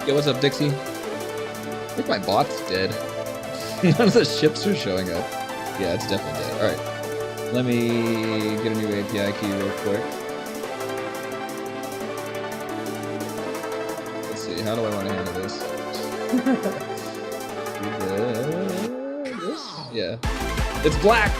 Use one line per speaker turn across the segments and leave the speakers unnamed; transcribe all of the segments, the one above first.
Yo, what's up, Dixie? I think my bot's dead. None of the ships are showing up. Yeah, it's definitely dead. Alright. Let me get a new API key real quick. Let's see, how do I want to handle this? This? Yeah. It's black!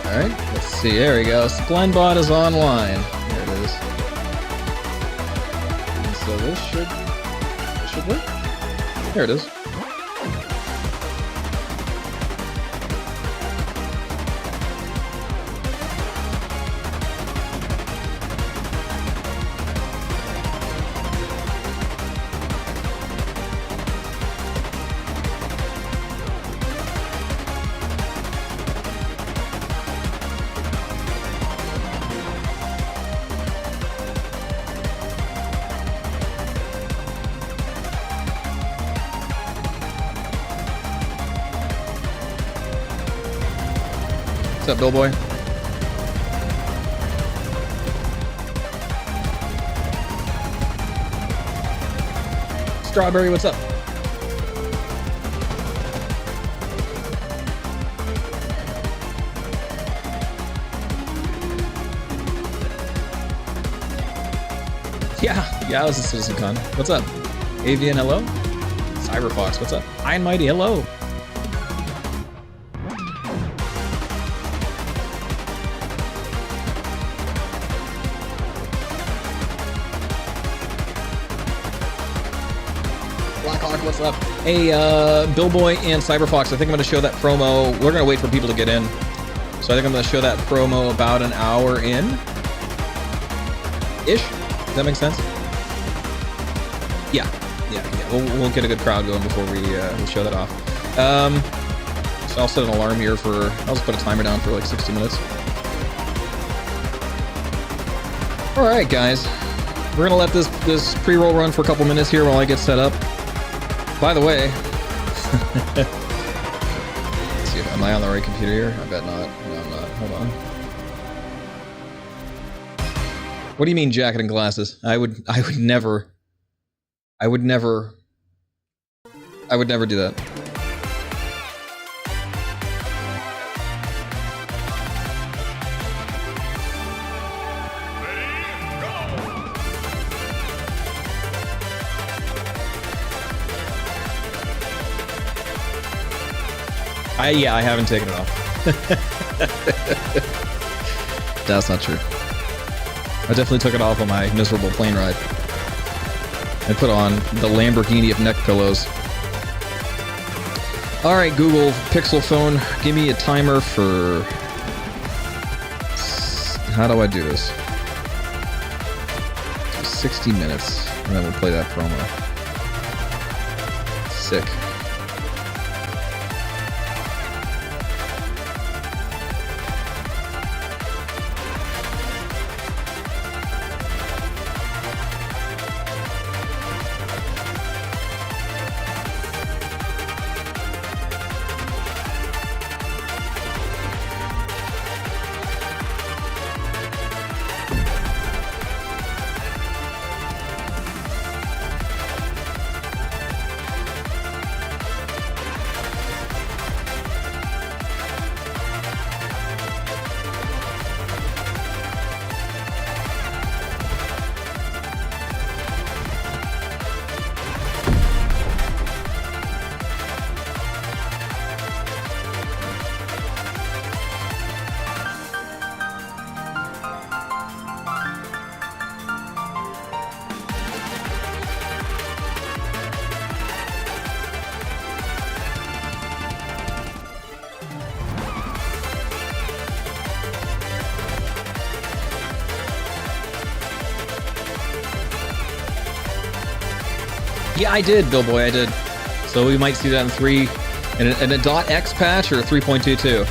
Alright, let's see, there we go. Splendbot is online. There it is. And so this should work. There it is. What's up, Billboy? Strawberry, what's up? Yeah, I was a CitizenCon. What's up? Avian, hello? Cyberfox, what's up? Iron Mighty, hello? What's up? Hey, Billboy and Cyberfox, I think I'm going to show that promo. We're going to wait for people to get in. So I think I'm going to show that promo about an hour in. Ish? Does that make sense? Yeah. We'll get a good crowd going before we show that off. So I'll set an alarm here for... I'll just put a timer down for like 60 minutes. Alright, guys. We're going to let this pre-roll run for a couple minutes here while I get set up. By the way, let's see, am I on the right computer here? I bet not. No, I'm not. Hold on. What do you mean jacket and glasses? I would never do that. Yeah, I haven't taken it off. That's not true. I definitely took it off on my miserable plane ride. I put on the Lamborghini of neck pillows. Alright, Google Pixel phone, give me a timer for... How do I do this? 60 minutes, and then we'll play that promo. Sick. Yeah, I did, Billboy, I did. So we might see that in 3, in a .x patch or 3.22.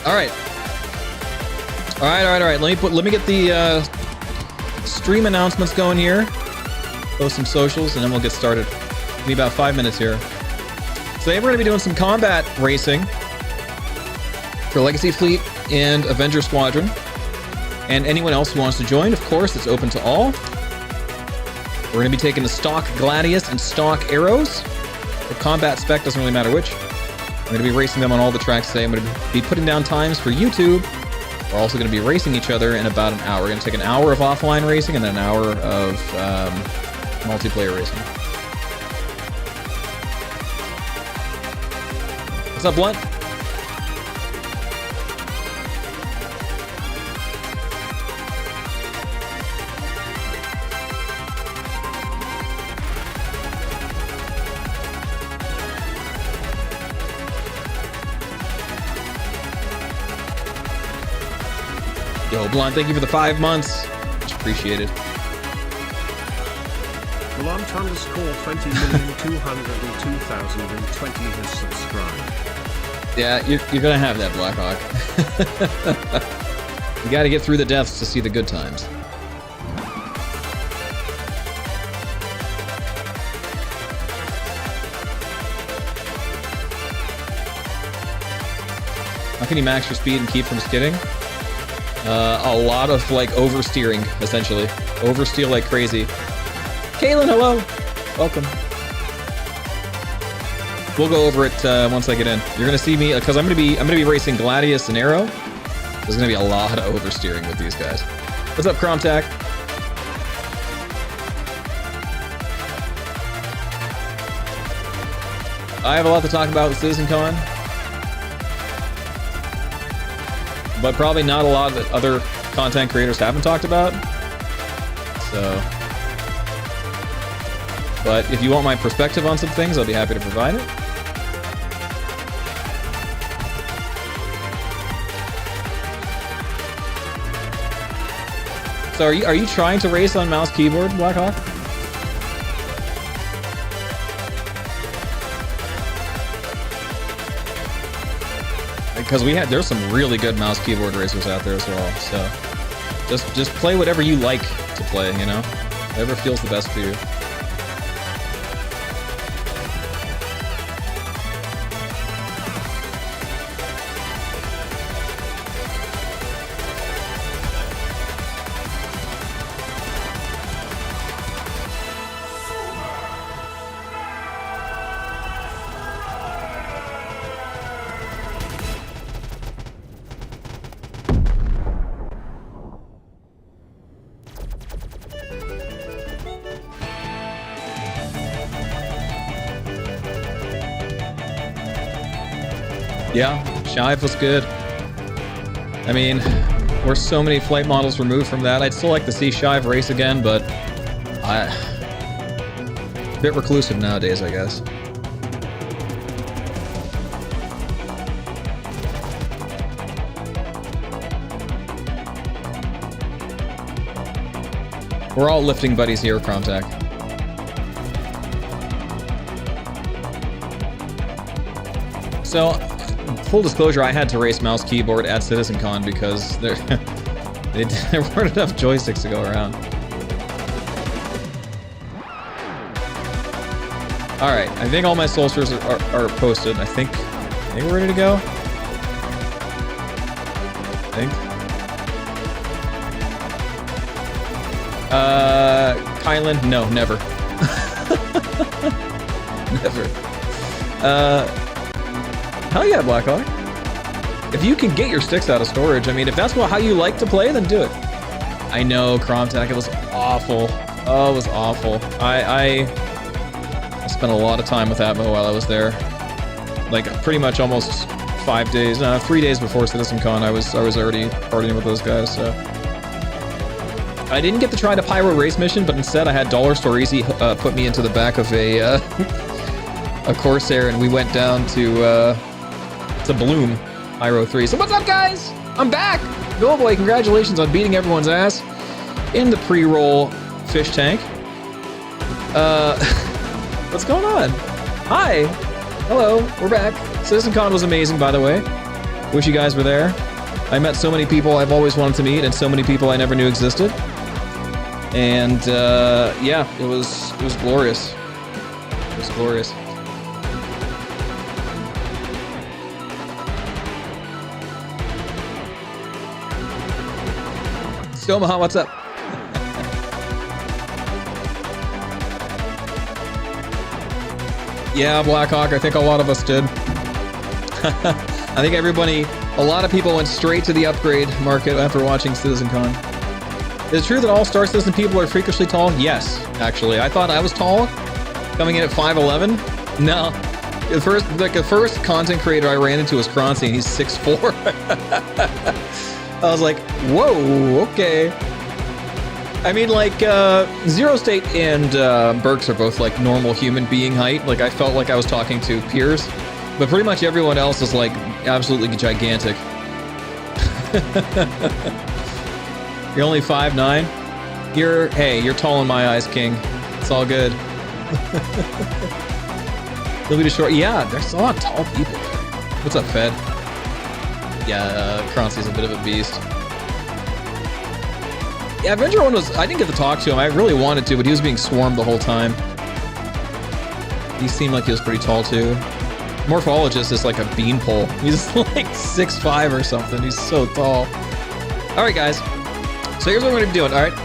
All right. All right. Let me get the stream announcements going here. Post some socials, and then we'll get started. It'll be about 5 minutes here. Today we're going to be doing some combat racing for Legacy Fleet and Avenger Squadron. And anyone else who wants to join, of course, it's open to all. We're going to be taking the stock Gladius and stock Arrows. The COMBAT-SPEC doesn't really matter which. I'm going to be racing them on all the tracks today. I'm going to be putting down times for YouTube. We're also going to be racing each other in about an hour. We're going to take an hour of offline racing and then an hour of multiplayer racing. What's up, Blunt? Yo, Blunt, thank you for the 5 months. Much appreciated.
Blunt _20,202,020 has subscribed.
Yeah, you're gonna have that, Blackhawk. You gotta get through the deaths to see the good times. How can you max your speed and keep from skidding? A lot of, like, oversteering, essentially. Oversteer like crazy. Kaylin, hello! Welcome. We'll go over it once I get in. You're gonna see me, because I'm gonna be racing Gladius and Arrow. There's gonna be a lot of oversteering with these guys. What's up, Cromtac? I have a lot to talk about with CitizenCon. But probably not a lot that other content creators haven't talked about. So, but if you want my perspective on some things, I'll be happy to provide it. So are you trying to race on mouse keyboard, Blackhawk? Because there's some really good mouse keyboard racers out there as well. So just play whatever you like to play, you know? Whatever feels the best for you. Yeah, Shive was good. I mean, we're so many flight models removed from that. I'd still like to see Shive race again, but a bit reclusive nowadays, I guess. We're all lifting buddies here, Cromtac. So, full disclosure, I had to race mouse keyboard at CitizenCon because there weren't enough joysticks to go around. All right, I think all my soldiers are posted. I think we're ready to go. I think. Kylan, no, never. Never. Hell yeah, Blackhawk. If you can get your sticks out of storage, I mean, if that's how you like to play, then do it. I know, Cromtac, it was awful. Oh, it was awful. I spent a lot of time with Atmo while I was there. Like, pretty much almost 5 days, 3 days before CitizenCon, I was already partying with those guys, so. I didn't get to try the Pyro race mission, but instead I had Dollar Store Easy put me into the back of a Corsair, and we went down to Bloom, Pyro 3. So what's up, guys? I'm back! Go Boy, congratulations on beating everyone's ass in the pre-roll fish tank. What's going on? Hi. Hello. We're back. CitizenCon was amazing, by the way. Wish you guys were there. I met so many people I've always wanted to meet and so many people I never knew existed. And yeah, it was glorious. It was glorious. Stomaha, what's up? Yeah, Blackhawk, I think a lot of us did. I think a lot of people went straight to the upgrade market after watching CitizenCon. Is it true that all Star Citizen people are freakishly tall? Yes, actually. I thought I was tall, coming in at 5'11". No. The first content creator I ran into was Croncy, and he's 6'4". I was like, whoa, okay. I mean, like, Zero State and Burks are both, like, normal human being height. Like, I felt like I was talking to peers. But pretty much everyone else is, like, absolutely gigantic. You're only 5'9"? Hey, you're tall in my eyes, King. It's all good. You'll be too short. Yeah, there's a lot of tall people there. What's up, Fed? Yeah, Croncy's a bit of a beast. Yeah, Avenger 1 I didn't get to talk to him. I really wanted to, but he was being swarmed the whole time. He seemed like he was pretty tall, too. Morphologist is like a beanpole. He's like 6'5" or something. He's so tall. All right, guys. So here's what we're going to be doing, all right?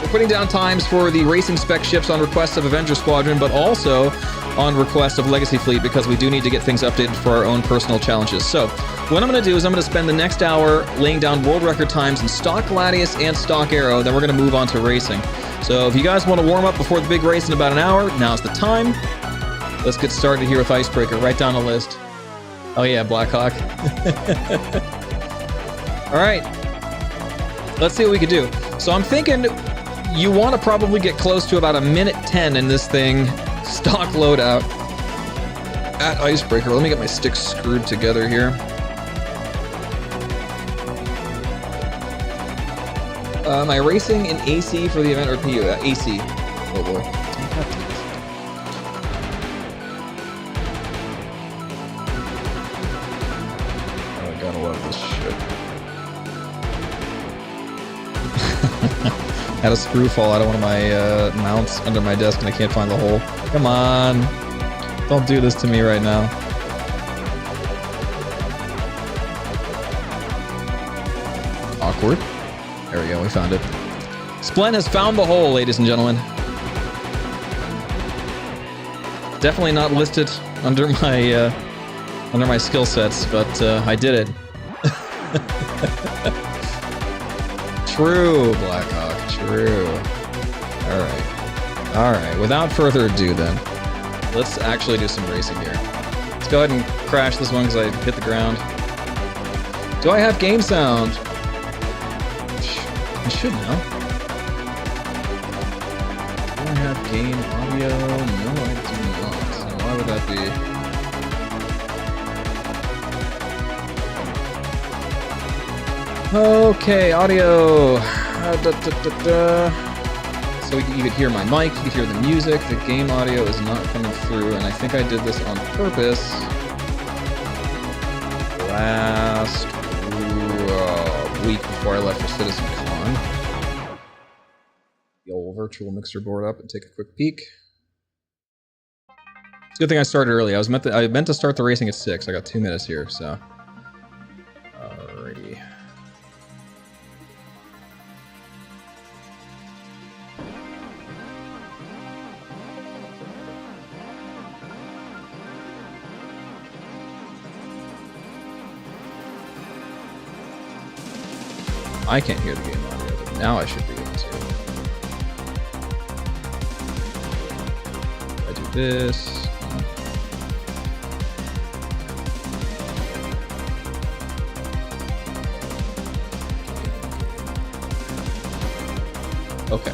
We're putting down times for the racing spec ships on request of Avenger Squadron, but also on request of Legacy Fleet, because we do need to get things updated for our own personal challenges. So what I'm going to do is I'm going to spend the next hour laying down world record times in stock Gladius and stock Arrow. Then we're going to move on to racing. So if you guys want to warm up before the big race in about an hour, now's the time. Let's get started here with Icebreaker. Write down a list. Oh yeah, Blackhawk. All right. Let's see what we can do. So I'm thinking you want to probably get close to about 1:10 in this thing. Stock loadout at Icebreaker. Let me get my sticks screwed together here. Am I racing in AC for the event or PU? AC. Oh boy. Oh, I gotta love this shit. Had a screw fall out of one of my mounts under my desk and I can't find the hole. Come on. Don't do this to me right now. Awkward. There we go, we found it. Splen has found the hole, ladies and gentlemen. Definitely not listed under my skill sets, but I did it. True, Blackhawk, true. Alright, without further ado then, let's actually do some racing here. Let's go ahead and crash this one because I hit the ground. Do I have game sound? I should know. Do I have game audio? No, I do not. So why would that be? Okay, audio. So you could hear my mic, you could hear the music. The game audio is not coming through, and I think I did this on purpose. Last week before I left for CitizenCon. The old virtual mixer board up and take a quick peek. It's a good thing I started early. I meant to start the racing at 6. I got 2 minutes here, so. Alrighty. I can't hear the game audio, but now I should be able to. I do this. Okay.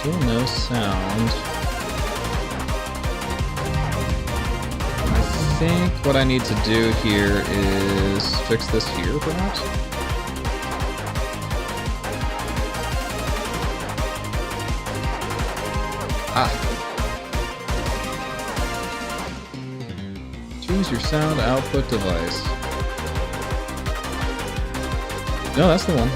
Still no sound. think what I need to do here is fix this here, perhaps? Ah. Choose your sound output device. No, that's the one.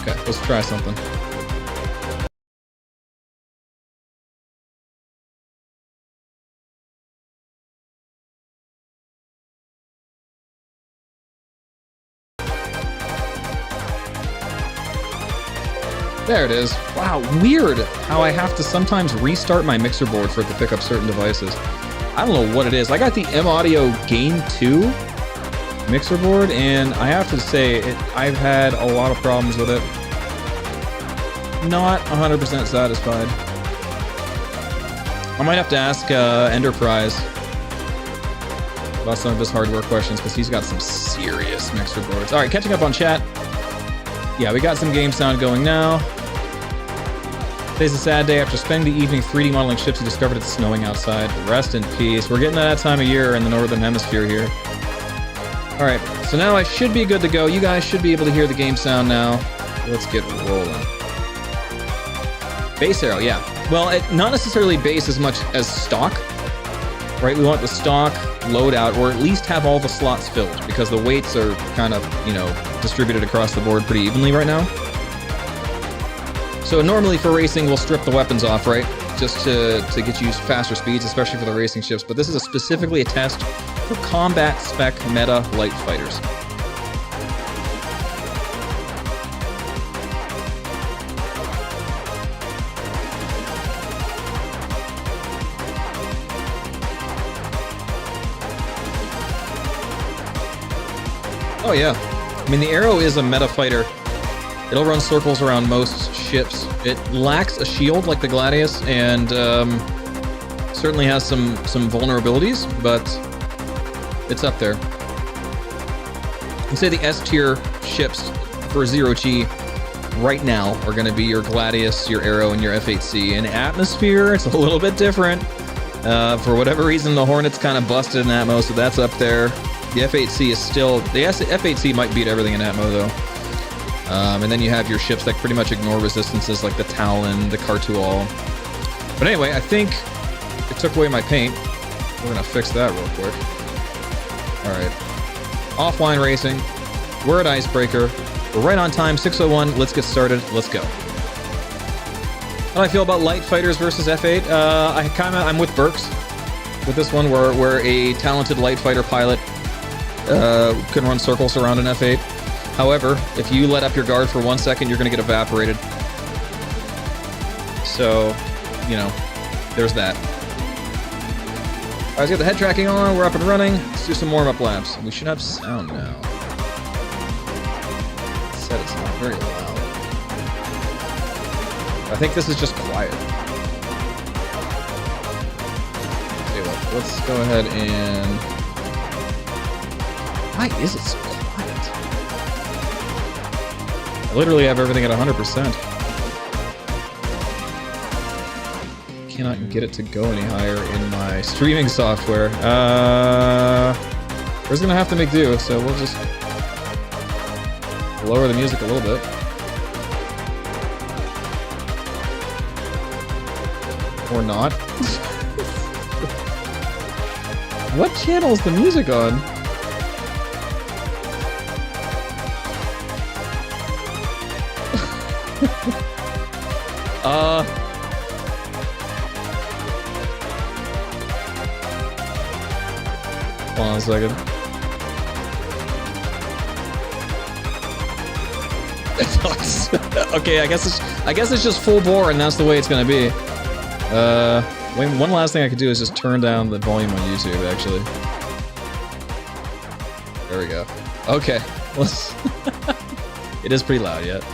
Okay, let's try something. There it is. Wow, weird how I have to sometimes restart my mixer board for it to pick up certain devices. I don't know what it is. I got the M-Audio Gain 2 mixer board, and I have to say, I've had a lot of problems with it. Not 100% satisfied. I might have to ask Enterprise about some of his hardware questions, because he's got some serious mixer boards. All right, catching up on chat. Yeah, we got some game sound going now. Today's a sad day. After spending the evening 3D modeling ships, he discovered it's snowing outside. Rest in peace. We're getting to that time of year in the Northern Hemisphere here. Alright, so now I should be good to go. You guys should be able to hear the game sound now. Let's get rolling. Base arrow, yeah. Well, not necessarily base as much as stock. Right, we want the stock loadout, or at least have all the slots filled, because the weights are kind of, you know, distributed across the board pretty evenly right now. So normally for racing, we'll strip the weapons off, right? Just to get you faster speeds, especially for the racing ships. But this is specifically a test for combat-spec meta light fighters. Oh yeah. I mean, the Arrow is a meta fighter. It'll run circles around most ships. It lacks a shield like the Gladius, and certainly has some vulnerabilities, but it's up there. I'd say the S-tier ships for Zero-G right now are going to be your Gladius, your Arrow, and your F-8C. In Atmosphere, it's a little bit different. For whatever reason, the Hornet's kind of busted in Atmo, so that's up there. The F-8C is still... The F-8C might beat everything in Atmo, though. And then you have your ships that pretty much ignore resistances, like the Talon, the Cartual. But anyway, I think it took away my paint. We're going to fix that real quick. Alright. Offline racing. We're at Icebreaker. We're right on time, 6:01. Let's get started. Let's go. How do I feel about light fighters versus F8? I'm with Burks with this one, where a talented light fighter pilot can run circles around an F8. However, if you let up your guard for 1 second, you're going to get evaporated. So, you know, there's that. Alright, let's get the head tracking on. We're up and running. Let's do some warm-up laps. We should have sound now. It said it's not very loud. I think this is just quiet. Okay, well, let's go ahead and... Why is it so quiet? I literally have everything at 100%. Cannot get it to go any higher in my streaming software. We're just gonna have to make do, so we'll just lower the music a little bit. Or not. What channel is the music on? Hold on a second. Okay, I guess it's just full bore, and that's the way it's gonna be. One last thing I could do is just turn down the volume on YouTube, actually. There we go. Okay, let's... It is pretty loud yet.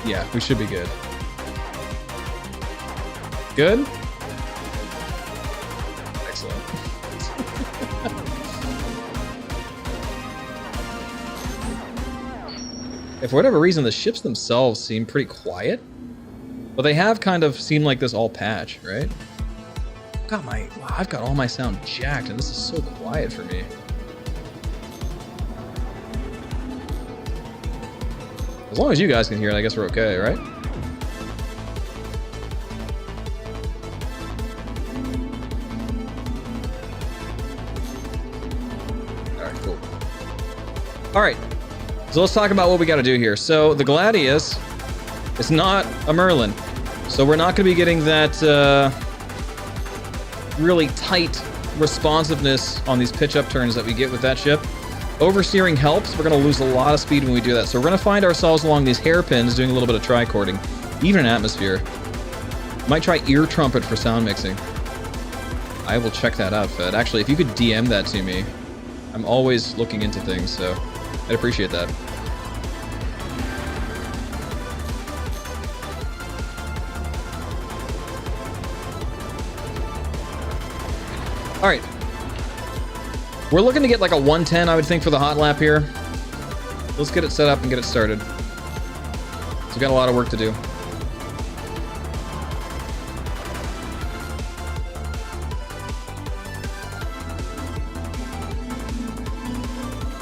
Yeah, we should be good. Good? Excellent. If for whatever reason the ships themselves seem pretty quiet, but they have kind of seemed like this all patch, right? I've got all my sound jacked, and this is so quiet for me. As long as you guys can hear it, I guess we're okay, right? Alright, cool. Alright, so let's talk about what we gotta do here. So, the Gladius is not a Merlin. So we're not gonna be getting that, really tight responsiveness on these pitch-up turns that we get with that ship. Oversteering helps. We're going to lose a lot of speed when we do that. So we're going to find ourselves along these hairpins doing a little bit of tricording, even in atmosphere. Might try ear trumpet for sound mixing. I will check that out, Fed. Actually, if you could DM that to me, I'm always looking into things, so I'd appreciate that. All right. We're looking to get like a 110, I would think, for the hot lap here. Let's get it set up and get it started. So we've got a lot of work to do.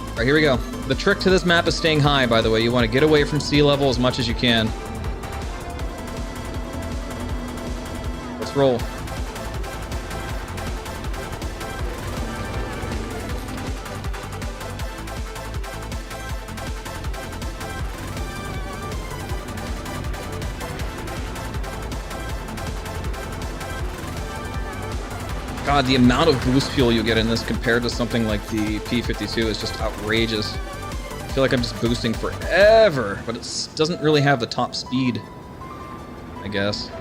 All right, here we go. The trick to this map is staying high, by the way. You want to get away from sea level as much as you can. Let's roll. God, the amount of boost fuel you get in this compared to something like the P-52 is just outrageous. I feel like I'm just boosting forever, but it doesn't really have the top speed, I guess.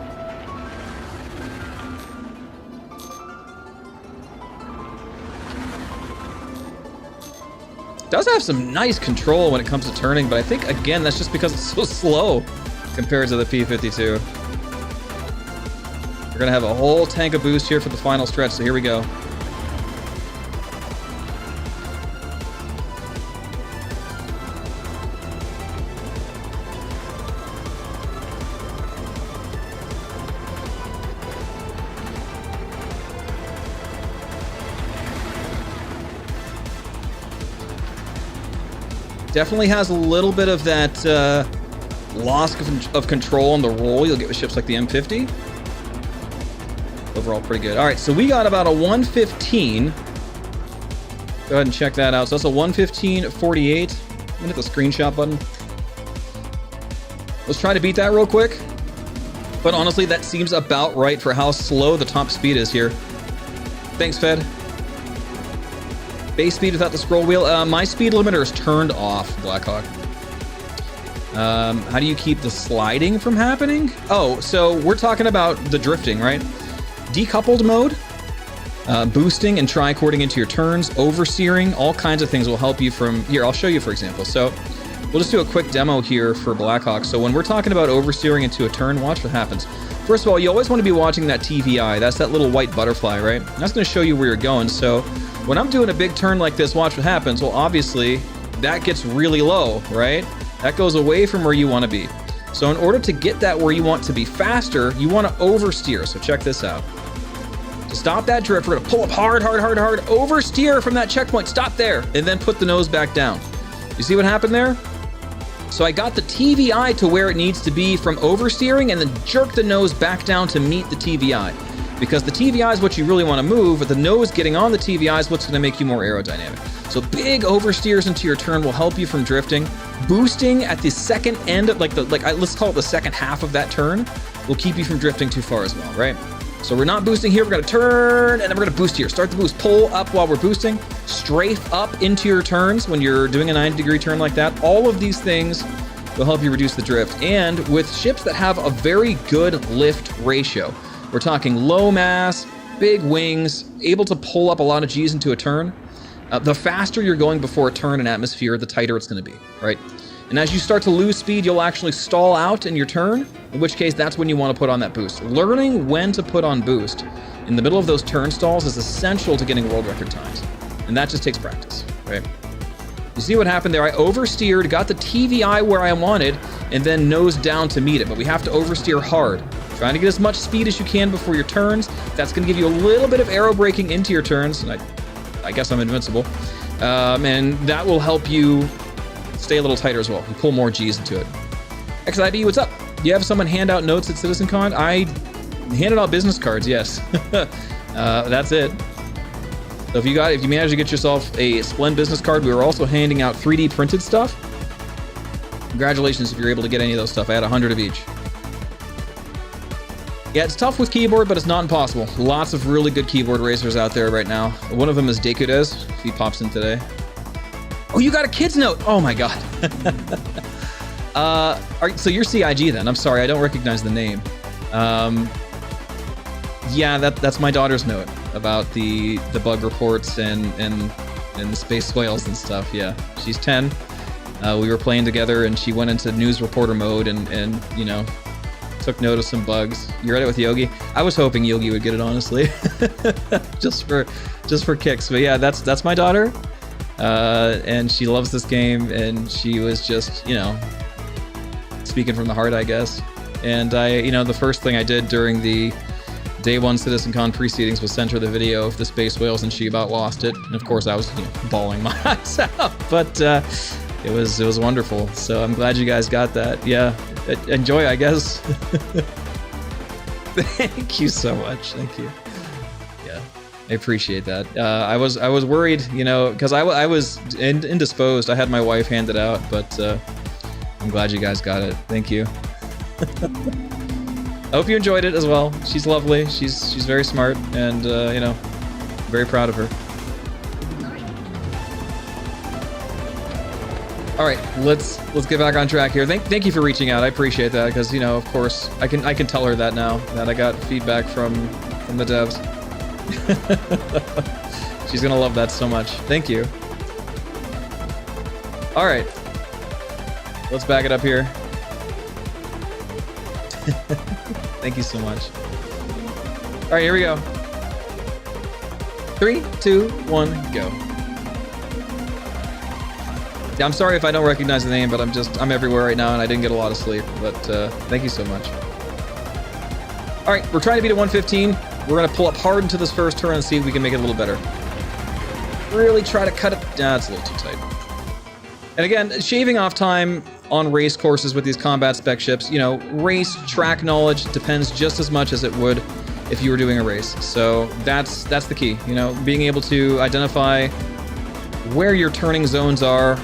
It does have some nice control when it comes to turning, but I think, again, that's just because it's so slow compared to the P-52. We're gonna have a whole tank of boost here for the final stretch, so here we go. Definitely has a little bit of that loss of control on the roll you'll get with ships like the M50. Overall, pretty good. All right, so we got about a 115. Go ahead and check that out. So that's a 115.48. I'm gonna hit the screenshot button. Let's try to beat that real quick. But honestly, that seems about right for how slow the top speed is here. Thanks, Fed. Base speed without the scroll wheel. My speed limiter is turned off, Blackhawk. How do you keep the sliding from happening? Oh, so we're talking about the drifting, right? Decoupled mode, boosting and tricording into your turns, oversteering, all kinds of things will help you from... Here, I'll show you, for example. So we'll just do a quick demo here for Blackhawk. So when we're talking about oversteering into a turn, watch what happens. First of all, you always want to be watching that TVI. That's that little white butterfly, right? That's going to show you where you're going. So when I'm doing a big turn like this, watch what happens. Well, obviously, that gets really low, right? That goes away from where you want to be. So in order to get that where you want to be faster, you want to oversteer. So check this out. To stop that drift, we're gonna pull up hard, oversteer from that checkpoint, stop there, and then put the nose back down. You see what happened there? So I got the TVI to where it needs to be from oversteering and then jerk the nose back down to meet the TVI. Because the TVI is what you really want to move, but the nose getting on the TVI is what's gonna make you more aerodynamic. So big oversteers into your turn will help you from drifting. Boosting at the second end of let's call it the second half of that turn will keep you from drifting too far as well, right? So we're not boosting here, we're gonna turn, and then we're gonna boost here. Start the boost, pull up while we're boosting, strafe up into your turns when you're doing a 90-degree turn like that. All of these things will help you reduce the drift. And with ships that have a very good lift ratio, we're talking low mass, big wings, able to pull up a lot of G's into a turn, the faster you're going before a turn in atmosphere, the tighter it's gonna be, right? And as you start to lose speed, you'll actually stall out in your turn, in which case that's when you want to put on that boost. Learning when to put on boost in the middle of those turn stalls is essential to getting world record times. And that just takes practice, right? You You see what happened there? I oversteered, got the TVI where I wanted, and then nosed down to meet it. But we have to oversteer hard. Trying to get as much speed as you can before your turns. That's going to give you a little bit of aero braking into your turns. And I guess I'm invincible. And that will help you stay a little tighter as well. You pull more G's into it. XIB, what's up? Do you have someone hand out notes at CitizenCon? I handed out business cards, yes. That's it. So if you managed to get yourself a Splend business card, we were also handing out 3D printed stuff. Congratulations if you're able to get any of those stuff. I had 100 of each. Yeah, it's tough with keyboard, but it's not impossible. Lots of really good keyboard racers out there right now. One of them is Dekudez, if he pops in today. Oh, you got a kid's note! Oh my god. So you're CIG then. I'm sorry, I don't recognize the name. Yeah, that's my daughter's note about the bug reports and the space whales and stuff. Yeah, she's 10. We were playing together and she went into news reporter mode and you know, took note of some bugs. You read it with Yogi? I was hoping Yogi would get it, honestly. just for kicks. But yeah, that's my daughter. And she loves this game and she was just, you know, speaking from the heart, I guess. And the first thing I did during the Day 1 CitizenCon proceedings was send her the video of the space whales and she about lost it. And of course I was, bawling my eyes out, but it was wonderful. So I'm glad you guys got that. Yeah, enjoy, I guess. Thank you so much. Thank you. Yeah, I appreciate that. I was worried, because I was indisposed. I had my wife hand it out, but I'm glad you guys got it. Thank you. I hope you enjoyed it as well. She's lovely. She's very smart, and very proud of her. All right, let's get back on track here. Thank you for reaching out. I appreciate that because of course I can tell her that now that I got feedback from the devs. She's gonna love that so much. Thank you. All right, let's back it up here. Thank you so much. All right, here we go. 3, 2, 1, go. Yeah, I'm sorry if I don't recognize the name, but I'm everywhere right now and I didn't get a lot of sleep, but thank you so much. All right, we're trying to beat at 115. We're gonna pull up hard into this first turn and see if we can make it a little better. Really try to cut it. Nah, it's a little too tight. And again, shaving off time on race courses with these combat spec ships, race track knowledge depends just as much as it would if you were doing a race. So that's the key, being able to identify where your turning zones are,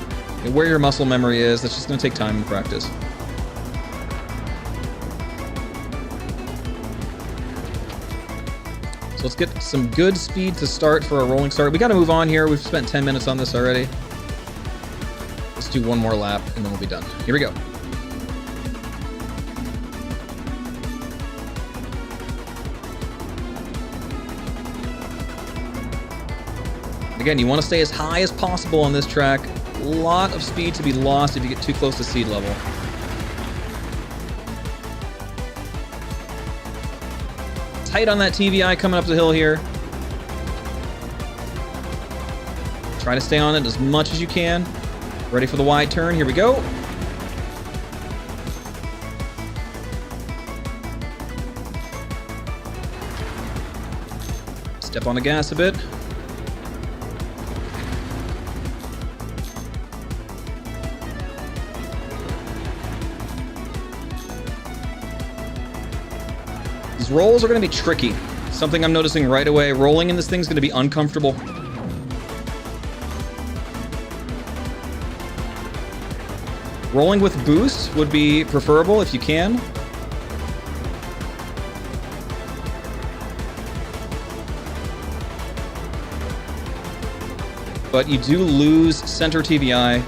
where your muscle memory is. That's just going to take time and practice. So let's get some good speed to start for a rolling start. We got to move on here. We've spent 10 minutes on this already. Let's do one more lap and then we'll be done. Here we go. Again, you want to stay as high as possible on this track. A lot of speed to be lost if you get too close to seed level. Tight on that TVI coming up the hill here. Try to stay on it as much as you can. Ready for the wide turn. Here we go. Step on the gas a bit. These rolls are going to be tricky. Something I'm noticing right away. Rolling in this thing is going to be uncomfortable. Rolling with boost would be preferable if you can. But you do lose center TVI.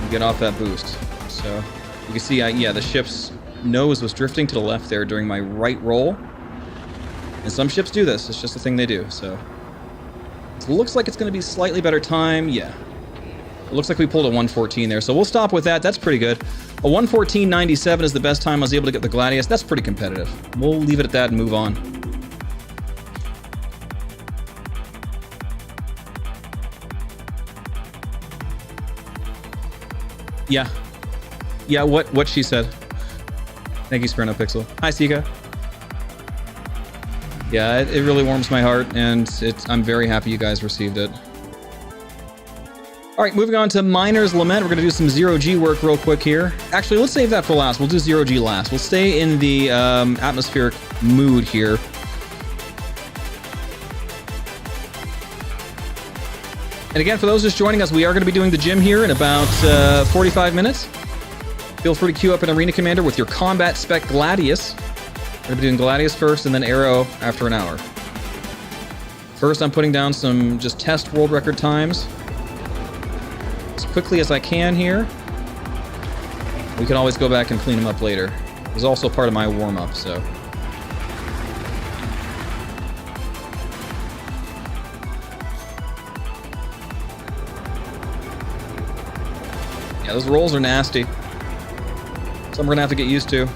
You get off that boost. So you can see, the ship's nose was drifting to the left there during my right roll. And some ships do this. It's just a thing they do. So it looks like it's going to be slightly better time. Yeah. It looks like we pulled a 114 there, so we'll stop with that. That's pretty good. A 114.97 is the best time I was able to get the Gladius. That's pretty competitive. We'll leave it at that and move on. Yeah. Yeah, what she said. Thank you, Sperno Pixel. Hi, Sika. Yeah, it really warms my heart, and I'm very happy you guys received it. All right, moving on to Miner's Lament. We're going to do some zero-G work real quick here. Actually, let's save that for last. We'll do zero-G last. We'll stay in the atmospheric mood here. And again, for those just joining us, we are going to be doing the gym here in about 45 minutes. Feel free to queue up an Arena Commander with your COMBAT-SPEC Gladius. We're going to be doing Gladius first and then Arrow after an hour. First, I'm putting down some just test world record times. As quickly as I can here. We can always go back and clean them up later. It was also part of my warm-up, so... Yeah, those rolls are nasty. Some we're gonna have to get used to.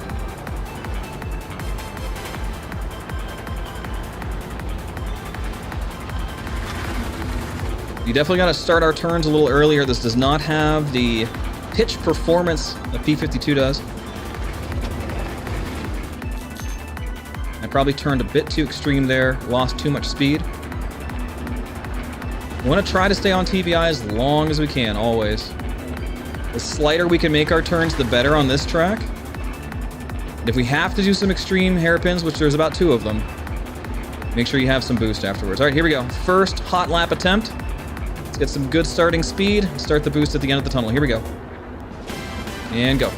You definitely gotta start our turns a little earlier. This does not have the pitch performance that P-52 does. I probably turned a bit too extreme there, lost too much speed. We want to try to stay on TVI as long as we can, always. The slighter we can make our turns, the better on this track. And if we have to do some extreme hairpins, which there's about 2 of them, make sure you have some boost afterwards. All right, here we go. First hot lap attempt. Let's get some good starting speed. Start the boost at the end of the tunnel. Here we go. And go.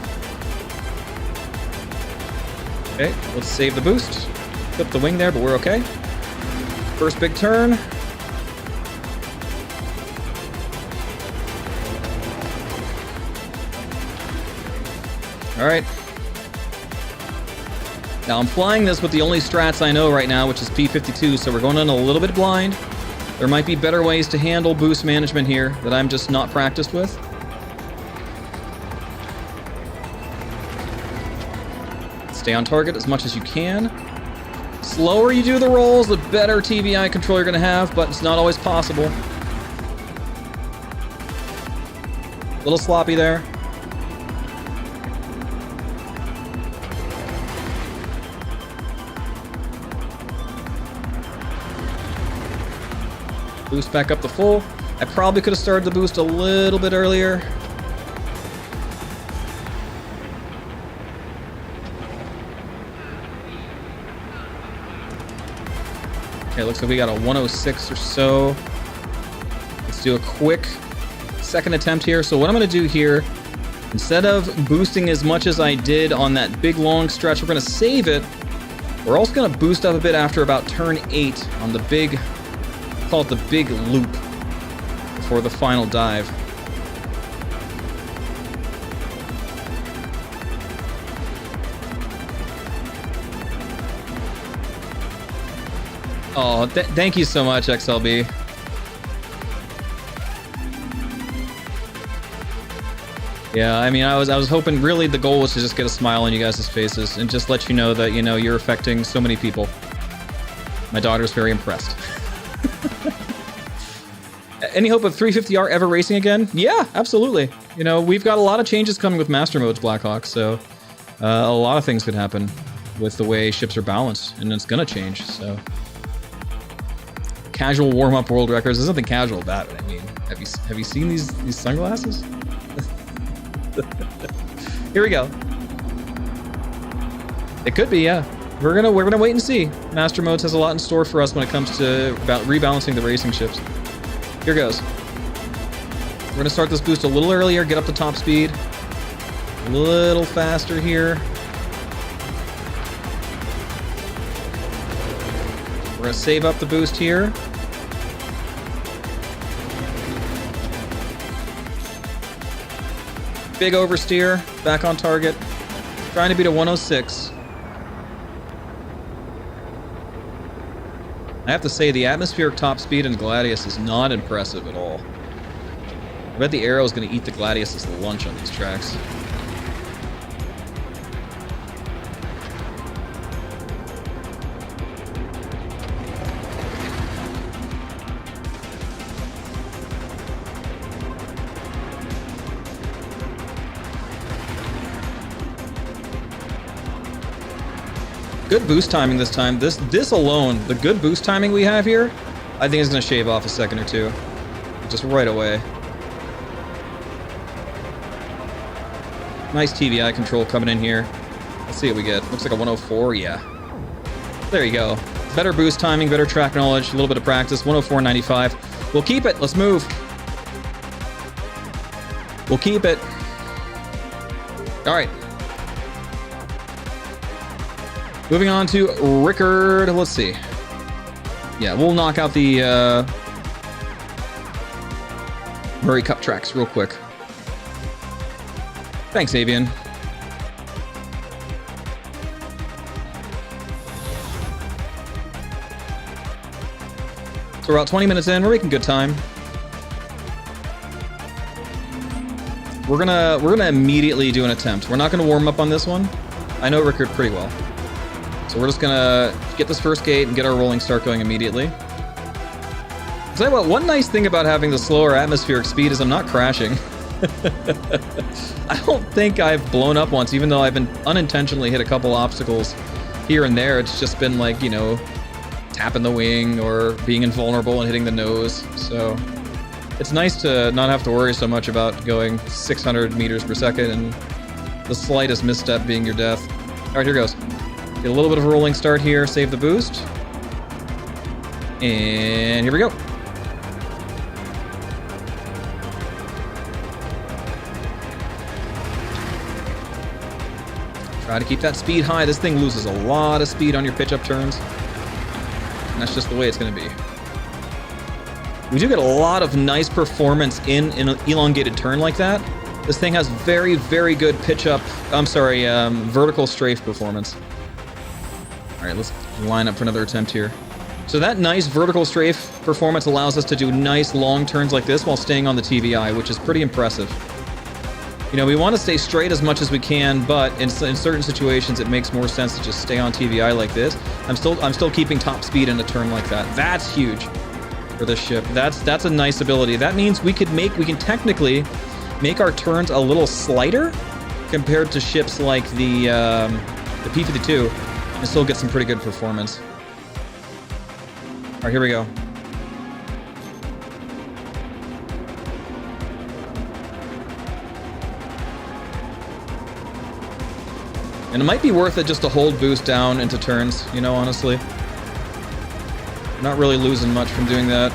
Okay, let's save the boost. Clip the wing there, but we're okay. First big turn. All right. Now I'm flying this with the only strats I know right now, which is P-52, so we're going in a little bit blind. There might be better ways to handle boost management here that I'm just not practiced with. Stay on target as much as you can. Slower you do the rolls, the better TVI control you're going to have, but it's not always possible. A little sloppy there. Boost back up to full. I probably could have started the boost a little bit earlier. Okay, looks like we got a 106 or so. Let's do a quick second attempt here. So what I'm going to do here, instead of boosting as much as I did on that big long stretch, we're going to save it. We're also going to boost up a bit after about turn 8 on the big, call it the big loop before the final dive. Oh, thank you so much, XLB. Yeah, I mean, I was hoping, really the goal was to just get a smile on you guys' faces and just let you know that, you know, you're affecting so many people. My daughter's very impressed. Any hope of 350R ever racing again? Yeah, absolutely. You know, we've got a lot of changes coming with Master Modes, Blackhawk, so a lot of things could happen with the way ships are balanced, and it's gonna change, so. Casual warm-up world records, there's nothing casual about it. I mean, have you seen these sunglasses? Here we go. It could be, yeah. We're gonna wait and see. Master Modes has a lot in store for us when it comes to rebalancing the racing ships. Here goes. We're gonna start this boost a little earlier, get up to top speed. A little faster here. We're gonna save up the boost here. Big oversteer, back on target. Trying to beat a 106. I have to say, the atmospheric top speed in Gladius is not impressive at all. I bet the Arrow is going to eat the Gladius as lunch on these tracks. Good boost timing this time. This alone, the good boost timing we have here, I think is going to shave off a second or two. Just right away. Nice TVI control coming in here. Let's see what we get. Looks like a 104, yeah. There you go. Better boost timing, better track knowledge, a little bit of practice. 104.95. We'll keep it. Let's move. We'll keep it. All right. Moving on to Rickard. Let's see. Yeah, we'll knock out the Murray Cup tracks real quick. Thanks, Avian. So we're about 20 minutes in. We're making good time. We're gonna immediately do an attempt. We're not gonna warm up on this one. I know Rickard pretty well. So we're just gonna get this first gate and get our rolling start going immediately. I'll tell you what, one nice thing about having the slower atmospheric speed is I'm not crashing. I don't think I've blown up once, even though I've been unintentionally hit a couple obstacles here and there. It's just been like, you know, tapping the wing or being invulnerable and hitting the nose. So it's nice to not have to worry so much about going 600 meters per second and the slightest misstep being your death. All right, here goes. Get a little bit of a rolling start here, save the boost. And here we go. Try to keep that speed high. This thing loses a lot of speed on your pitch-up turns. And that's just the way it's going to be. We do get a lot of nice performance in an elongated turn like that. This thing has very, very good pitch-up... vertical strafe performance. All right, let's line up for another attempt here. So that nice vertical strafe performance allows us to do nice long turns like this while staying on the TVI, which is pretty impressive. You know, we want to stay straight as much as we can, but in certain situations, it makes more sense to just stay on TVI like this. I'm still keeping top speed in a turn like that. That's huge for this ship. That's a nice ability. That means we can technically make our turns a little slighter compared to ships like the P-52 and still get some pretty good performance. All right, here we go. And it might be worth it just to hold boost down into turns, you know, honestly. We're not really losing much from doing that.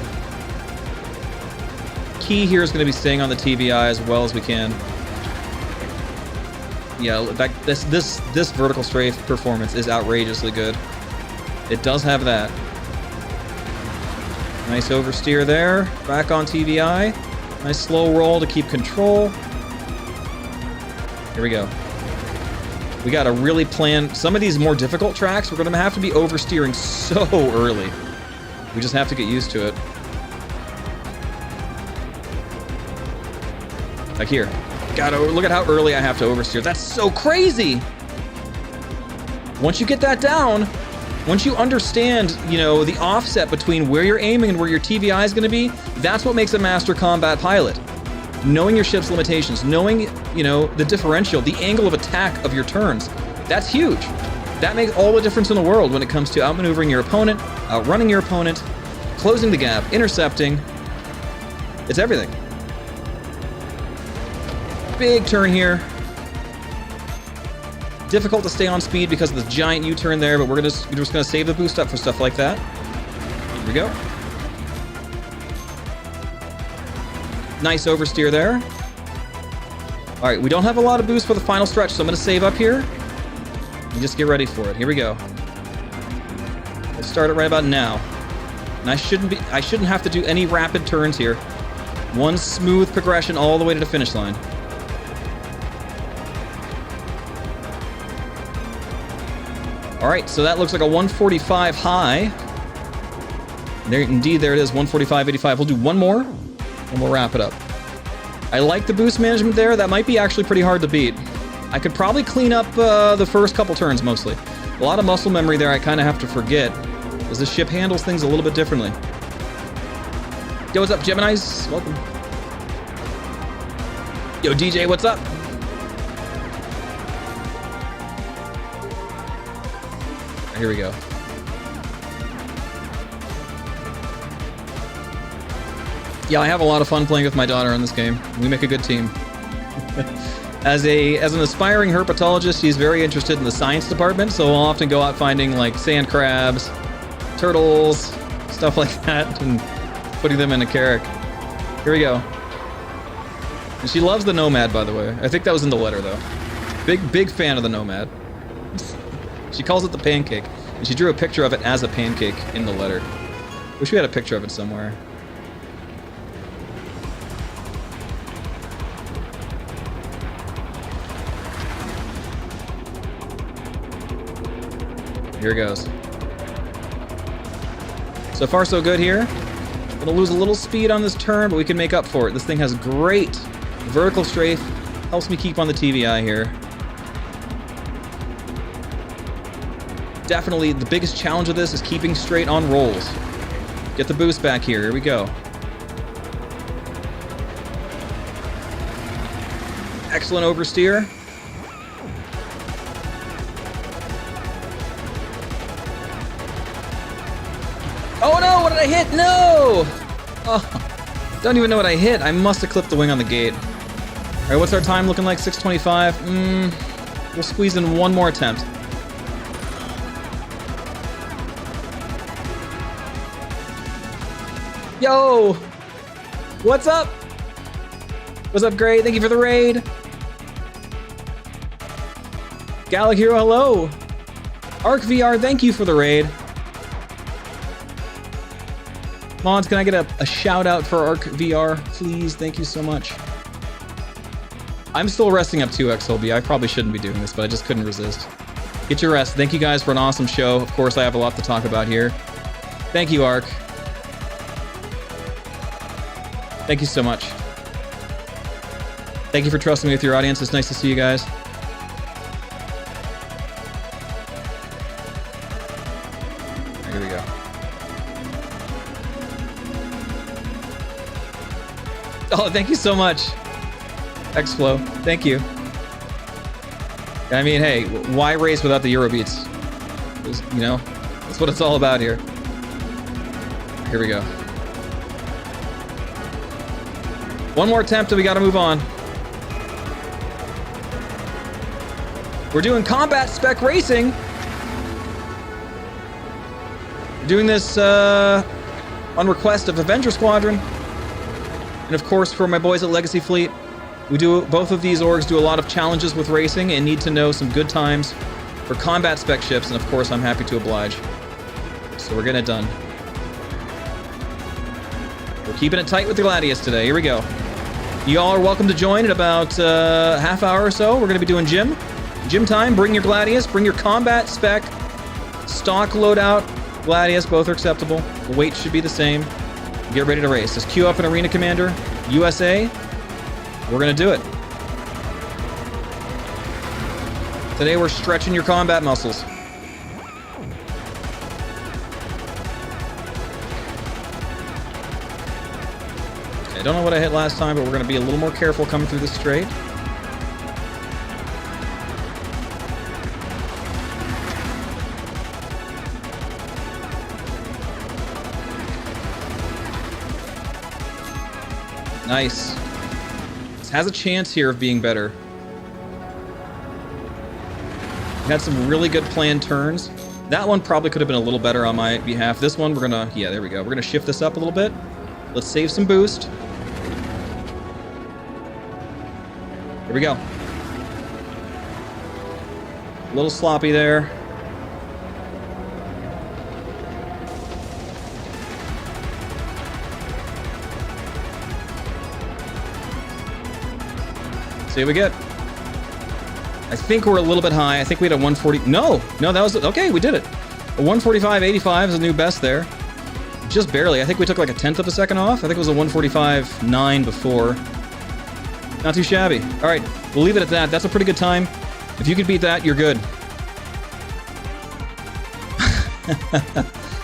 Key here is going to be staying on the TVI as well as we can. Yeah, in fact, this vertical strafe performance is outrageously good. It does have that. Nice oversteer there. Back on TVI. Nice slow roll to keep control. Here we go. We got to really plan. Some of these more difficult tracks, we're going to have to be oversteering so early. We just have to get used to it. Like here. Gotta look at how early I have to oversteer. That's so crazy! Once you get that down, once you understand, you know, the offset between where you're aiming and where your TVI is going to be, that's what makes a master combat pilot. Knowing your ship's limitations, knowing, you know, the differential, the angle of attack of your turns. That's huge. That makes all the difference in the world when it comes to outmaneuvering your opponent, outrunning your opponent, closing the gap, intercepting. It's everything. Big turn here. Difficult to stay on speed because of the giant U-turn there, but we're just gonna save the boost up for stuff like that. Here we go. Nice oversteer there. All right, we don't have a lot of boost for the final stretch, so I'm gonna save up here and just get ready for it. Here we go. Let's start it right about now. And I shouldn't have to do any rapid turns here. One smooth progression all the way to the finish line. All right, so that looks like a 145 high. There, indeed, there it is, 145.85. We'll do one more, and we'll wrap it up. I like the boost management there. That might be actually pretty hard to beat. I could probably clean up the first couple turns, mostly. A lot of muscle memory there I kind of have to forget, because this ship handles things a little bit differently. Yo, what's up, Geminis? Welcome. Yo, DJ, what's up? here we go. Yeah, I have a lot of fun playing with my daughter on this game. We make a good team. As an aspiring herpetologist, she's very interested in the science department, so we'll often go out finding like sand crabs, turtles, stuff like that, and putting them in a carrack. Here we go. And she loves the Nomad, by the way. I think that was in the letter, though. Big fan of the Nomad. She calls it the pancake, and she drew a picture of it as a pancake in the letter. Wish we had a picture of it somewhere. Here it goes. So far, so good here. Gonna lose a little speed on this turn, but we can make up for it. This thing has great vertical strafe. Helps me keep on the TVI here. Definitely the biggest challenge of this is keeping straight on rolls. Get the boost back here. Here we go. Excellent oversteer. Oh no, what did I hit? No! Oh, don't even know what I hit. I must have clipped the wing on the gate. All right, what's our time looking like? 6:25. We'll squeeze in one more attempt. Yo! What's up? What's up, Gray? Thank you for the raid. Gallic Hero, hello. Arc VR, thank you for the raid. Mods, can I get a shout out for Arc VR, please? Thank you so much. I'm still resting up 2x, Holby. I probably shouldn't be doing this, but I just couldn't resist. Get your rest. Thank you guys for an awesome show. Of course, I have a lot to talk about here. Thank you, Arc. Thank you so much. Thank you for trusting me with your audience. It's nice to see you guys. Here we go. Oh, thank you so much. X-Flow, thank you. I mean, hey, why race without the Eurobeats? You know, that's what it's all about here. Here we go. One more attempt and we gotta move on. We're doing combat-spec racing. We're doing this on request of Avenger Squadron. And of course, for my boys at Legacy Fleet, both of these orgs do a lot of challenges with racing and need to know some good times for combat-spec ships, and of course, I'm happy to oblige. So we're getting it done. We're keeping it tight with the Gladius today. Here we go. You all are welcome to join in about half hour or so. We're going to be doing gym time. Bring your Gladius, bring your combat-spec, stock loadout Gladius. Both are acceptable. The weight should be the same. Get ready to race. Just queue up an Arena Commander, USA. We're going to do it. Today we're stretching your combat muscles. Okay, I don't know what I hit last time, but we're going to be a little more careful coming through this straight. Nice. This has a chance here of being better. We had some really good planned turns. That one probably could have been a little better on my behalf. This one, we're gonna, yeah, there we go. We're gonna shift this up a little bit. Let's save some boost. Here we go. A little sloppy there. See what we get. I think we're a little bit high. I think we had a 140. No, that was okay. We did it. A 145.85 is a new best there. Just barely. I think we took like a tenth of a second off. I think it was a 145.9 before. Not too shabby. All right, we'll leave it at that. That's a pretty good time. If you could beat that, you're good.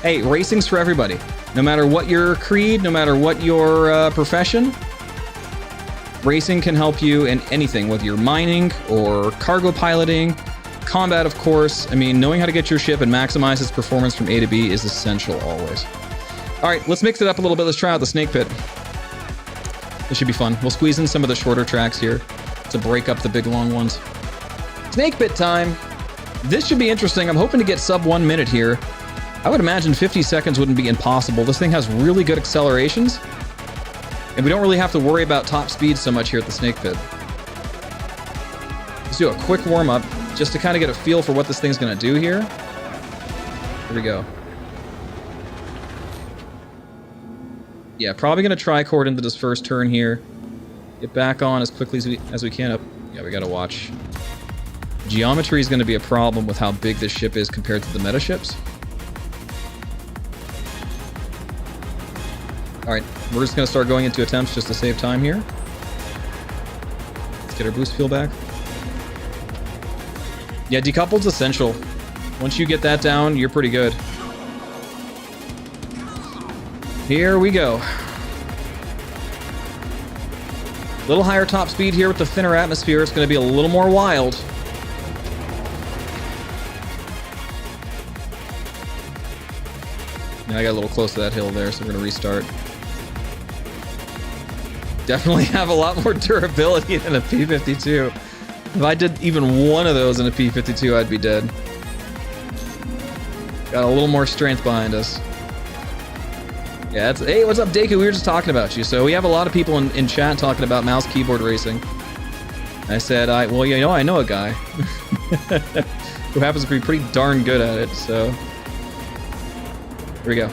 Hey, racing's for everybody. No matter what your creed, no matter what your profession. Racing can help you in anything, whether you're mining or cargo piloting, combat, of course. I mean, knowing how to get your ship and maximize its performance from A to B is essential always. All right, let's mix it up a little bit. Let's try out the snake pit. This should be fun. We'll squeeze in some of the shorter tracks here to break up the big long ones. Snake pit time. This should be interesting. I'm hoping to get sub 1 minute here. I would imagine 50 seconds wouldn't be impossible. This thing has really good accelerations, and we don't really have to worry about top speed so much here at the snake pit. Let's do a quick warm-up just to kind of get a feel for what this thing's going to do here. Here we go. Yeah, probably going to tricord into this first turn here. Get back on as quickly as we can. Yeah, we got to watch. Geometry is going to be a problem with how big this ship is compared to the meta ships. Alright, we're just going to start going into attempts just to save time here. Let's get our boost fuel back. Yeah, decoupled's essential. Once you get that down, you're pretty good. Here we go. A little higher top speed here with the thinner atmosphere. It's going to be a little more wild. Yeah, I got a little close to that hill there, so we're going to restart. Definitely have a lot more durability than a P-52. If I did even one of those in a P-52, I'd be dead. Got a little more strength behind us. Yeah, hey, what's up, Deku? We were just talking about you. So we have a lot of people in chat talking about mouse keyboard racing. I said, well, you know, I know a guy who happens to be pretty darn good at it, so... Here we go.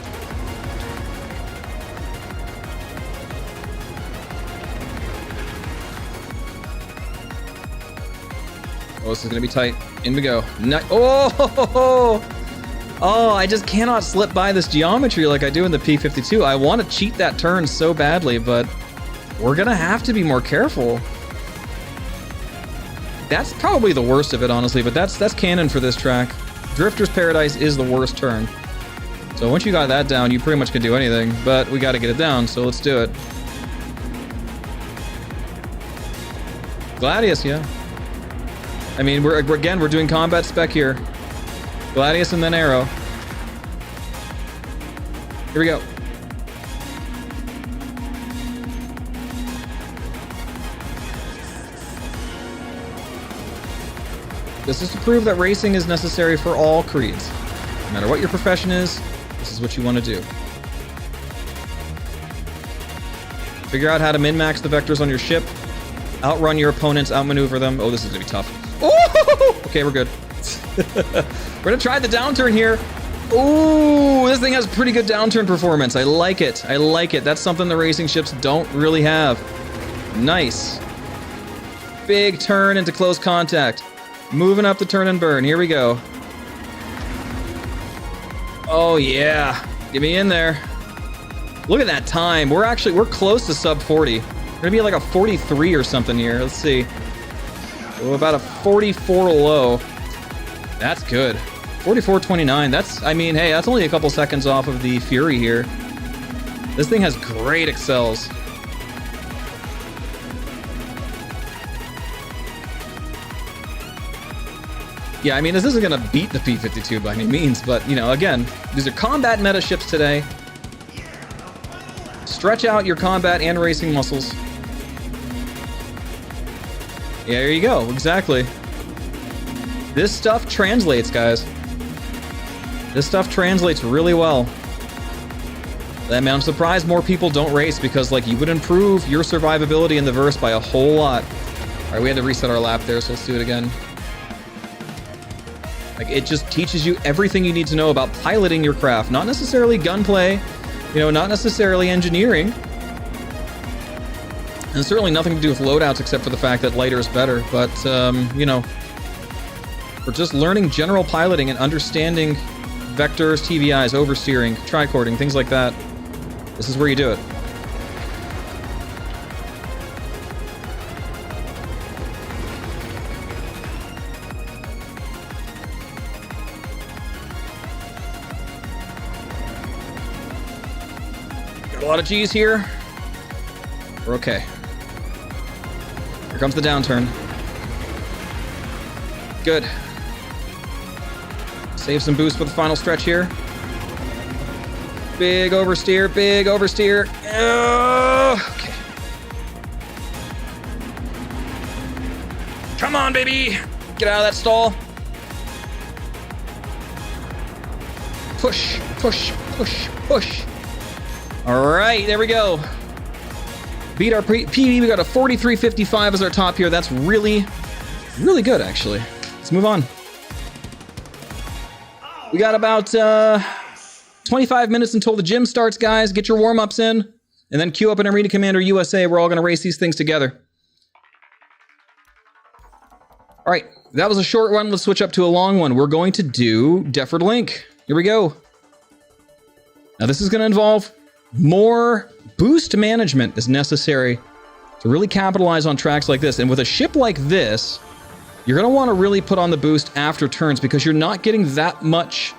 Oh, this is gonna be tight. In we go. Oh! Oh, I just cannot slip by this geometry like I do in the P-52. I want to cheat that turn so badly, but we're gonna have to be more careful. That's probably the worst of it, honestly, but that's canon for this track. Drifter's Paradise is the worst turn. So once you got that down, you pretty much can do anything, but we got to get it down, so let's do it. Gladius, yeah. I mean, we're doing combat spec here. Gladius and then Arrow. Here we go. This is to prove that racing is necessary for all creeds. No matter what your profession is, this is what you want to do. Figure out how to min-max the vectors on your ship. Outrun your opponents, outmaneuver them. Oh, this is going to be tough. Oh! Okay, we're good. We're going to try the downturn here. Ooh, this thing has pretty good downturn performance. I like it. I like it. That's something the racing ships don't really have. Nice. Big turn into close contact. Moving up the turn and burn. Here we go. Oh, yeah. Get me in there. Look at that time. We're close to sub 40. We're going to be like a 43 or something here. Let's see. Oh, about a 44 low. That's good. 44.29. That's, I mean, hey, that's only a couple seconds off of the Fury here. This thing has great accels. Yeah, I mean, this isn't going to beat the P-52 by any means, but, you know, again, these are combat meta ships today. Stretch out your combat and racing muscles. Yeah, there you go. Exactly. This stuff translates, guys. This stuff translates really well. I mean, I'm surprised more people don't race because, like, you would improve your survivability in the verse by a whole lot. All right, we had to reset our lap there, so let's do it again. Like, it just teaches you everything you need to know about piloting your craft. Not necessarily gunplay, you know, not necessarily engineering. And certainly nothing to do with loadouts except for the fact that lighter is better. But, you know, we're just learning general piloting and understanding vectors, TVIs, oversteering, tricording, things like that. This is where you do it. Got a lot of G's here. We're okay. Here comes the downturn. Good. Save some boost for the final stretch here. Big oversteer, big oversteer. Okay. Come on, baby. Get out of that stall. Push, push, push, push. All right, there we go. Beat our PB. We got a 43.55 as our top here. That's really, really good, actually. Let's move on. We got about 25 minutes until the gym starts, guys. Get your warm-ups in, and then queue up an Arena Commander USA. We're all going to race these things together. All right, that was a short one. Let's switch up to a long one. We're going to do Deferred Link. Here we go. Now, this is going to involve more boost management is necessary to really capitalize on tracks like this. And with a ship like this, you're going to want to really put on the boost after turns because you're not getting that much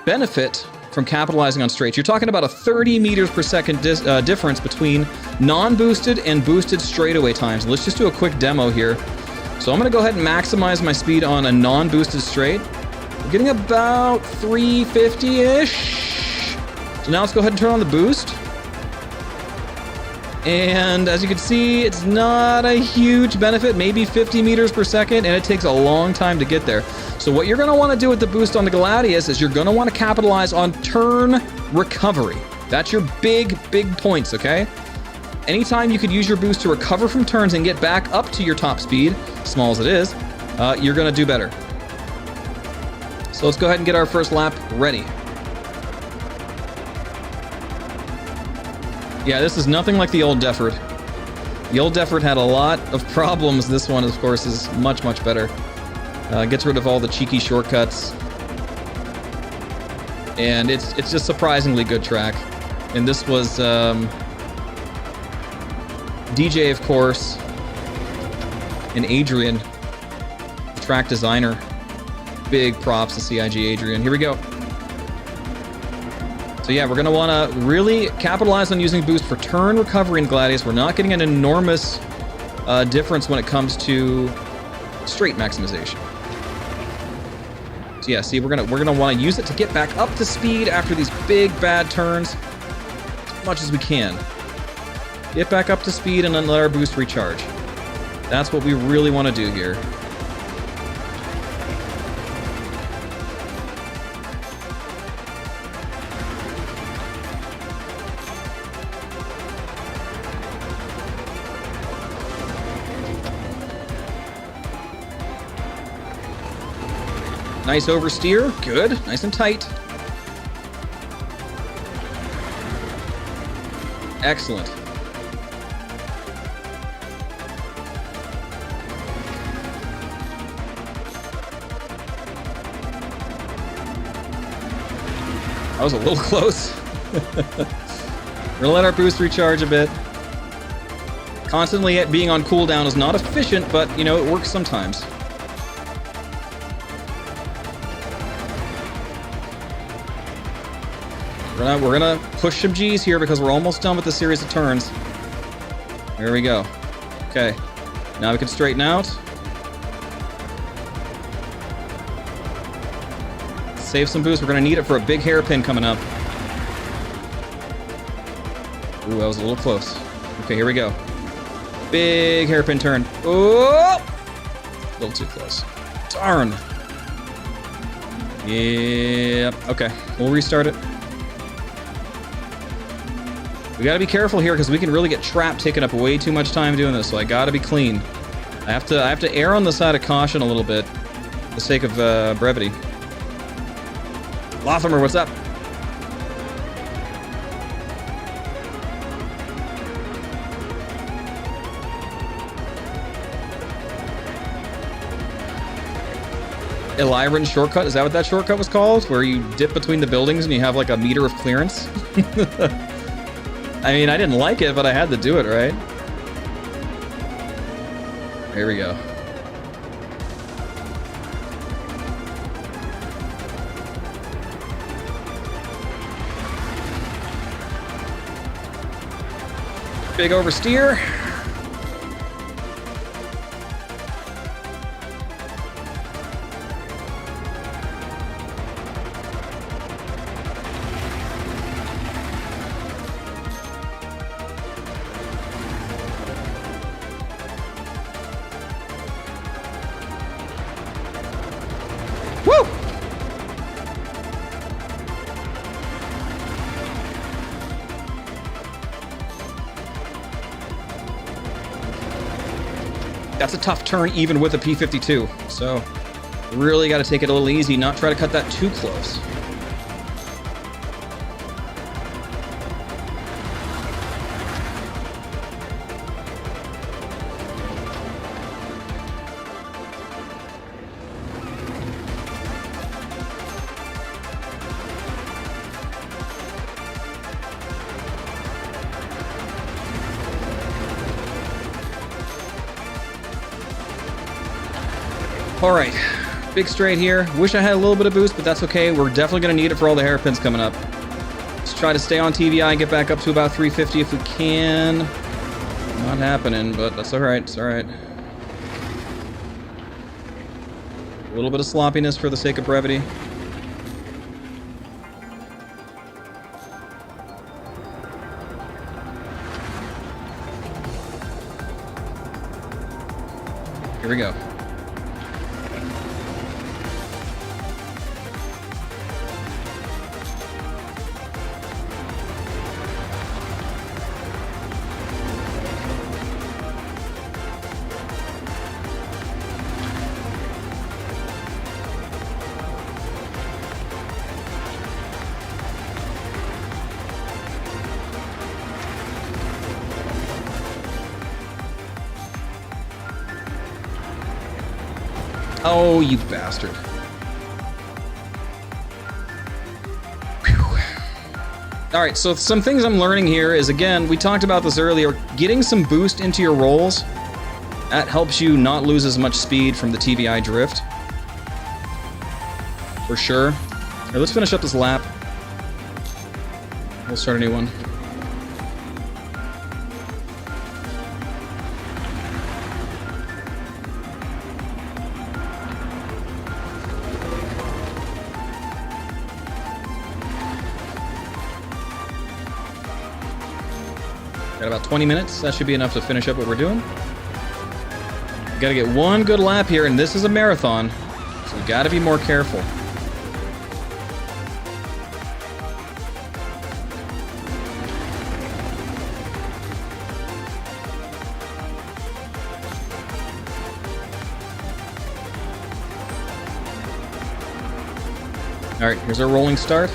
benefit from capitalizing on straights. You're talking about a 30 meters per second difference between non-boosted and boosted straightaway times. Let's just do a quick demo here. So I'm going to go ahead and maximize my speed on a non-boosted straight. We're getting about 350-ish. So now let's go ahead and turn on the boost. And as you can see, it's not a huge benefit, maybe 50 meters per second, and it takes a long time to get there. So what you're going to want to do with the boost on the Gladius is you're going to want to capitalize on turn recovery. That's your big points, okay? Anytime you could use your boost to recover from turns and get back up to your top speed, small as it is, you're going to do better. So let's go ahead and get our first lap ready. Yeah, this is nothing like the old Defford. The old Defford had a lot of problems. This one, of course, is much, much better. Gets rid of all the cheeky shortcuts. And it's just surprisingly good track. And this was DJ, of course, and Adrian, the track designer. Big props to CIG Adrian. Here we go. So yeah, we're going to want to really capitalize on using boost for turn recovery in Gladius. We're not getting an enormous difference when it comes to straight maximization. So yeah, see, we're gonna want to use it to get back up to speed after these big bad turns as much as we can. Get back up to speed and then let our boost recharge. That's what we really want to do here. Nice oversteer, good, nice and tight. Excellent. That was a little close. We're gonna let our boost recharge a bit. Constantly being on cooldown is not efficient, but you know, it works sometimes. We're gonna push some G's here because we're almost done with the series of turns. There we go. Okay, now we can straighten out. Save some boost. We're gonna need it for a big hairpin coming up. Ooh, that was a little close. Okay, here we go. Big hairpin turn. Oh! A little too close. Darn. Yep. Okay, we'll restart it. We gotta be careful here because we can really get trapped taking up way too much time doing this, so I gotta be clean. I have to err on the side of caution a little bit for the sake of brevity. Lothamer, what's up? Elyran shortcut, is that what that shortcut was called? Where you dip between the buildings and you have like a meter of clearance? I mean, I didn't like it, but I had to do it, right? Here we go. Big oversteer. That's a tough turn even with a P-52. So really got to take it a little easy, not try to cut that too close. All right, big straight here. Wish I had a little bit of boost, but that's okay. We're definitely gonna need it for all the hairpins coming up. Let's try to stay on TVI, get back up to about 350 if we can. Not happening, but that's all right, it's all right. A little bit of sloppiness for the sake of brevity. Here we go. Oh, you bastard. Whew. All right, so some things I'm learning here is, again, we talked about this earlier, getting some boost into your rolls, that helps you not lose as much speed from the TVI drift. For sure. All right, let's finish up this lap. We'll start a new one. Got about 20 minutes. That should be enough to finish up what we're doing. Gotta get one good lap here, and this is a marathon, so we gotta be more careful. All right, here's our rolling start.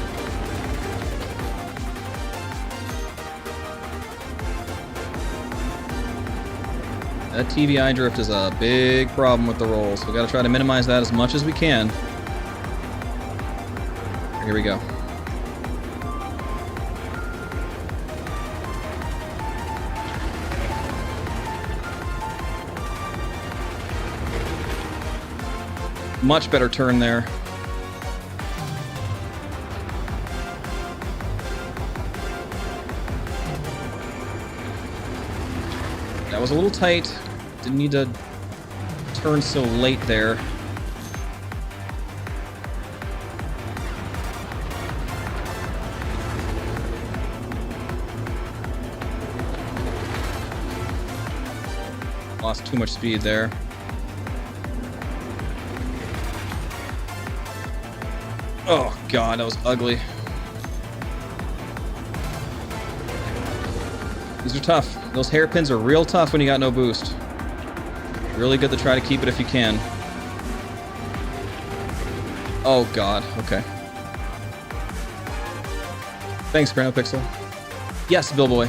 That TVI drift is a big problem with the rolls. We gotta try to minimize that as much as we can. Here we go. Much better turn there. That was a little tight. Didn't need to turn so late there. Lost too much speed there. Oh god, that was ugly. These are tough. Those hairpins are real tough when you got no boost. Really good to try to keep it if you can. Oh god, okay. Thanks, Grandma Pixel. Yes, Billboy.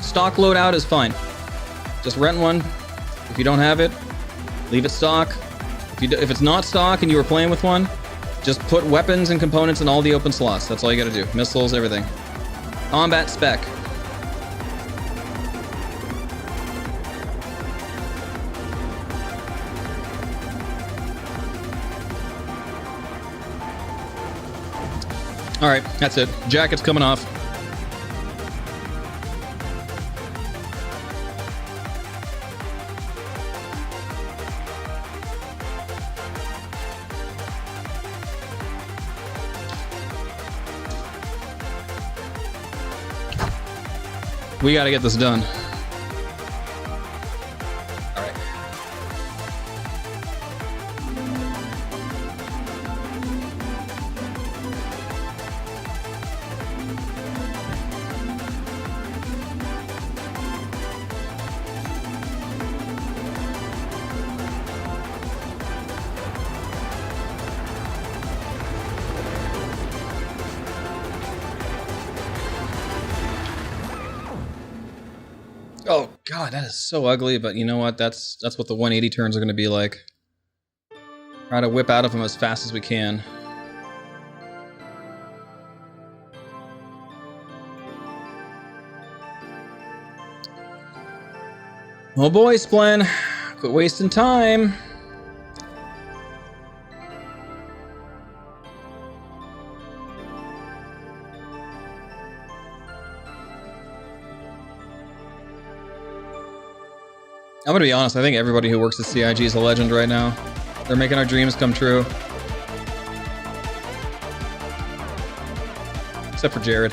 Stock loadout is fine. Just rent one. If you don't have it, leave it stock. If it's not stock and you were playing with one, just put weapons and components in all the open slots. That's all you gotta do. Missiles, everything. COMBAT-SPEC. All right, that's it. Jacket's coming off. We gotta get this done. All right. God, that is so ugly, but you know what? That's what the 180 turns are going to be like. Try to whip out of them as fast as we can. Oh boy, Splen. Quit wasting time. I'm gonna be honest, I think everybody who works at CIG is a legend right now. They're making our dreams come true. Except for Jared.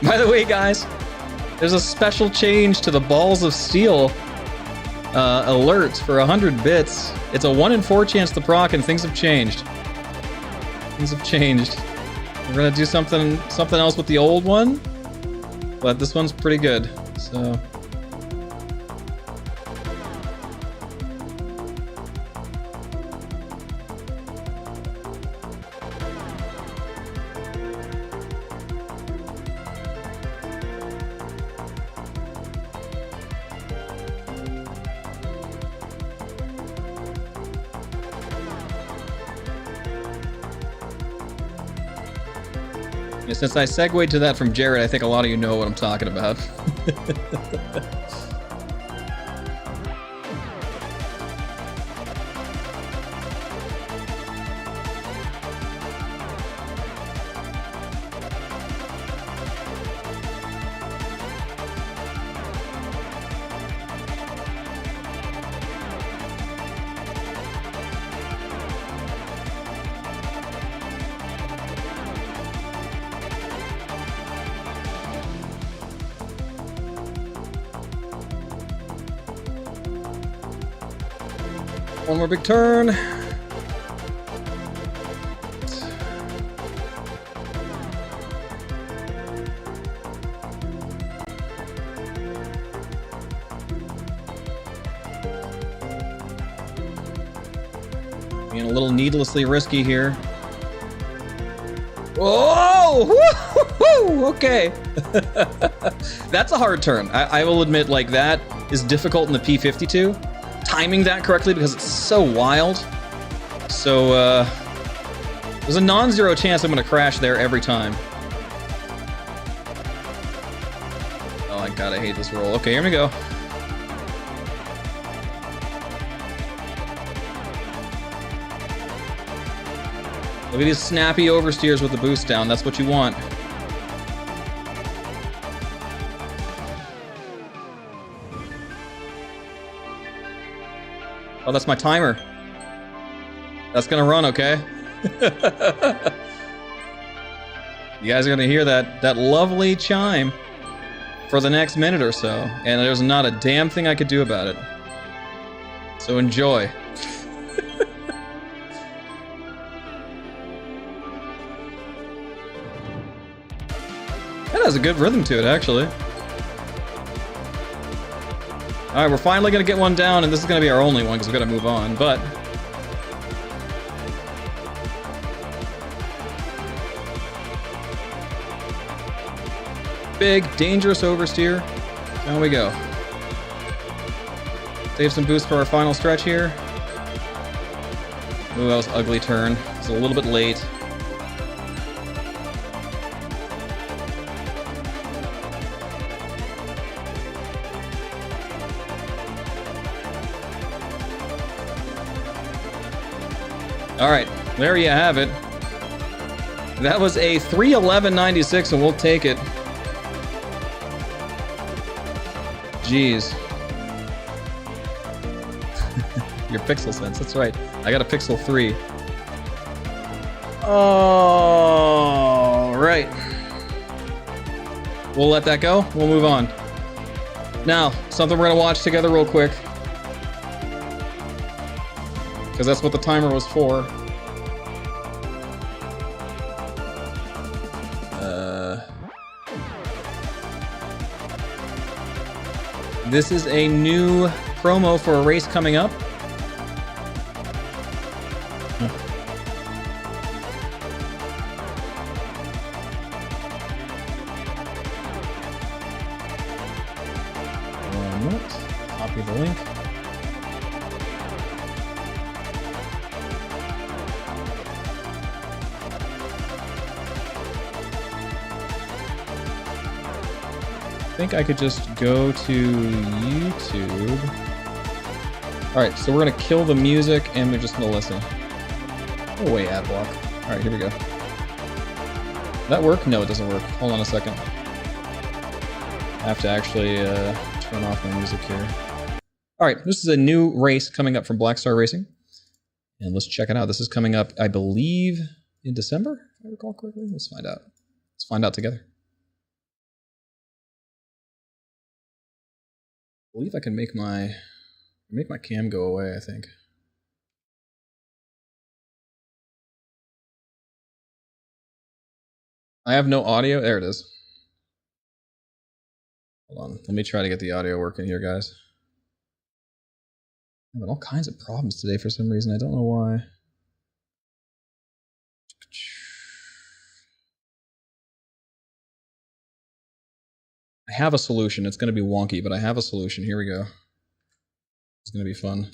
By the way, guys, there's a special change to the Balls of Steel alerts for 100 bits. It's a 1 in 4 chance to proc, and things have changed. Things have changed. We're gonna do something else with the old one, but this one's pretty good. So. Since I segued to that from Jared, I think a lot of you know what I'm talking about. One more big turn. Being a little needlessly risky here. Oh! Woo-hoo-hoo! Okay. That's a hard turn. I will admit, like, that is difficult in the P-52. Timing that correctly because it's so wild. So, there's a non-zero chance I'm gonna crash there every time. Oh my god, I hate this roll. Okay, here we go. Look at these snappy oversteers with the boost down. That's what you want. Oh, that's my timer. That's gonna run, okay? You guys are gonna hear that lovely chime for the next minute or so, and there's not a damn thing I could do about it. So enjoy. That has a good rhythm to it, actually. Alright, we're finally gonna get one down, and this is gonna be our only one because we've got to move on, but... Big, dangerous oversteer. Down we go. Save some boost for our final stretch here. Ooh, that was an ugly turn. It's a little bit late. Alright, there you have it. That was a 311.96, and we'll take it. Jeez. Your pixel sense, that's right. I got a Pixel 3. Oh, right. We'll let that go. We'll move on. Now, something we're gonna watch together real quick. Because that's what the timer was for. This is a new promo for a race coming up. Copy the link. I think I could just go to YouTube. Alright, so we're gonna kill the music and we're just gonna listen. Oh wait, ad block. Alright, here we go. Does that work? No, it doesn't work. Hold on a second. I have to actually turn off my music here. Alright, this is a new race coming up from Black Star Racing. And let's check it out. This is coming up, I believe, in December, if I recall correctly. Let's find out. Let's find out together. I believe I can make my cam go away, I think. I have no audio. There it is. Hold on. Let me try to get the audio working here, guys. I'm having all kinds of problems today for some reason. I don't know why. I have a solution. It's going to be wonky, but I have a solution. Here we go. It's going to be fun.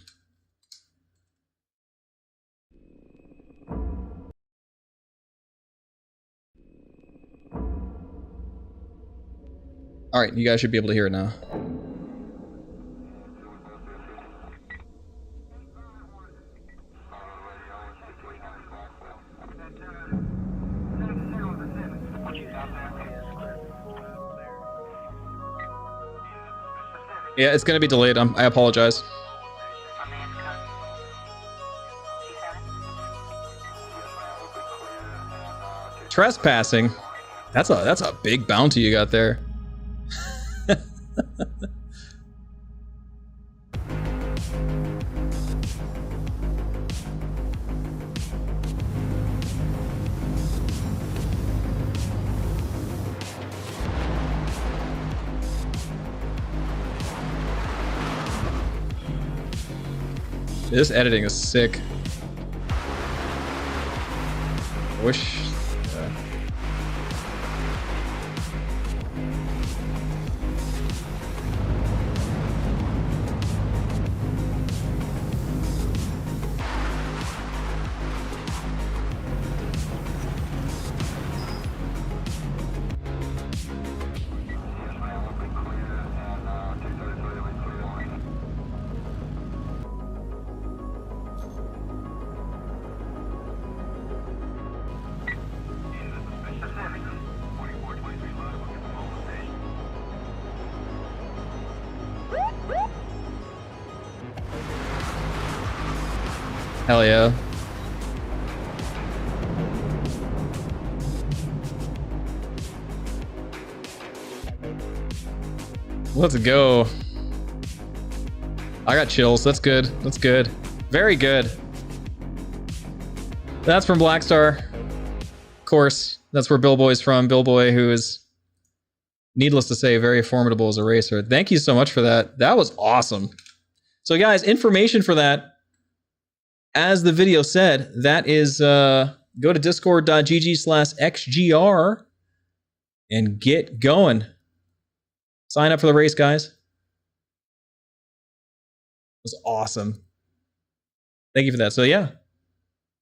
All right, you guys should be able to hear it now. Yeah, it's going to be delayed. I apologize. Trespassing? That's a big bounty you got there. This editing is sick. I wish. Hell yeah. Let's go. I got chills. That's good. That's good. Very good. That's from Black Star. Of course, that's where Billboy's from. Billboy, who is, needless to say, very formidable as a racer. Thank you so much for that. That was awesome. So guys, information for that, as the video said, that is, go to discord.gg/xgr and get going. Sign up for the race, guys. It was awesome. Thank you for that. So yeah,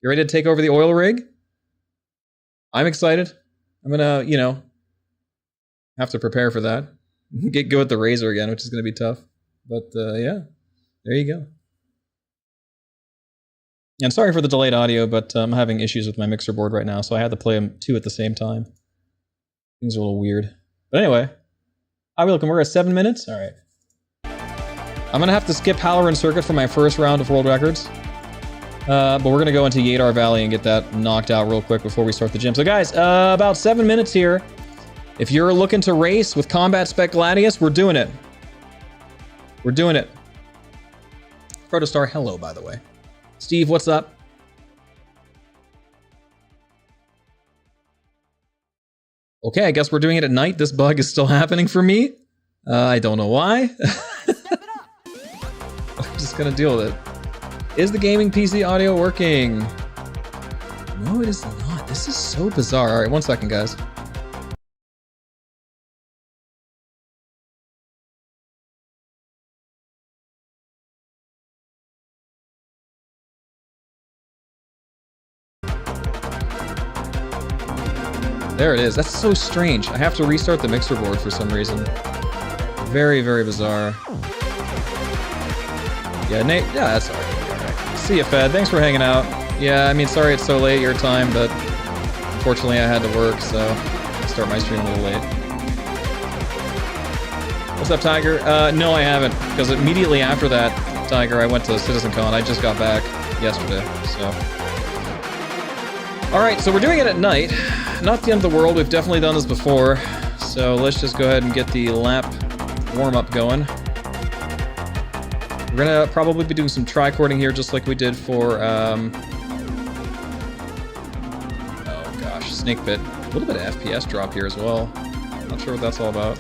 you ready to take over the oil rig? I'm excited. I'm gonna, you know, have to prepare for that. Get good with the razor again, which is gonna be tough. But yeah, there you go. And sorry for the delayed audio, but I'm having issues with my mixer board right now, so I had to play them two at the same time. Things are a little weird. But anyway, hi, welcome. We're at 7 minutes. All right. I'm going to have to skip Halloran Circuit for my first round of world records. But we're going to go into Yadar Valley and get that knocked out real quick before we start the gym. So guys, about 7 minutes here. If you're looking to race with COMBAT-SPEC Gladius, we're doing it. We're doing it. Protostar, hello, by the way. Steve, what's up? Okay, I guess we're doing it at night. This bug is still happening for me. I don't know why. I'm just gonna deal with it. Is the gaming PC audio working? No, it is not. This is so bizarre. All right, 1 second, guys. There it is. That's so strange. I have to restart the mixer board for some reason. Very, very bizarre. Yeah, Nate. Yeah, that's alright. See ya, Fed. Thanks for hanging out. Yeah, I mean, sorry it's so late your time, but unfortunately I had to work, so I start my stream a little late. What's up, Tiger? No, I haven't, because immediately after that, Tiger, I went to CitizenCon. I just got back yesterday, so. All right, so we're doing it at night. Not the end of the world. We've definitely done this before, so let's just go ahead and get the lap warm-up going. We're gonna probably be doing some tri-cording here, just like we did for, oh gosh, Snake Bit. A little bit of FPS drop here as well. Not sure what that's all about.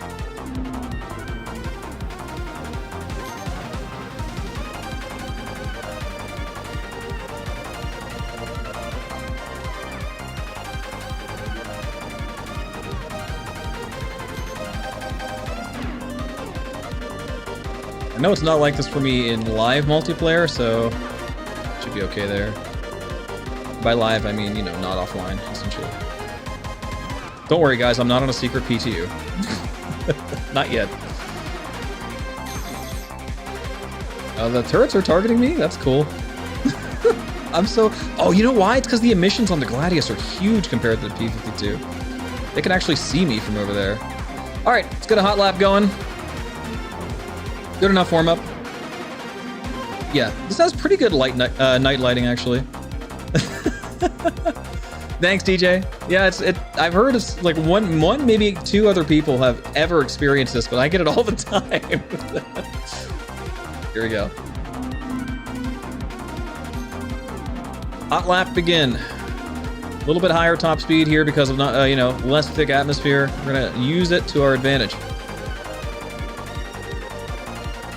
I know it's not like this for me in live multiplayer, so it should be okay there. By live, I mean, you know, not offline, essentially. Don't worry, guys, I'm not on a secret PTU. Not yet. The turrets are targeting me? That's cool. I'm so... Oh, you know why? It's because the emissions on the Gladius are huge compared to the P-52. They can actually see me from over there. All right, let's get a hot lap going. Good enough warm-up. Yeah, this has pretty good night lighting, actually. Thanks, DJ. Yeah, I've heard it's like one, maybe two other people have ever experienced this, but I get it all the time. Here we go. Hot lap begin. A little bit higher top speed here because of not, you know, less thick atmosphere. We're gonna use it to our advantage.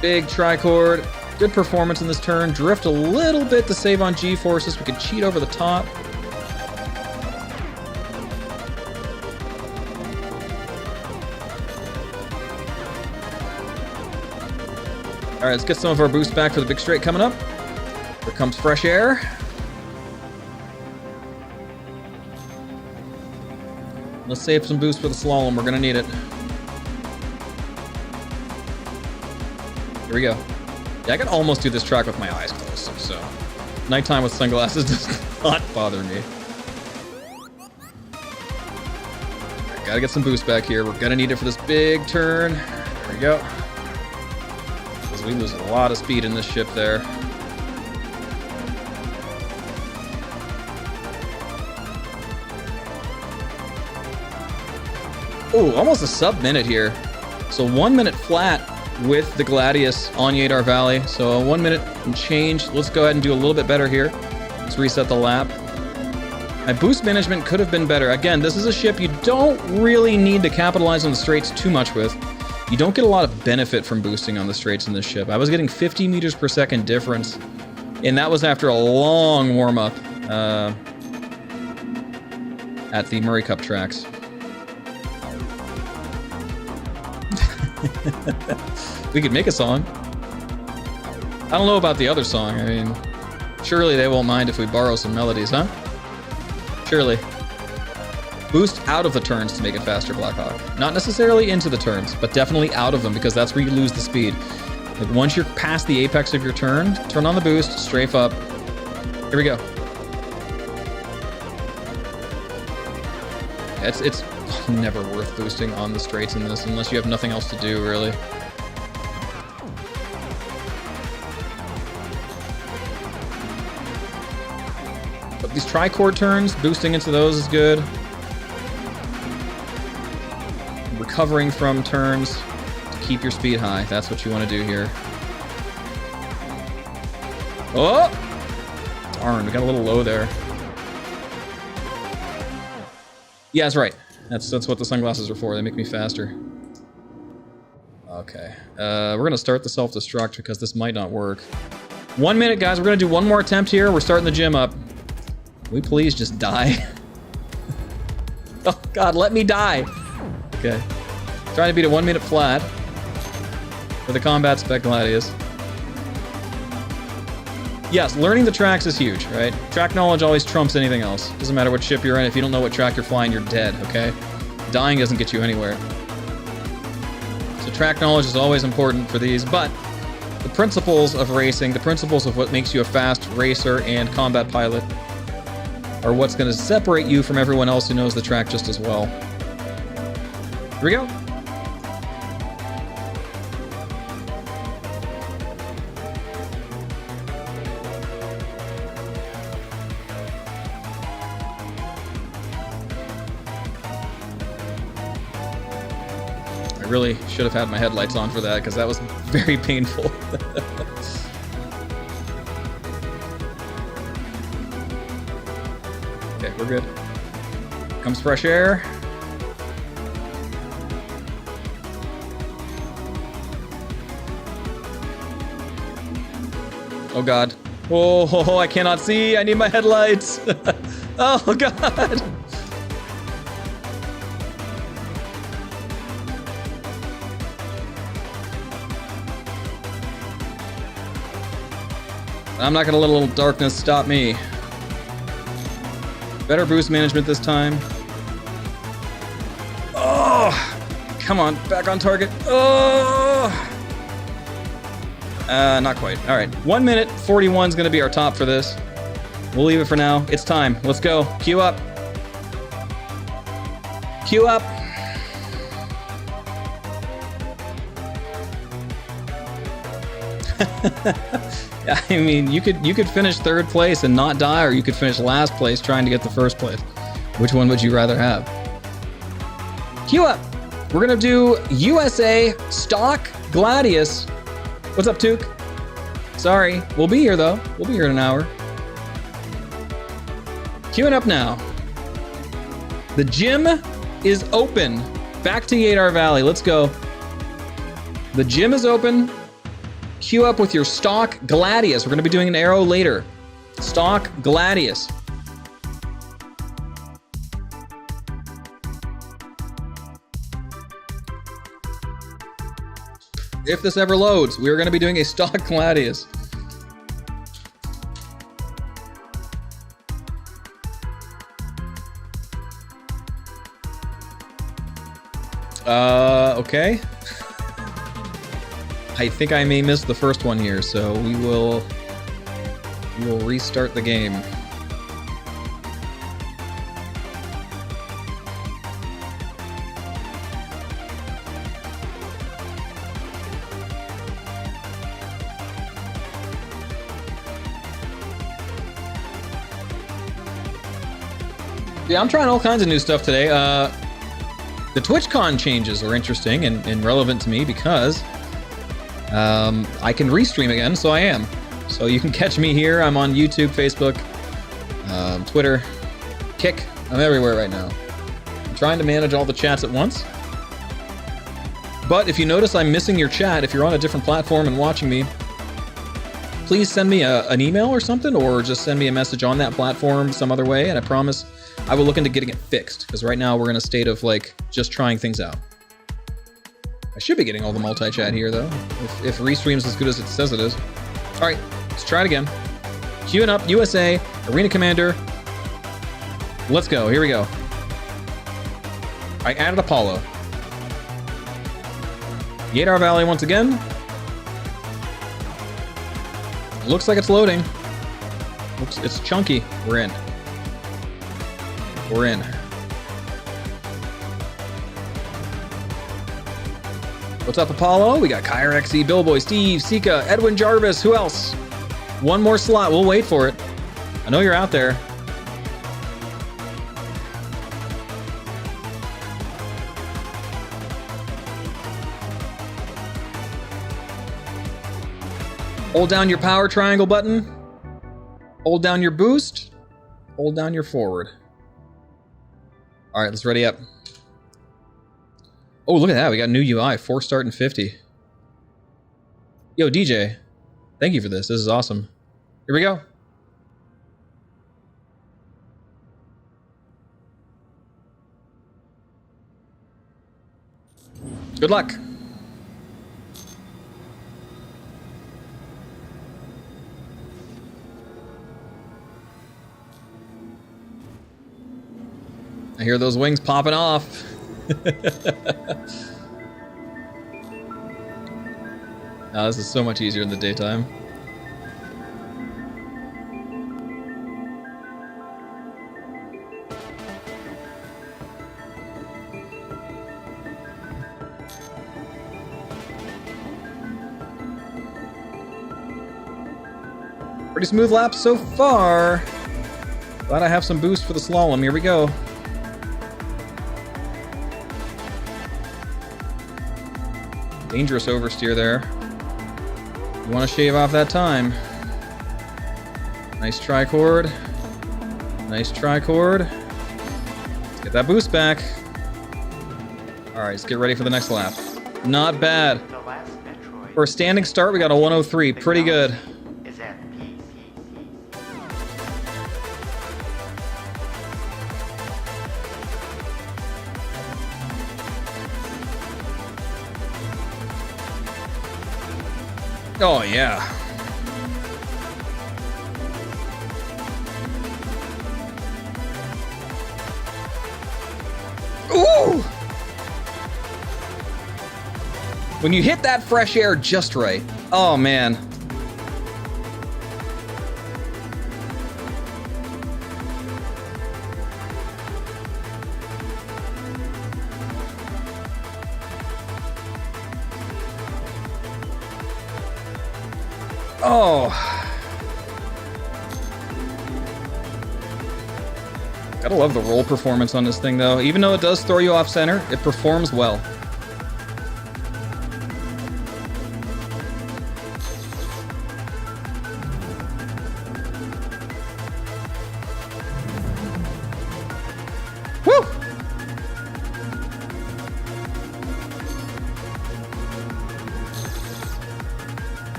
Big tricord. Good performance in this turn. Drift a little bit to save on G-forces. We could cheat over the top. All right, let's get some of our boost back for the big straight coming up. Here comes fresh air. Let's save some boost for the slalom. We're gonna need it. Here we go. Yeah, I can almost do this track with my eyes closed, so nighttime with sunglasses does not bother me. Right, gotta get some boost back here. We're gonna need it for this big turn. There we go. Because we lose a lot of speed in this ship there. Oh, almost a sub-minute here. So 1 minute flat with the Gladius on Yadar Valley. So 1 minute and change. Let's go ahead and do a little bit better here. Let's reset the lap. My boost management could have been better. Again, this is a ship you don't really need to capitalize on the straights too much with. You don't get a lot of benefit from boosting on the straights in this ship. I was getting 50 meters per second difference, and that was after a long warm-up at the Murray Cup tracks. We could make a song. I don't know about the other song. I mean, surely they won't mind if we borrow some melodies, huh? Surely. Boost out of the turns to make it faster, Blackhawk. Not necessarily into the turns, but definitely out of them, because that's where you lose the speed. Like once you're past the apex of your turn, turn on the boost, strafe up. Here we go. It's never worth boosting on the straights in this unless you have nothing else to do, really. But these tri-chord turns, boosting into those is good. Recovering from turns to keep your speed high. That's what you want to do here. Oh! Darn, we got a little low there. Yeah, that's right. That's what the sunglasses are for. They make me faster. Okay. We're going to start the self-destruct because this might not work. 1 minute, guys. We're going to do one more attempt here. We're starting the gym up. Can we please just die? Oh, God, let me die. Okay. Trying to beat a 1 minute flat with a Combat-SPEC Gladius. yes, learning the tracks is huge, right? Track knowledge always trumps anything else. Doesn't matter what ship you're in. If you don't know what track you're flying, you're dead, okay? Dying doesn't get you anywhere. So track knowledge is always important for these, but the principles of racing, the principles of what makes you a fast racer and combat pilot are what's going to separate you from everyone else who knows the track just as well. Here we go. I really should have had my headlights on for that because that was very painful. Okay, we're good. Comes fresh air. Oh God. Oh, I cannot see. I need my headlights. Oh God. I'm not gonna let a little darkness stop me. Better boost management this time. Oh, come on, back on target. Oh, not quite. All right, 1 minute 41 is gonna be our top for this. We'll leave it for now. It's time. Let's go. Queue up. Queue up. I mean, you could finish third place and not die, or you could finish last place trying to get the first place. Which one would you rather have? Queue up. We're gonna do USA Stock Gladius. What's up, Took? Sorry, we'll be here though. We'll be here in an hour. Queuing up now. The gym is open. Back to Yadar Valley. Let's go. The gym is open. Queue up with your Stock Gladius. We're going to be doing an arrow later. Stock Gladius. If this ever loads, we're going to be doing a Stock Gladius. Okay. I think I may miss the first one here, so we will restart the game. Yeah, I'm trying all kinds of new stuff today. The TwitchCon changes are interesting and relevant to me because I can restream again, so I am. So you can catch me here. I'm on YouTube, Facebook, Twitter, Kick. I'm everywhere right now. I'm trying to manage all the chats at once. But if you notice I'm missing your chat, if you're on a different platform and watching me, please send me an email or something, or just send me a message on that platform some other way, and I promise I will look into getting it fixed, because right now we're in a state of, like, just trying things out. I should be getting all the multi-chat here, though, if Restream's as good as it says it is. All right, let's try it again. Queuing up, USA, Arena Commander. Let's go, here we go. I added Apollo. Yadar Valley once again. Looks like it's loading. Looks, it's chunky. We're in. We're in. What's up, Apollo? We got Kyra XE, Billboy, Steve, Sika, Edwin Jarvis. Who else? One more slot. We'll wait for it. I know you're out there. Hold down your power triangle button. Hold down your boost. Hold down your forward. All right, let's ready up. Oh, look at that. We got new UI, 4 start and 50. Yo, DJ, thank you for this. This is awesome. Here we go. Good luck. I hear those wings popping off. Now this is so much easier in the daytime. Pretty smooth lap so far. Glad I have some boost for the slalom. Here we go. Dangerous oversteer there. You want to shave off that time. Nice tricord. Nice tricord. Let's get that boost back. Alright, let's get ready for the next lap. Not bad. For a standing start, we got a 103. Pretty good. Oh, yeah. Ooh! When you hit that fresh air just right. Oh, man. Oh. Gotta love the roll performance on this thing, though. Even though it does throw you off center, it performs well. Woo!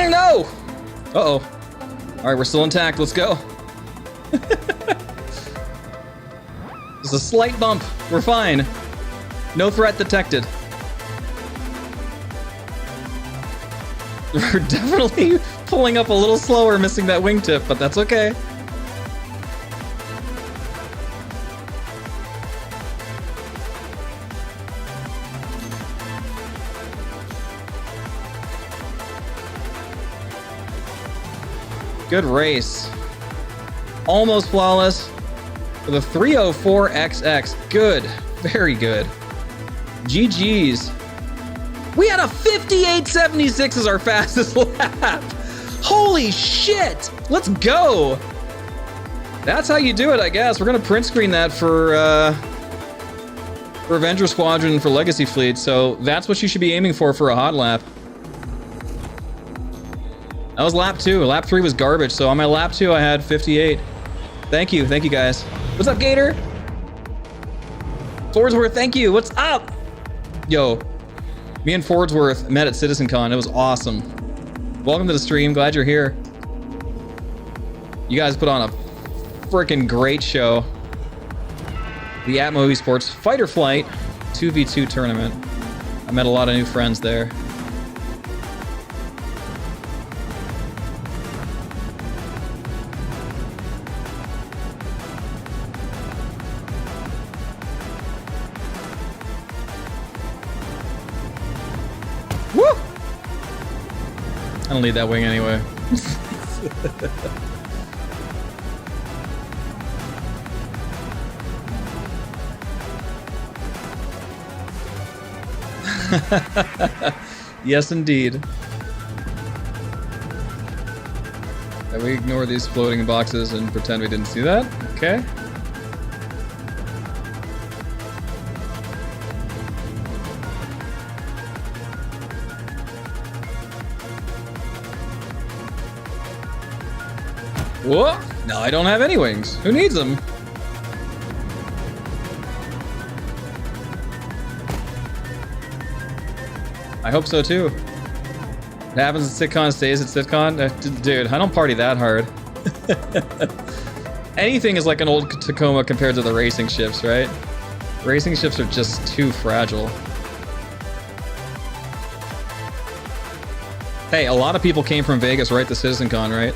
No! Uh-oh. All right, we're still intact. Let's go. It's a slight bump. We're fine. No threat detected. We're definitely pulling up a little slower, missing that wingtip, but that's okay. Good race. Almost flawless for the 304XX. Good. Very good. GG's. We had a 58.76 as our fastest lap. Holy shit. Let's go. That's how you do it, I guess. We're going to print screen that for Avenger Squadron for Legacy Fleet. So that's what you should be aiming for a hot lap. That was lap 2. Lap 3 was garbage, so on my lap 2 I had 58. Thank you guys. What's up, Gator? Fordsworth, thank you. What's up? Yo, me and Fordsworth met at CitizenCon. It was awesome. Welcome to the stream. Glad you're here. You guys put on a freaking great show. The Atmo Esports Fighter Flight 2v2 tournament. I met a lot of new friends there. Woo! I don't need that wing anyway. Yes, indeed. And we ignore these floating boxes and pretend we didn't see that. Okay. Whoa! No, I don't have any wings. Who needs them? I hope so too. It happens at SitCon, stays at SitCon. Dude, I don't party that hard. Anything is like an old Tacoma compared to the racing ships, right? Racing ships are just too fragile. Hey, a lot of people came from Vegas right to CitizenCon, right?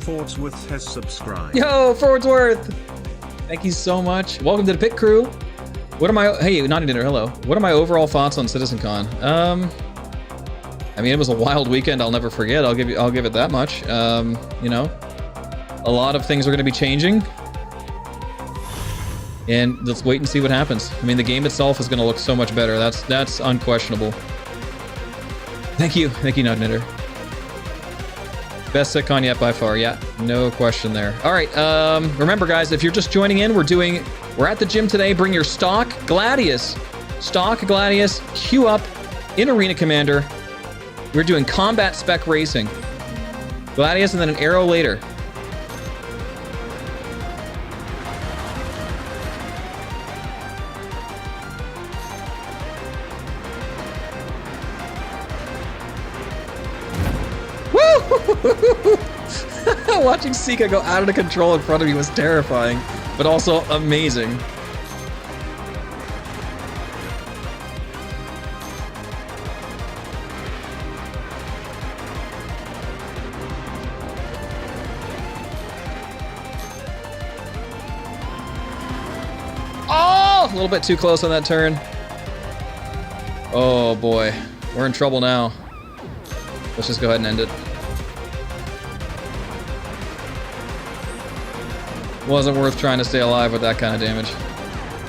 Fordsworth has subscribed.
Yo, Fordsworth! Thank you so much. Welcome to the pit crew. What are my... Hey, Naughty Dinner, hello. What are my overall thoughts on CitizenCon? I mean, it was a wild weekend I'll never forget. I'll give it that much. You know, a lot of things are going to be changing. And let's wait and see what happens. I mean, the game itself is going to look so much better. That's unquestionable. Thank you, Naughty Dinner. Best sitcon yet by far. Yeah, no question there. All right, remember guys, if you're just joining in, we're at the gym today. Bring your stock Gladius, queue up in Arena Commander. We're doing combat-spec racing. Gladius and then an arrow later. Watching Sika go out of control in front of me was terrifying, but also amazing. Oh, a little bit too close on that turn. Oh boy, we're in trouble now. Let's just go ahead and end it. Wasn't worth trying to stay alive with that kind of damage.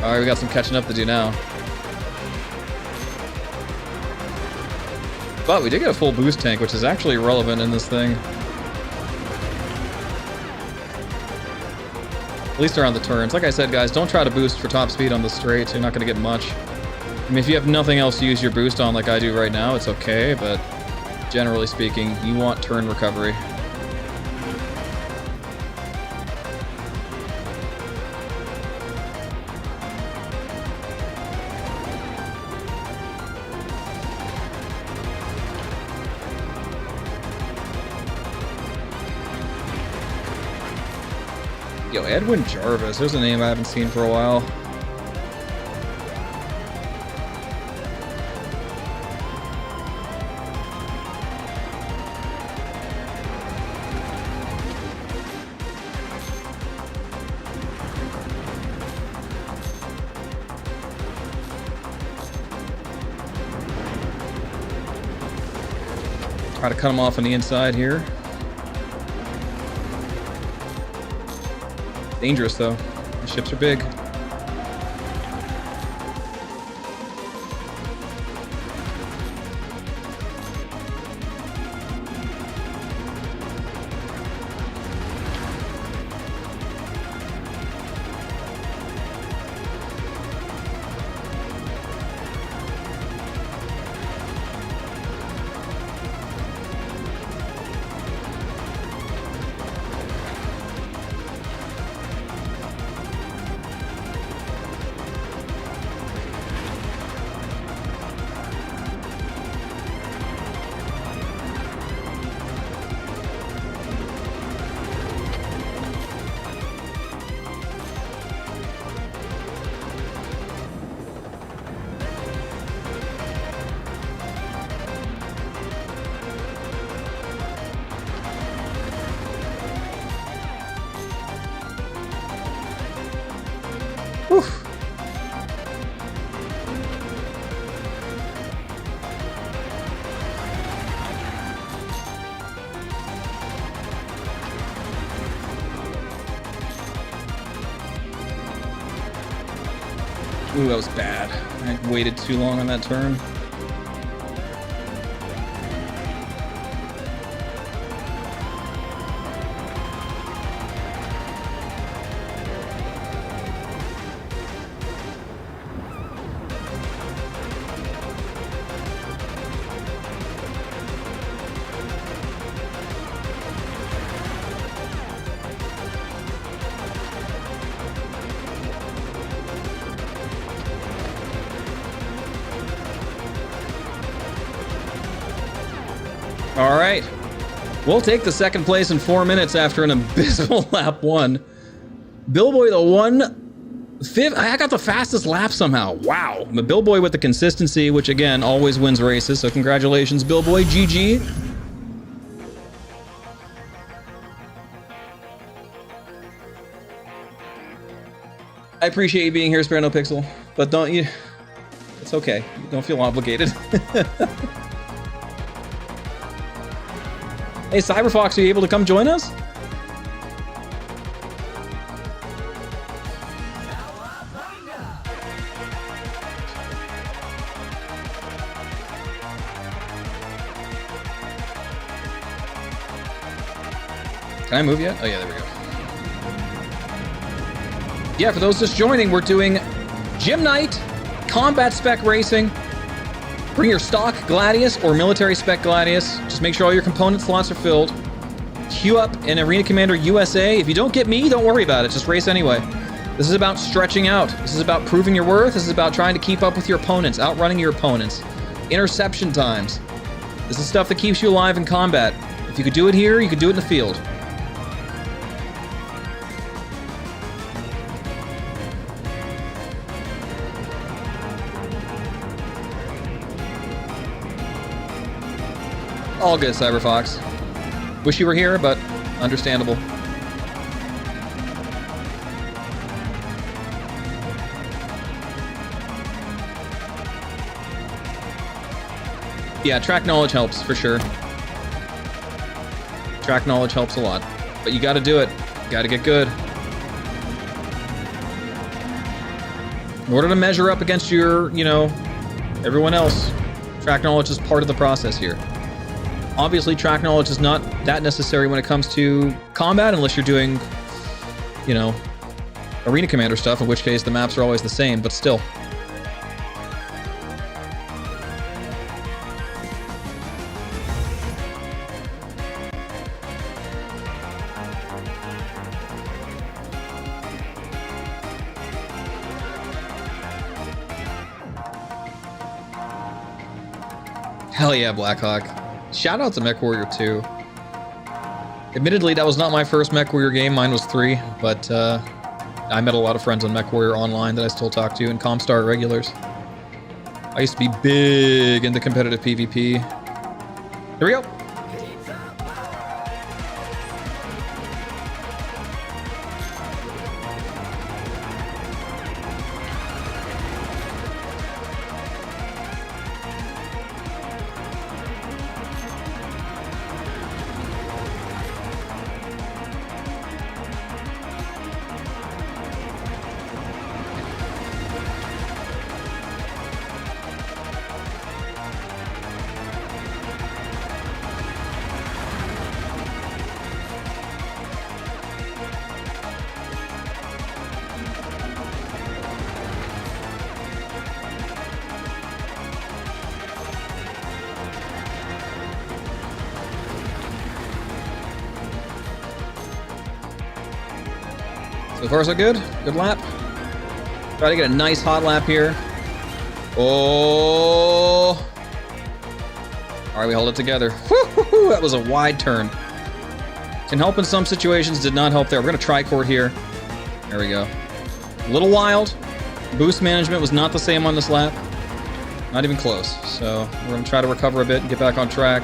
Alright, we got some catching up to do now. But we did get a full boost tank, which is actually relevant in this thing. At least around the turns. Like I said, guys, don't try to boost for top speed on the straights. You're not going to get much. I mean, if you have nothing else to use your boost on like I do right now, it's okay, but generally speaking, you want turn recovery. Yo, Edwin Jarvis, there's a name I haven't seen for a while. Try to cut him off on the inside here. Dangerous though. The ships are big. Ooh, that was bad. I waited too long on that turn. All right. We'll take the second place in 4 minutes after an abysmal lap 1. Billboy the I got the fastest lap somehow. Wow. The Billboy with the consistency, which again, always wins races. So congratulations, Billboy. GG. I appreciate you being here, Spare No Pixel, but don't you... It's okay. Don't feel obligated. Hey, Cyberfox, are you able to come join us? Can I move yet? Oh yeah, there we go. Yeah, for those just joining, we're doing Gym Night, Combat Spec Racing. Bring your stock Gladius or military spec Gladius. Just make sure all your component slots are filled. Queue up in Arena Commander USA. If you don't get me, don't worry about it. Just race anyway. This is about stretching out. This is about proving your worth. This is about trying to keep up with your opponents, outrunning your opponents. Interception times. This is stuff that keeps you alive in combat. If you could do it here, you could do it in the field. All good, Cyberfox. Wish you were here, but understandable. Yeah, track knowledge helps, for sure. Track knowledge helps a lot. But you gotta do it. You gotta get good. In order to measure up against your, everyone else, track knowledge is part of the process here. Obviously, track knowledge is not that necessary when it comes to combat, unless you're doing, Arena Commander stuff, in which case the maps are always the same, but still. Hell yeah, Blackhawk. Shout out to MechWarrior 2. Admittedly, that was not my first MechWarrior game. Mine was 3, but I met a lot of friends on MechWarrior Online that I still talk to, and Comstar regulars. I used to be big into competitive PvP. Here we go. So far so good. Good lap. Try to get a nice hot lap here. Oh. All right, we hold it together. Woo-hoo-hoo, that was a wide turn. Can help in some situations, did not help there. We're gonna tri-court here. There we go. A little wild. Boost management was not the same on this lap. Not even close. So we're gonna try to recover a bit and get back on track.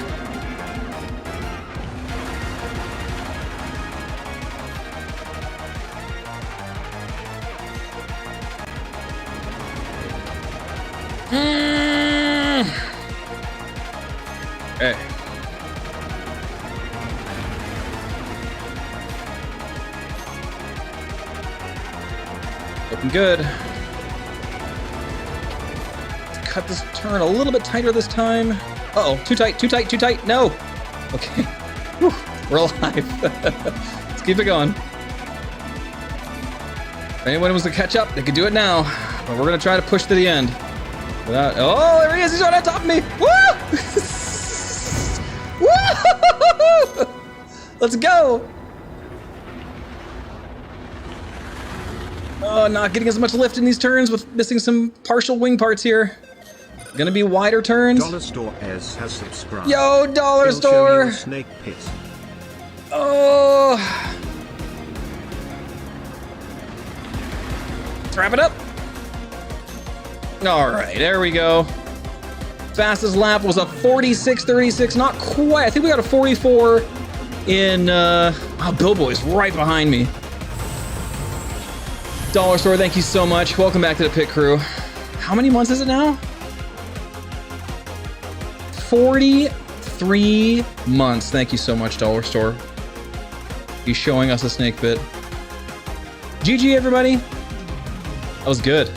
Okay. Looking good. Let's cut this turn a little bit tighter this time. Uh-oh, too tight, too tight, too tight. No. Okay. Whew. We're alive. Let's keep it going. If anyone wants to catch up, they can do it now. But we're gonna try to push to the end. Without, oh, there he is. He's right on top of me. Woo! Woo! Let's go. Oh, not getting as much lift in these turns with missing some partial wing parts here. Gonna be wider turns.
Dollar Store S has subscribed.
Yo, Dollar
He'll show you
Store.
a snake pit.
Oh. Let's wrap it up. All right, there we go. Fastest lap was a 46.36. Not quite. I think we got a 44 in. Oh, Billboy's right behind me. Dollar Store, thank you so much. Welcome back to the pit crew. How many months is it now? 43 months. Thank you so much, Dollar Store. He's showing us a snake pit. GG, everybody. That was good.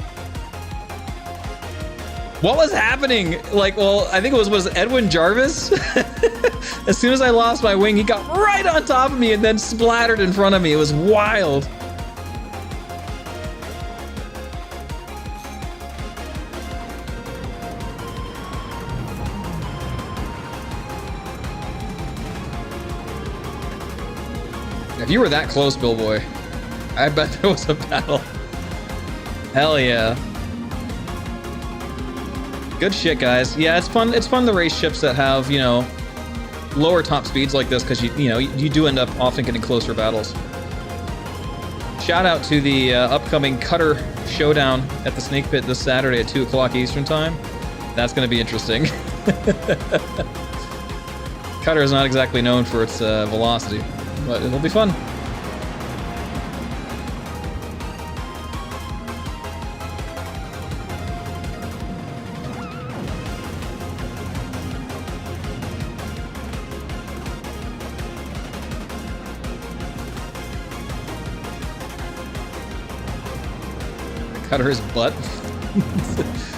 What was happening? Like, well, I think it was Edwin Jarvis? As soon as I lost my wing, he got right on top of me and then splattered in front of me. It was wild. If you were that close, Billboy, I bet there was a battle. Hell yeah. Good shit, guys. Yeah, it's fun. It's fun to race ships that have, you know, lower top speeds like this because you do end up often getting closer battles. Shout out to the upcoming Cutter Showdown at the Snake Pit this Saturday at 2 o'clock Eastern Time. That's going to be interesting. Cutter is not exactly known for its velocity, but it'll be fun. Cutter his butt.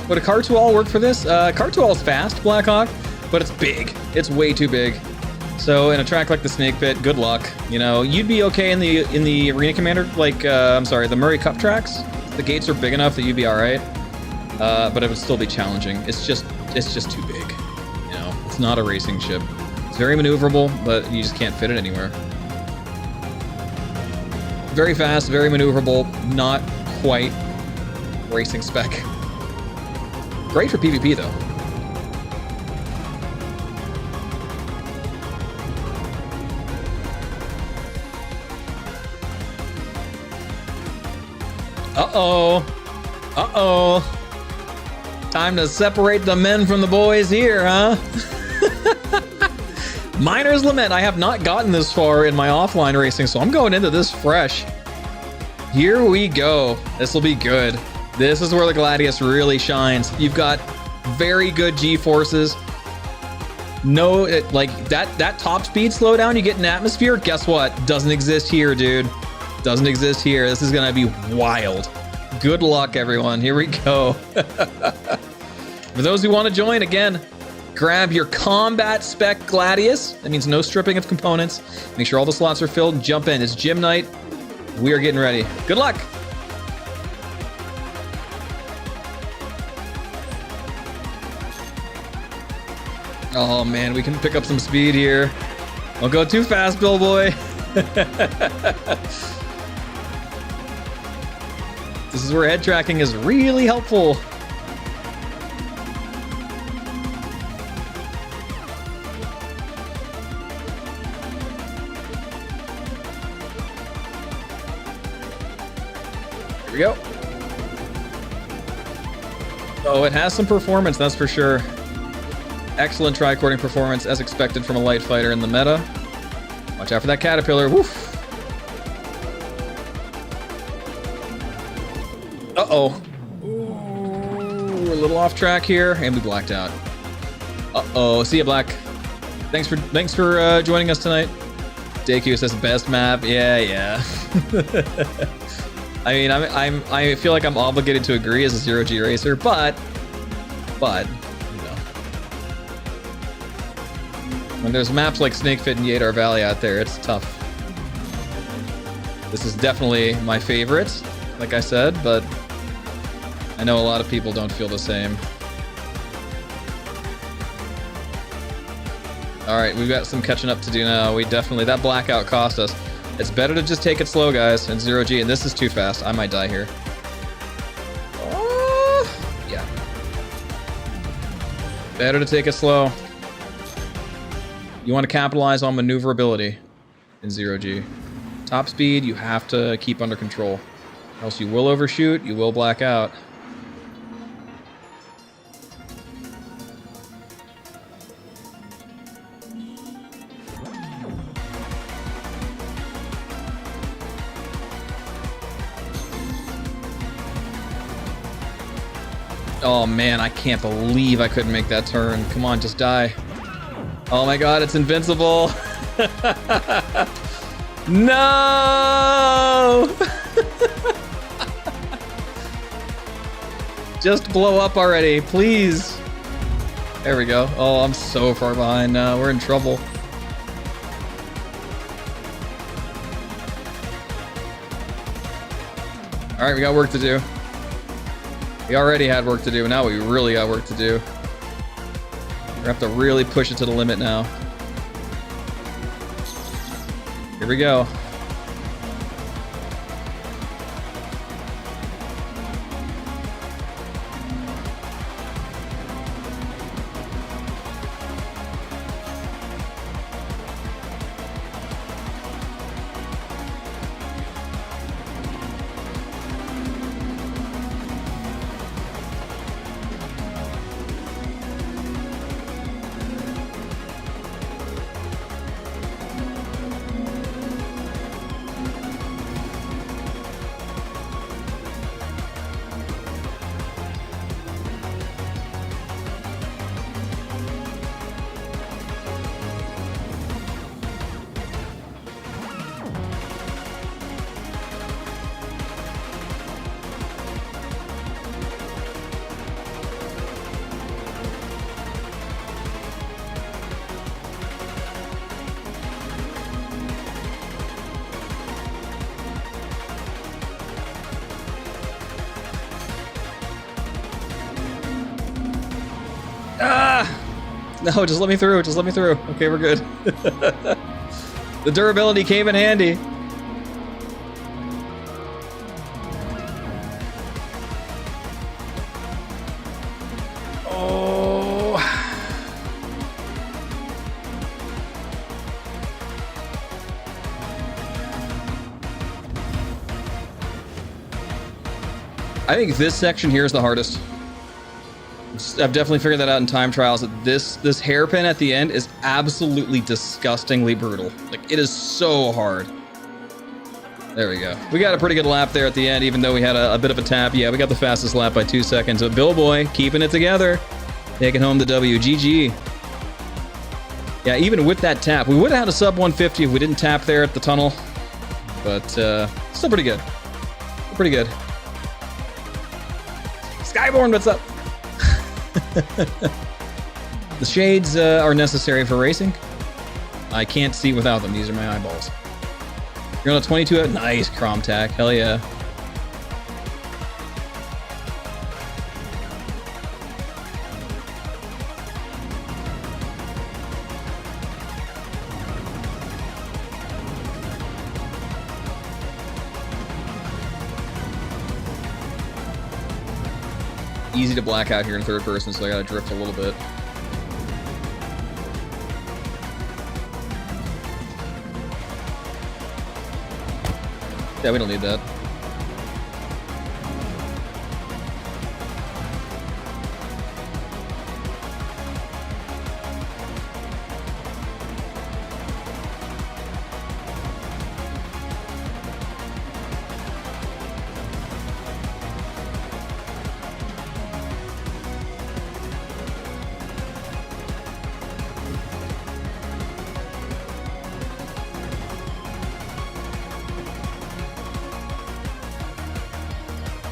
Would a car to all work for this? Car to all is fast, Blackhawk, but it's big. It's way too big. So in a track like the Snake Pit, good luck. You know, you'd be okay in the Arena Commander, like I'm sorry, the Murray Cup tracks. The gates are big enough that you'd be all right, but it would still be challenging. It's just too big. You know, it's not a racing ship. It's very maneuverable, but you just can't fit it anywhere. Very fast, very maneuverable, not quite racing spec. Great for PvP though. Uh-oh. Uh-oh. Time to separate the men from the boys here, huh? Miner's Lament. I have not gotten this far in my offline racing, so I'm going into this fresh. Here we go. This will be good. This is where the Gladius really shines. You've got very good G-forces. No, like that top speed slowdown you get in atmosphere, guess what? Doesn't exist here, dude. Doesn't exist here. This is gonna be wild. Good luck, everyone. Here we go. For those who want to join, again, grab your COMBAT-SPEC Gladius. That means no stripping of components. Make sure all the slots are filled. Jump in. It's gym night. We are getting ready. Good luck. Oh man, we can pick up some speed here. Don't go too fast, Billboy. This is where head tracking is really helpful. Here we go. Oh, it has some performance, that's for sure. Excellent tricording performance as expected from a light fighter in the meta. Watch out for that caterpillar. Woof. Uh-oh. We're a little off track here, and we blacked out. Uh-oh. See ya, Black. Thanks for joining us tonight. DQ says best map. Yeah. I mean, I feel like I'm obligated to agree as a zero-G racer, but you know, when there's maps like Snake Pit and Yadar Valley out there, it's tough. This is definitely my favorite, like I said, but I know a lot of people don't feel the same. All right, we've got some catching up to do now. That blackout cost us. It's better to just take it slow, guys, and zero-G, and this is too fast. I might die here. Oh, yeah. Better to take it slow. You want to capitalize on maneuverability in 0G. Top speed, you have to keep under control. Else you will overshoot, you will black out. Oh man, I can't believe I couldn't make that turn. Come on, just die. Oh my god, it's invincible. No! Just blow up already, please. There we go. Oh, I'm so far behind now. We're in trouble. All right, we got work to do. We already had work to do, now we really got work to do. We're gonna have to really push it to the limit now. Here we go. No, just let me through. Just let me through. Okay, we're good. The durability came in handy. Oh. I think this section here is the hardest. I've definitely figured that out in time trials, that this hairpin at the end is absolutely disgustingly brutal. Like, it is so hard. There we go. We got a pretty good lap there at the end, even though we had a bit of a tap. Yeah, we got the fastest lap by 2 seconds. But Bill Boy keeping it together, taking home the W. GG. Yeah, even with that tap, we would have had a sub 150 if we didn't tap there at the tunnel. But still pretty good. Pretty good. Skyborn, what's up? The shades are necessary for racing. I can't see without them. These are my eyeballs. You're on a 22 out. Nice crom tack. Hell yeah. Easy to black out here in third person, so I gotta drift a little bit. Yeah, we don't need that.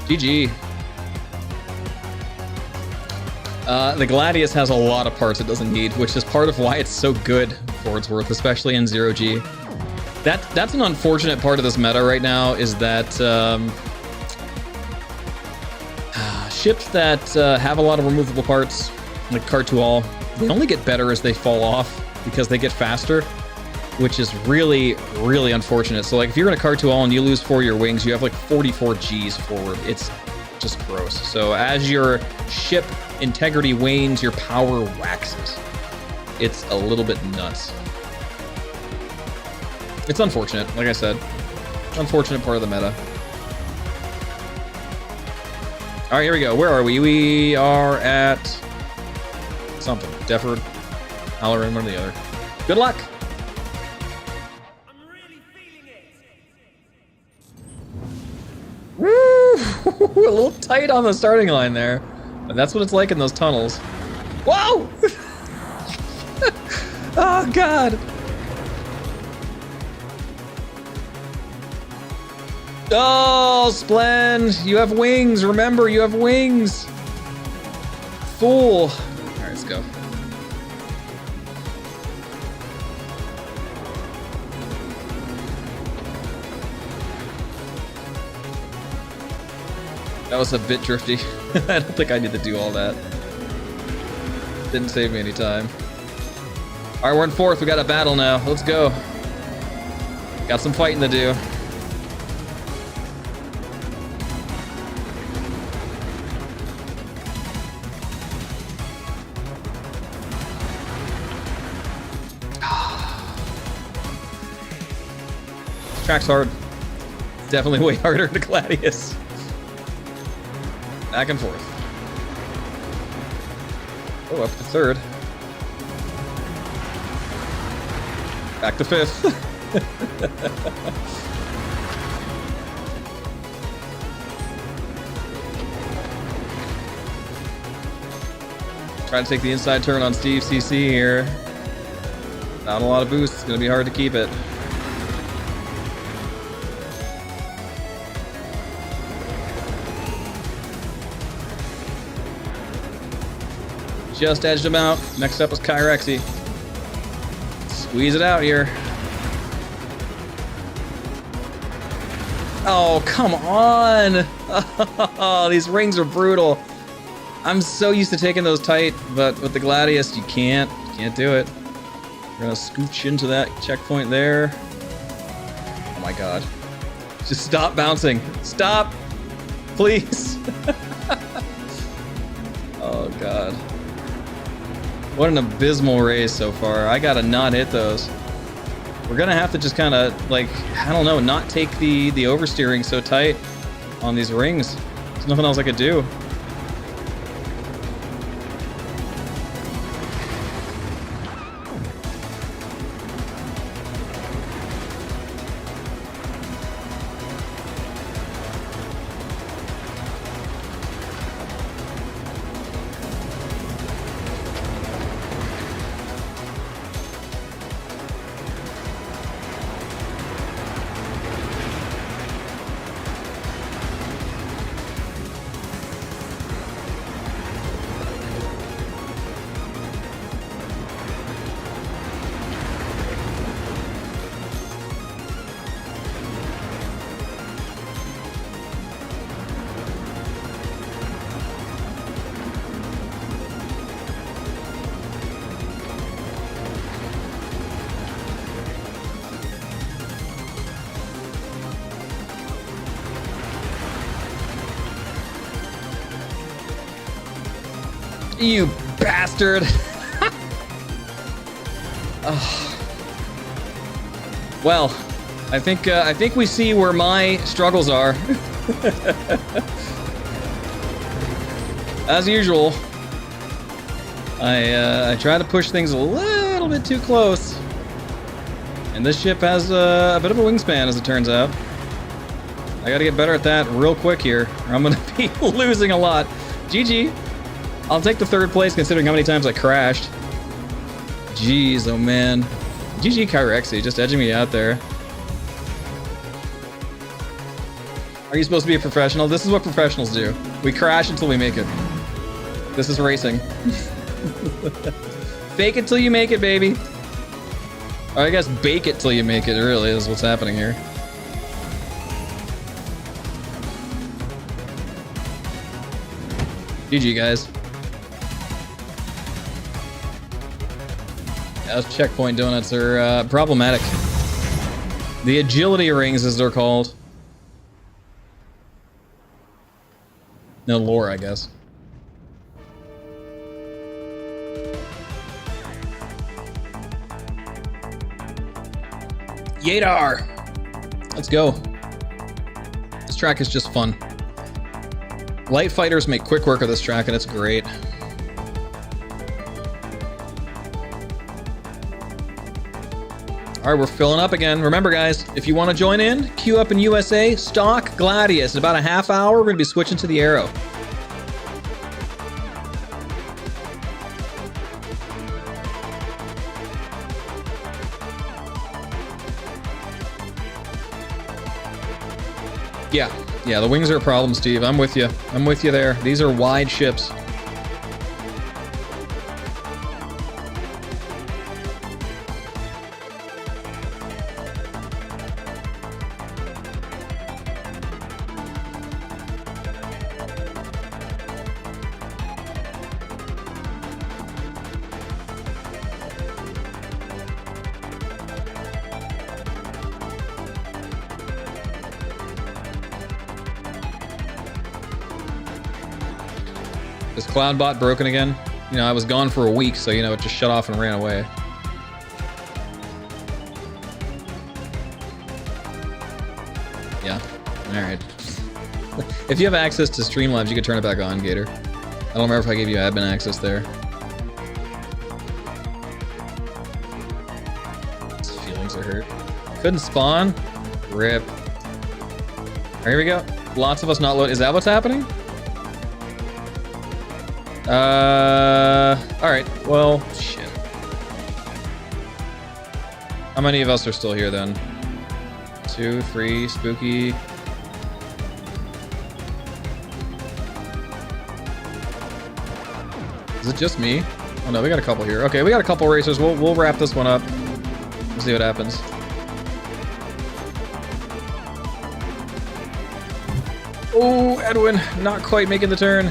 GG. The Gladius has a lot of parts it doesn't need, which is part of why it's so good for its worth, especially in 0G. That's an unfortunate part of this meta right now, is that ships that have a lot of removable parts, like Cartual, they only get better as they fall off because they get faster, which is really, really unfortunate. So like if you're in a Cartual and you lose 4 of your wings, you have like 44 Gs forward. It's just gross. So as your ship integrity wanes, your power waxes. It's a little bit nuts. It's unfortunate, like I said. Unfortunate part of the meta. Alright, here we go. Where are we? We are at something. Deford, Halloran, one or the other. Good luck! Woo! A little tight on the starting line there. But that's what it's like in those tunnels. Whoa! Oh, God! Oh, Splend! You have wings! Remember, you have wings! Fool! Alright, let's go. That was a bit drifty. I don't think I need to do all that. Didn't save me any time. Alright, we're in 4th. We got a battle now. Let's go. Got some fighting to do. This track's hard. Definitely way harder to Gladius. Back and forth. Oh, up to 3rd. Back to 5th. Trying to take the inside turn on Steve CC here. Not a lot of boost. It's going to be hard to keep it. Just edged him out. Next up was Kyrexy. Squeeze it out here. Oh, come on. Oh, these rings are brutal. I'm so used to taking those tight, but with the Gladius, you can't do it. We're gonna scooch into that checkpoint there. Oh my God. Just stop bouncing. Stop, please. Oh God. What an abysmal race so far. I gotta not hit those. We're gonna have to just kind of, like, I don't know, not take the oversteering so tight on these rings. There's nothing else I could do. You bastard! Oh. Well, I think we see where my struggles are. As usual, I try to push things a little bit too close, and this ship has a bit of a wingspan, as it turns out. I gotta get better at that real quick here, or I'm gonna be losing a lot. GG. I'll take the 3rd place considering how many times I crashed. Jeez, oh man. GG Kyrexy, just edging me out there. Are you supposed to be a professional? This is what professionals do. We crash until we make it. This is racing. Fake it till you make it, baby. Or I guess bake it till you make it, really, is what's happening here. GG, guys. Those checkpoint donuts are problematic. The agility rings, as they're called. No lore, I guess. Yadar! Let's go. This track is just fun. Light fighters make quick work of this track, and it's great. All right, we're filling up again. Remember, guys, if you want to join in, queue up in USA, stock Gladius. In about a half hour, we're going to be switching to the Arrow. Yeah, the wings are a problem, Steve. I'm with you. I'm with you there. These are wide ships. Is CloudBot broken again? You know, I was gone for a week, so you know, it just shut off and ran away. Yeah, alright. If you have access to Streamlabs, you can turn it back on, Gator. I don't remember if I gave you admin access there. His feelings are hurt. Couldn't spawn? Rip. Alright, here we go. Lots of us not load. Is that what's happening? Alright, well, shit. How many of us are still here then? 2, 3, spooky. Is it just me? Oh no, we got a couple here. Okay, we got a couple racers. We'll wrap this one up. We'll see what happens. Oh, Edwin, not quite making the turn.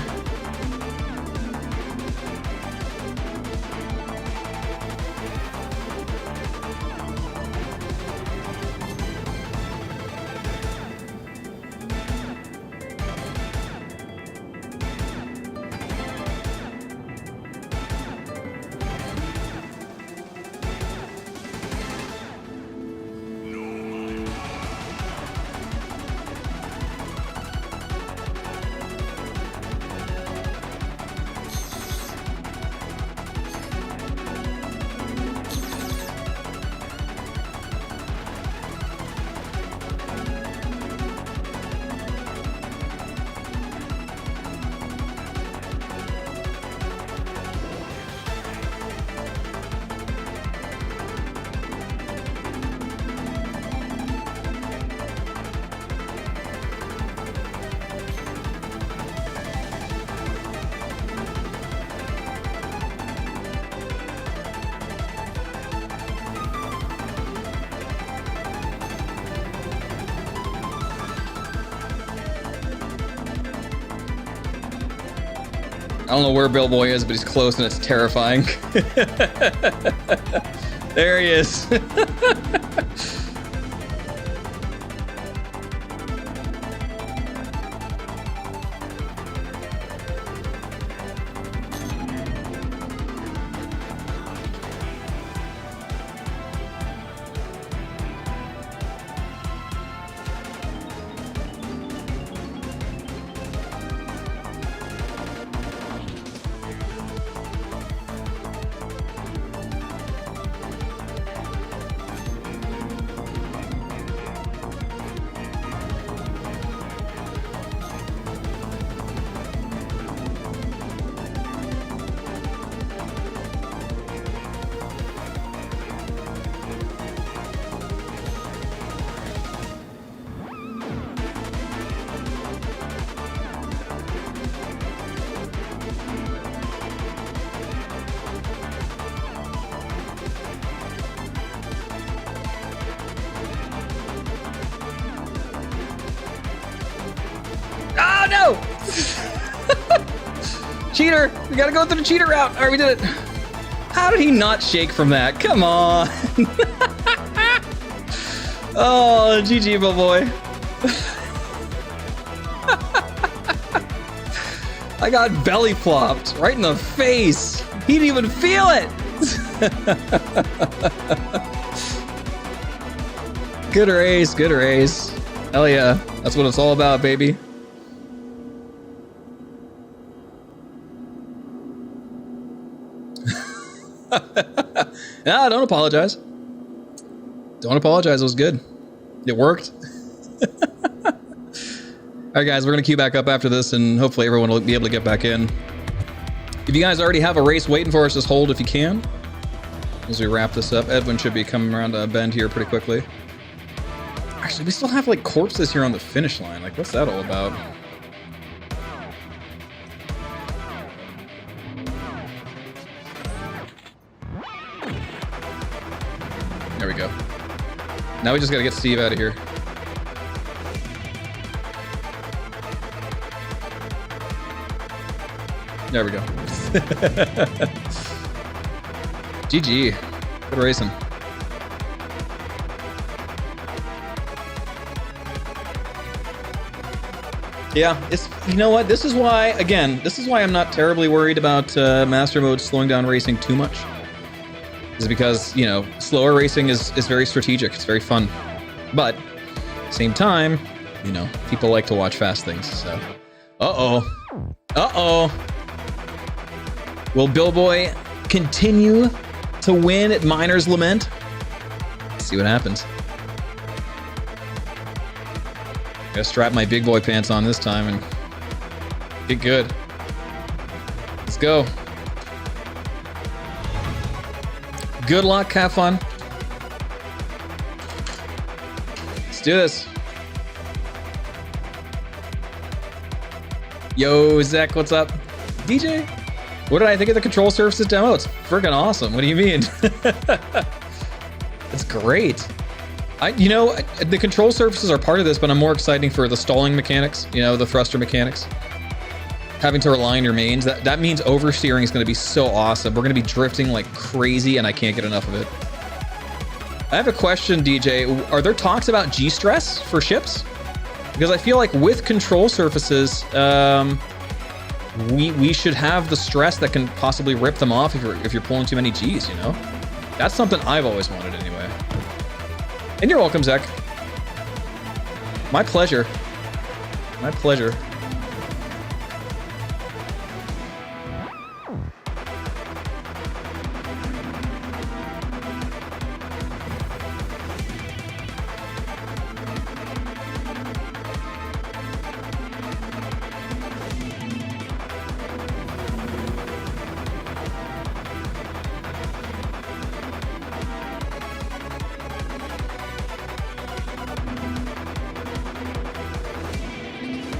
I don't know where Billboy is, but he's close and it's terrifying. There he is. Cheater! We gotta go through the cheater route. All right, we did it. How did he not shake from that? Come on. Oh, GG, boy. I got belly flopped right in the face. He didn't even feel it. Good race, good race. Hell yeah, that's what it's all about, baby. Nah, don't apologize. Don't apologize, it was good. It worked. All right, guys, we're gonna queue back up after this, and hopefully everyone will be able to get back in. If you guys already have a race waiting for us, just hold if you can. As we wrap this up, Edwin should be coming around a bend here pretty quickly. Actually, we still have like corpses here on the finish line. Like, what's that all about? There we go. Now we just gotta get Steve out of here. There we go. GG. Good racing. Yeah, it's, you know what? This is why, again, this is why I'm not terribly worried about Master Mode slowing down racing too much. Is because, you know, slower racing is very strategic. It's very fun. But, same time, you know, people like to watch fast things, so. Uh-oh. Uh-oh. Will Billboy continue to win at Miner's Lament? Let's see what happens. Gotta strap my big boy pants on this time and get good. Let's go. Good luck, have fun. Let's do this. Yo, Zach, what's up? DJ? What did I think of the control surfaces demo? It's freaking awesome. What do you mean? It's great. You know, the control surfaces are part of this, but I'm more excited for the stalling mechanics, you know, the thruster mechanics. Having to rely on your mains, that means oversteering is going to be so awesome. We're going to be drifting like crazy, and I can't get enough of it. I have a question, DJ. Are there talks about G-stress for ships? Because I feel like with control surfaces, we should have the stress that can possibly rip them off if you're pulling too many Gs, you know? That's something I've always wanted anyway. And you're welcome, Zach. My pleasure. My pleasure.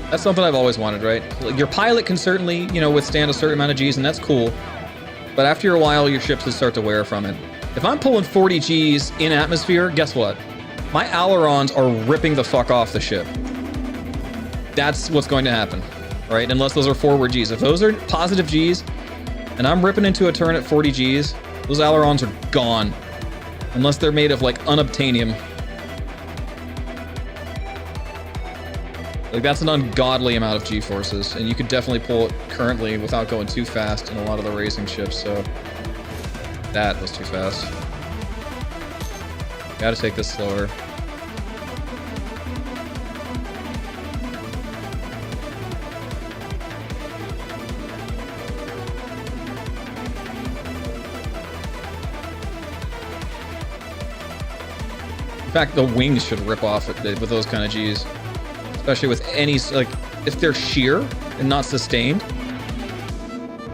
That's something I've always wanted, right? Your pilot can certainly, you know, withstand a certain amount of Gs, and that's cool. But after a while, your ships will start to wear from it. If I'm pulling 40 Gs in atmosphere, guess what? My ailerons are ripping the fuck off the ship. That's what's going to happen, right? Unless those are forward Gs. If those are positive Gs, and I'm ripping into a turn at 40 Gs, those ailerons are gone. Unless they're made of, like, unobtainium. Like, that's an ungodly amount of G-forces, and you could definitely pull it currently without going too fast in a lot of the racing ships, so that was too fast. Gotta take this slower. In fact, the wings should rip off with those kind of Gs. Especially with any, like, if they're sheer and not sustained.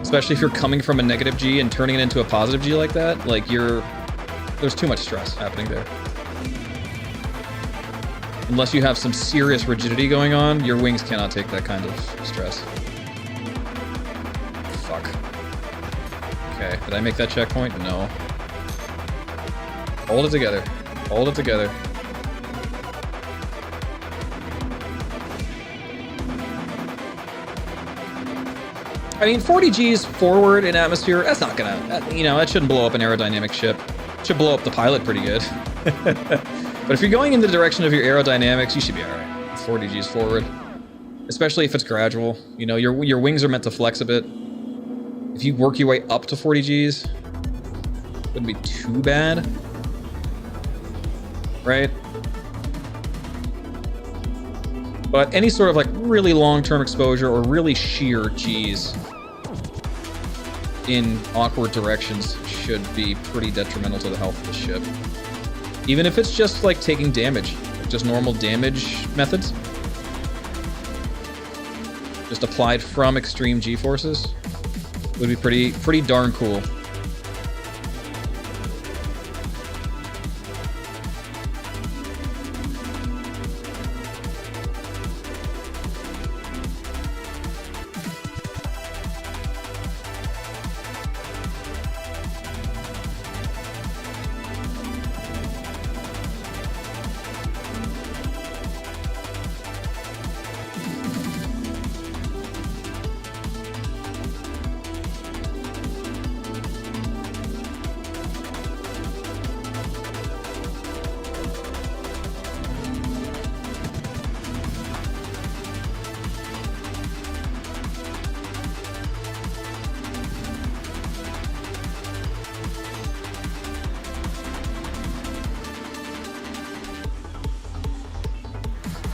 Especially if you're coming from a negative G and turning it into a positive G like that, like, there's too much stress happening there. Unless you have some serious rigidity going on, your wings cannot take that kind of stress. Fuck. Okay, did I make that checkpoint? No. Hold it together. Hold it together. I mean, 40 Gs forward in atmosphere, that's not gonna, you know, that shouldn't blow up an aerodynamic ship. It should blow up the pilot pretty good. But if you're going in the direction of your aerodynamics, you should be alright with 40 Gs forward. Especially if it's gradual. You know, your wings are meant to flex a bit. If you work your way up to 40 Gs, wouldn't be too bad. Right? But any sort of like really long-term exposure or really sheer G's in awkward directions should be pretty detrimental to the health of the ship. Even if it's just like taking damage, just normal damage methods. Just applied from extreme G forces would be pretty darn cool.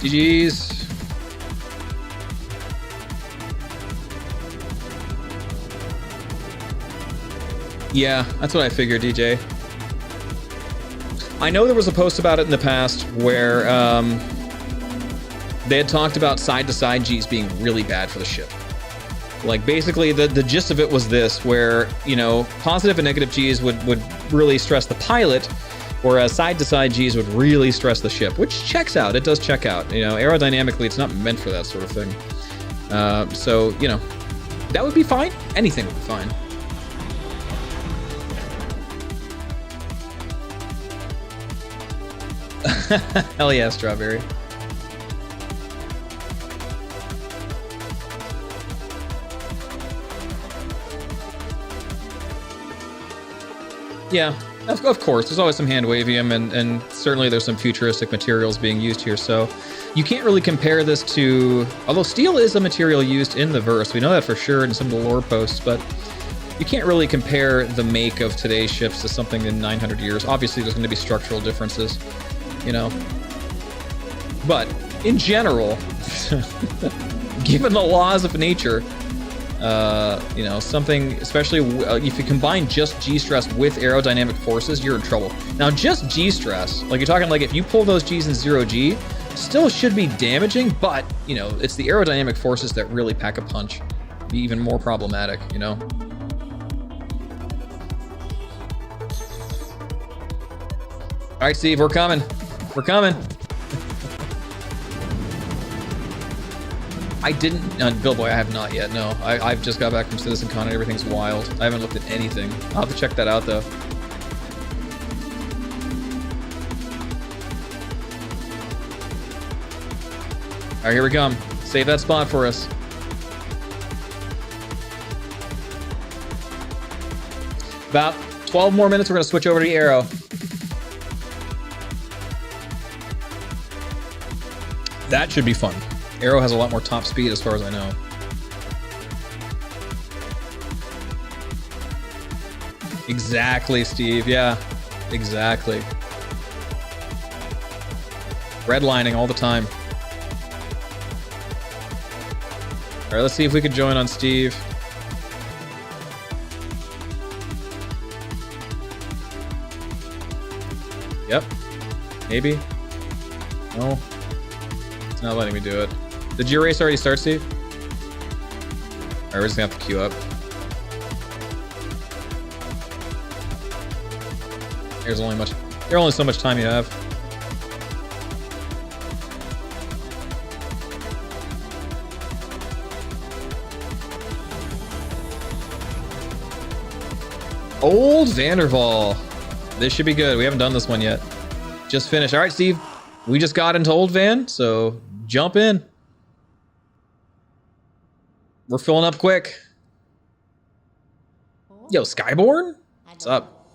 GG's. Yeah, that's what I figured, DJ. I know there was a post about it in the past where they had talked about side-to-side Gs being really bad for the ship. Like, basically, the gist of it was this, where, you know, positive and negative Gs would really stress the pilot, whereas side-to-side Gs would really stress the ship, which checks out. It does check out. You know, aerodynamically, it's not meant for that sort of thing. So, you know, that would be fine. Anything would be fine. Hell yeah, Strawberry. Yeah. Of course, there's always some hand-wavium, and certainly there's some futuristic materials being used here, so you can't really compare this to... Although steel is a material used in the verse, we know that for sure in some of the lore posts, but you can't really compare the make of today's ships to something in 900 years. Obviously, there's going to be structural differences, you know. But, in general, given the laws of nature... you know, something, especially if you combine just G-stress with aerodynamic forces, you're in trouble. Now, just G-stress, like you're talking like if you pull those Gs in 0G, still should be damaging, but, you know, it's the aerodynamic forces that really pack a punch. Be even more problematic, you know? All right, Steve, we're coming. We're coming. I didn't, Billboy, I have not yet, no. I've just got back from CitizenCon and everything's wild. I haven't looked at anything. I'll have to check that out, though. All right, here we come. Save that spot for us. About 12 more minutes, we're gonna switch over to the Arrow. That should be fun. Arrow has a lot more top speed as far as I know. Exactly, Steve. Yeah, exactly. Redlining all the time. All right, let's see if we can join on Steve. Yep. Maybe. No. It's not letting me do it. Did your race already start, Steve? Alright, we're just gonna have to queue up. There's only so much time you have. Old Vanderval. This should be good. We haven't done this one yet. Just finished. Alright, Steve. We just got into Old Van, so jump in. We're filling up quick. Yo, Skyborn? What's up?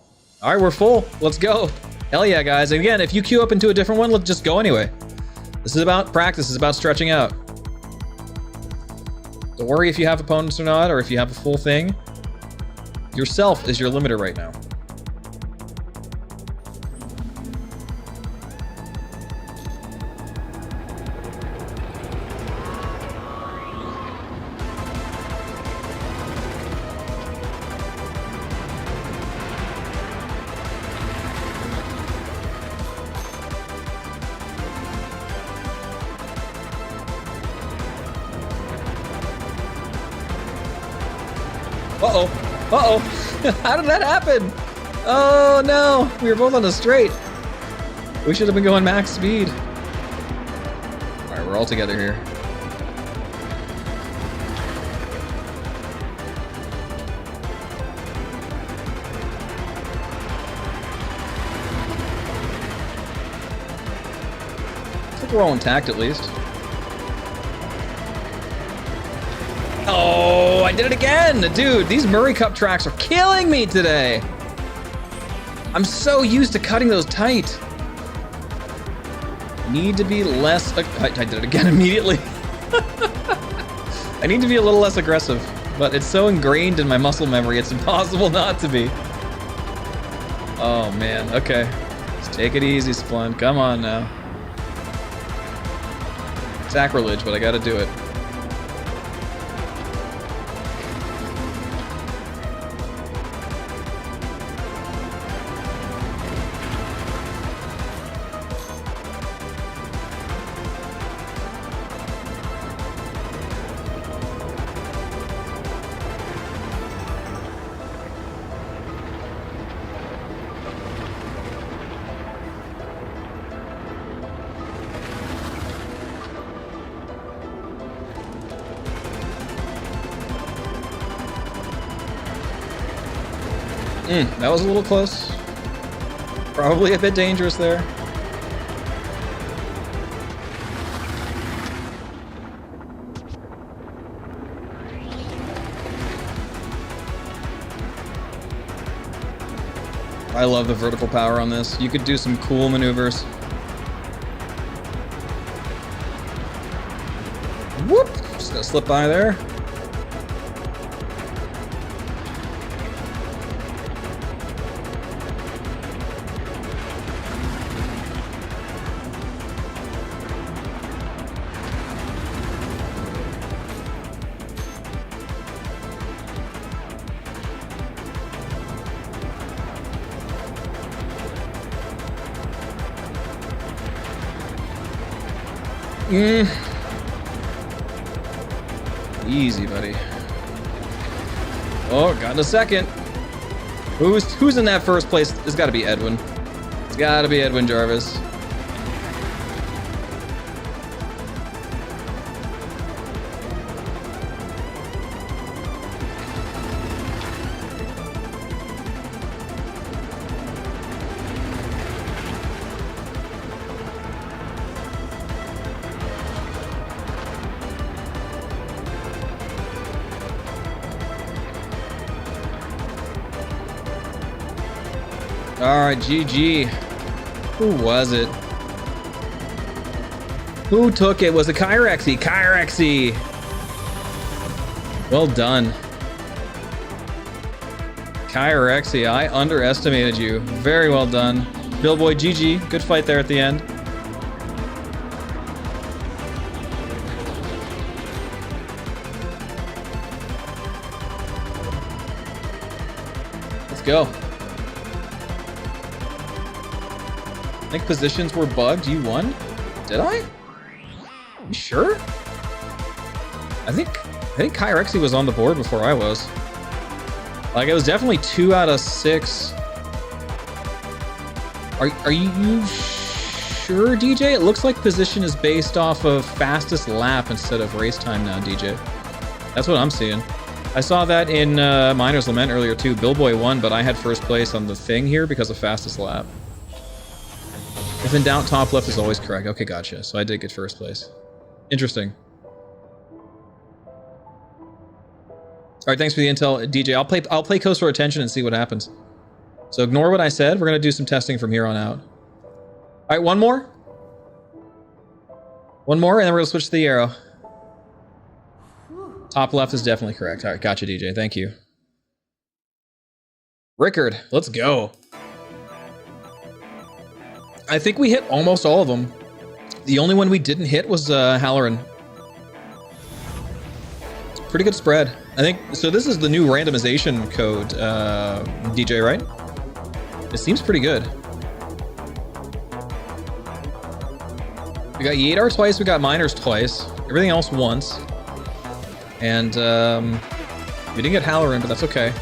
All right, we're full. Let's go. Hell yeah, guys. And again, if you queue up into a different one, let's just go anyway. This is about practice. This is about stretching out. Don't worry if you have opponents or not, or if you have a full thing. Yourself is your limiter right now. Uh-oh. Uh-oh. How did that happen? Oh, no. We were both on the straight. We should have been going max speed. All right, we're all together here. I think we're all intact at least. Oh, I did it again! Dude, these Murray Cup tracks are killing me today! I'm so used to cutting those tight. Need to be less... I did it again immediately. I need to be a little less aggressive, but it's so ingrained in my muscle memory, it's impossible not to be. Oh, man. Okay. Just take it easy, Splund. Come on now. Sacrilege, but I gotta do it. That was a little close. Probably a bit dangerous there. I love the vertical power on this. You could do some cool maneuvers. Whoop! Just gonna slip by there. Easy, buddy. Oh, got in a second. Who's in that first place? It's got to be Edwin. It's got to be Edwin Jarvis. Alright, GG. Who was it? Who took it? Was it Kyrexy? Kyrexy! Well done. Kyrexy, I underestimated you. Very well done. Billboy, GG. Good fight there at the end. Let's go. I think positions were bugged. You won? Did I? You sure? I think Kyrexy was on the board before I was. Like, it was definitely 2 out of 6. Are you sure, DJ? It looks like position is based off of fastest lap instead of race time now, DJ. That's what I'm seeing. I saw that in Miner's Lament earlier too. Billboy won, but I had first place on the thing here because of fastest lap. If in doubt, top left is always correct. Okay, gotcha. So I did get first place. Interesting. All right, thanks for the intel, DJ. I'll play coastal retention and see what happens. So ignore what I said. We're gonna do some testing from here on out. All right, one more. One more, and then we're gonna switch to the arrow. Top left is definitely correct. All right, gotcha, DJ. Thank you. Rickard, let's go. I think we hit almost all of them. The only one we didn't hit was Halloran. Pretty good spread. I think, so this is the new randomization code, DJ, right? It seems pretty good. We got Yadar twice, we got Miners twice. Everything else once. And We didn't get Halloran, but that's okay.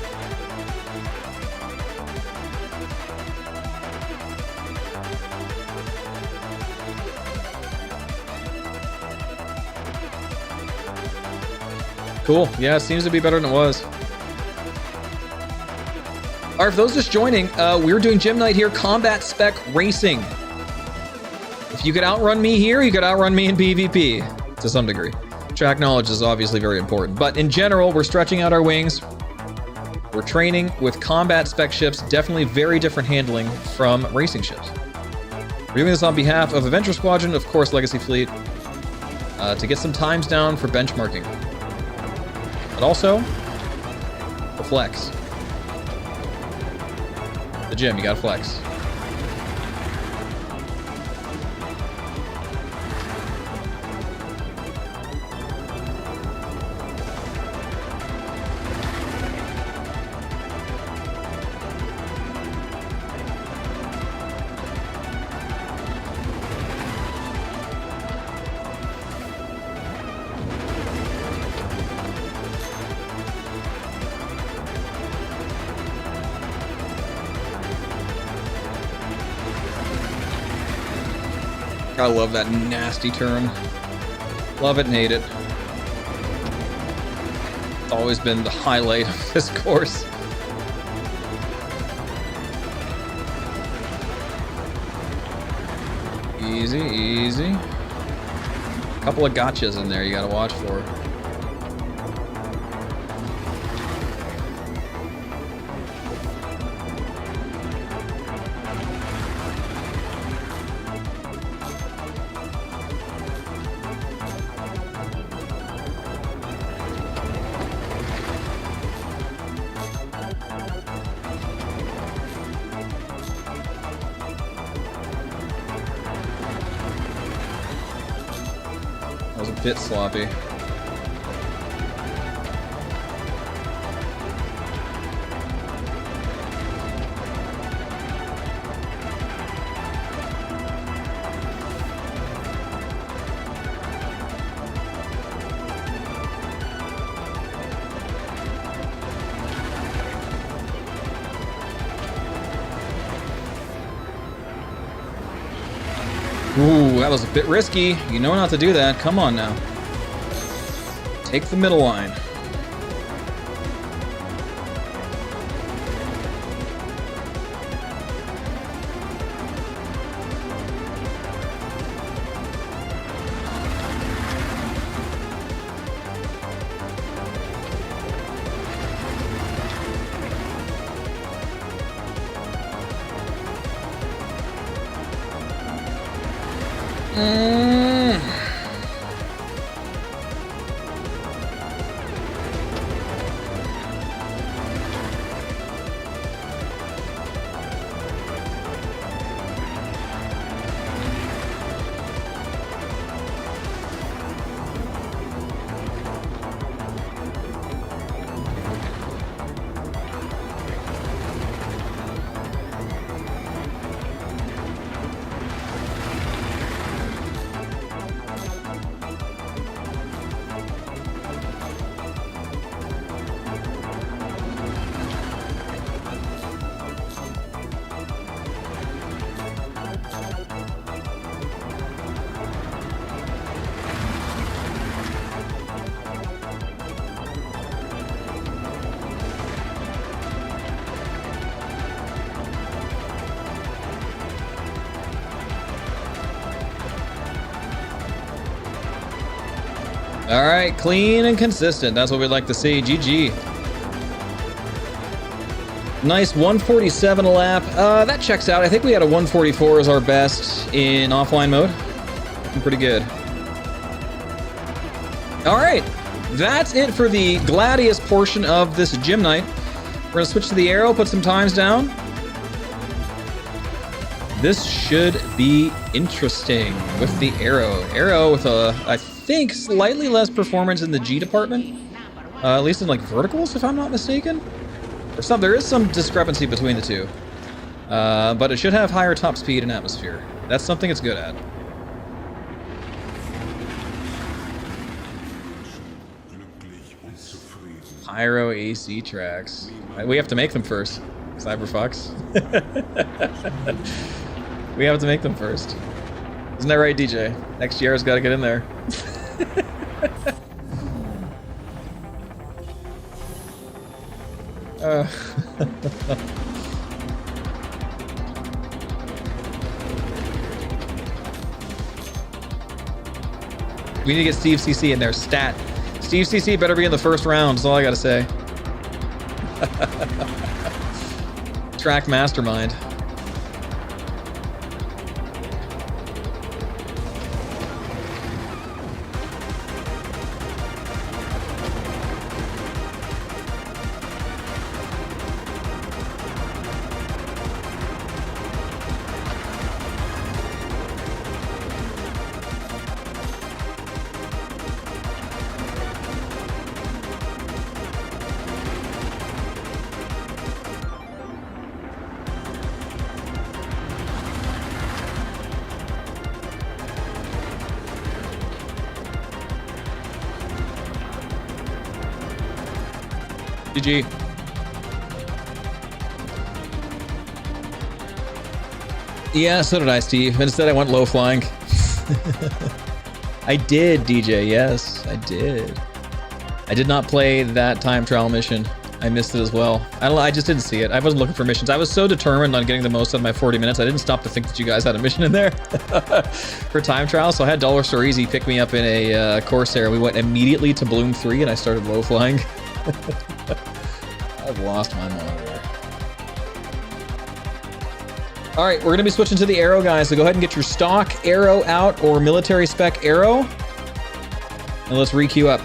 Cool. Yeah, it seems to be better than it was. All right, for those just joining, we're doing gym night here, Combat-SPEC Racing. If you could outrun me here, you could outrun me in PvP to some degree. Track knowledge is obviously very important, but in general, we're stretching out our wings. We're training with Combat-SPEC ships, definitely very different handling from racing ships. We're doing this on behalf of Adventure Squadron, of course, Legacy Fleet, to get some times down for benchmarking. But also, the flex. The gym, you gotta flex. I love that nasty turn. Love it and hate it. It's always been the highlight of this course. Easy, easy. Couple of gotchas in there you gotta watch for. That was a bit sloppy. Ooh, that was a bit risky. You know not to do that. Come on now. Take the middle line. All right, clean and consistent. That's what we'd like to see. GG. Nice 147 a lap. That checks out. I think we had a 144 as our best in offline mode. Looking pretty good. All right, that's it for the Gladius portion of this gym night. We're gonna switch to the Arrow, put some times down. This should be interesting with the Arrow. Arrow with a, I think, slightly less performance in the G department. At least in like verticals, if I'm not mistaken. Or some, there is some discrepancy between the two. But it should have higher top speed and atmosphere. That's something it's good at. Pyro AC tracks. We have to make them first. Cyberfox. We have to make them first. Isn't that right, DJ? XGR's got to get in there. We need to get Steve CC in there. Stat. Steve CC better be in the first round, is all I gotta say. Track mastermind. GG. Yeah, so did I, Steve. Instead, I went low flying. I did, DJ. Yes, I did. I did not play that time trial mission. I missed it as well. I just didn't see it. I wasn't looking for missions. I was so determined on getting the most out of my 40 minutes. I didn't stop to think that you guys had a mission in there for time trial. So I had Dollar Store Easy pick me up in a Corsair. We went immediately to Bloom 3 and I started low flying. I've lost my monitor. All right, we're going to be switching to the arrow, guys. So go ahead and get your stock arrow out or military spec arrow. And let's re-queue up.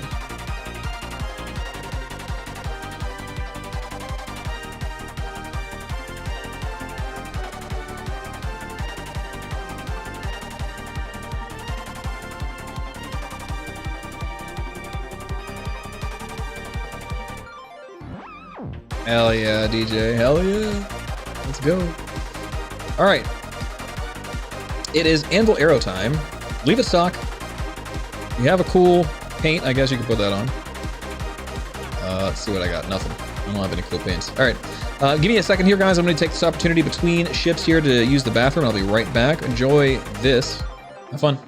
Hell yeah, DJ. Hell yeah. Let's go. All right. It is Anvil Arrow time. Leave it stock. You have a cool paint. I guess you can put that on. Let's see what I got. Nothing. I don't have any cool paints. All right. Give me a second here, guys. I'm going to take this opportunity between ships here to use the bathroom. I'll be right back. Enjoy this. Have fun.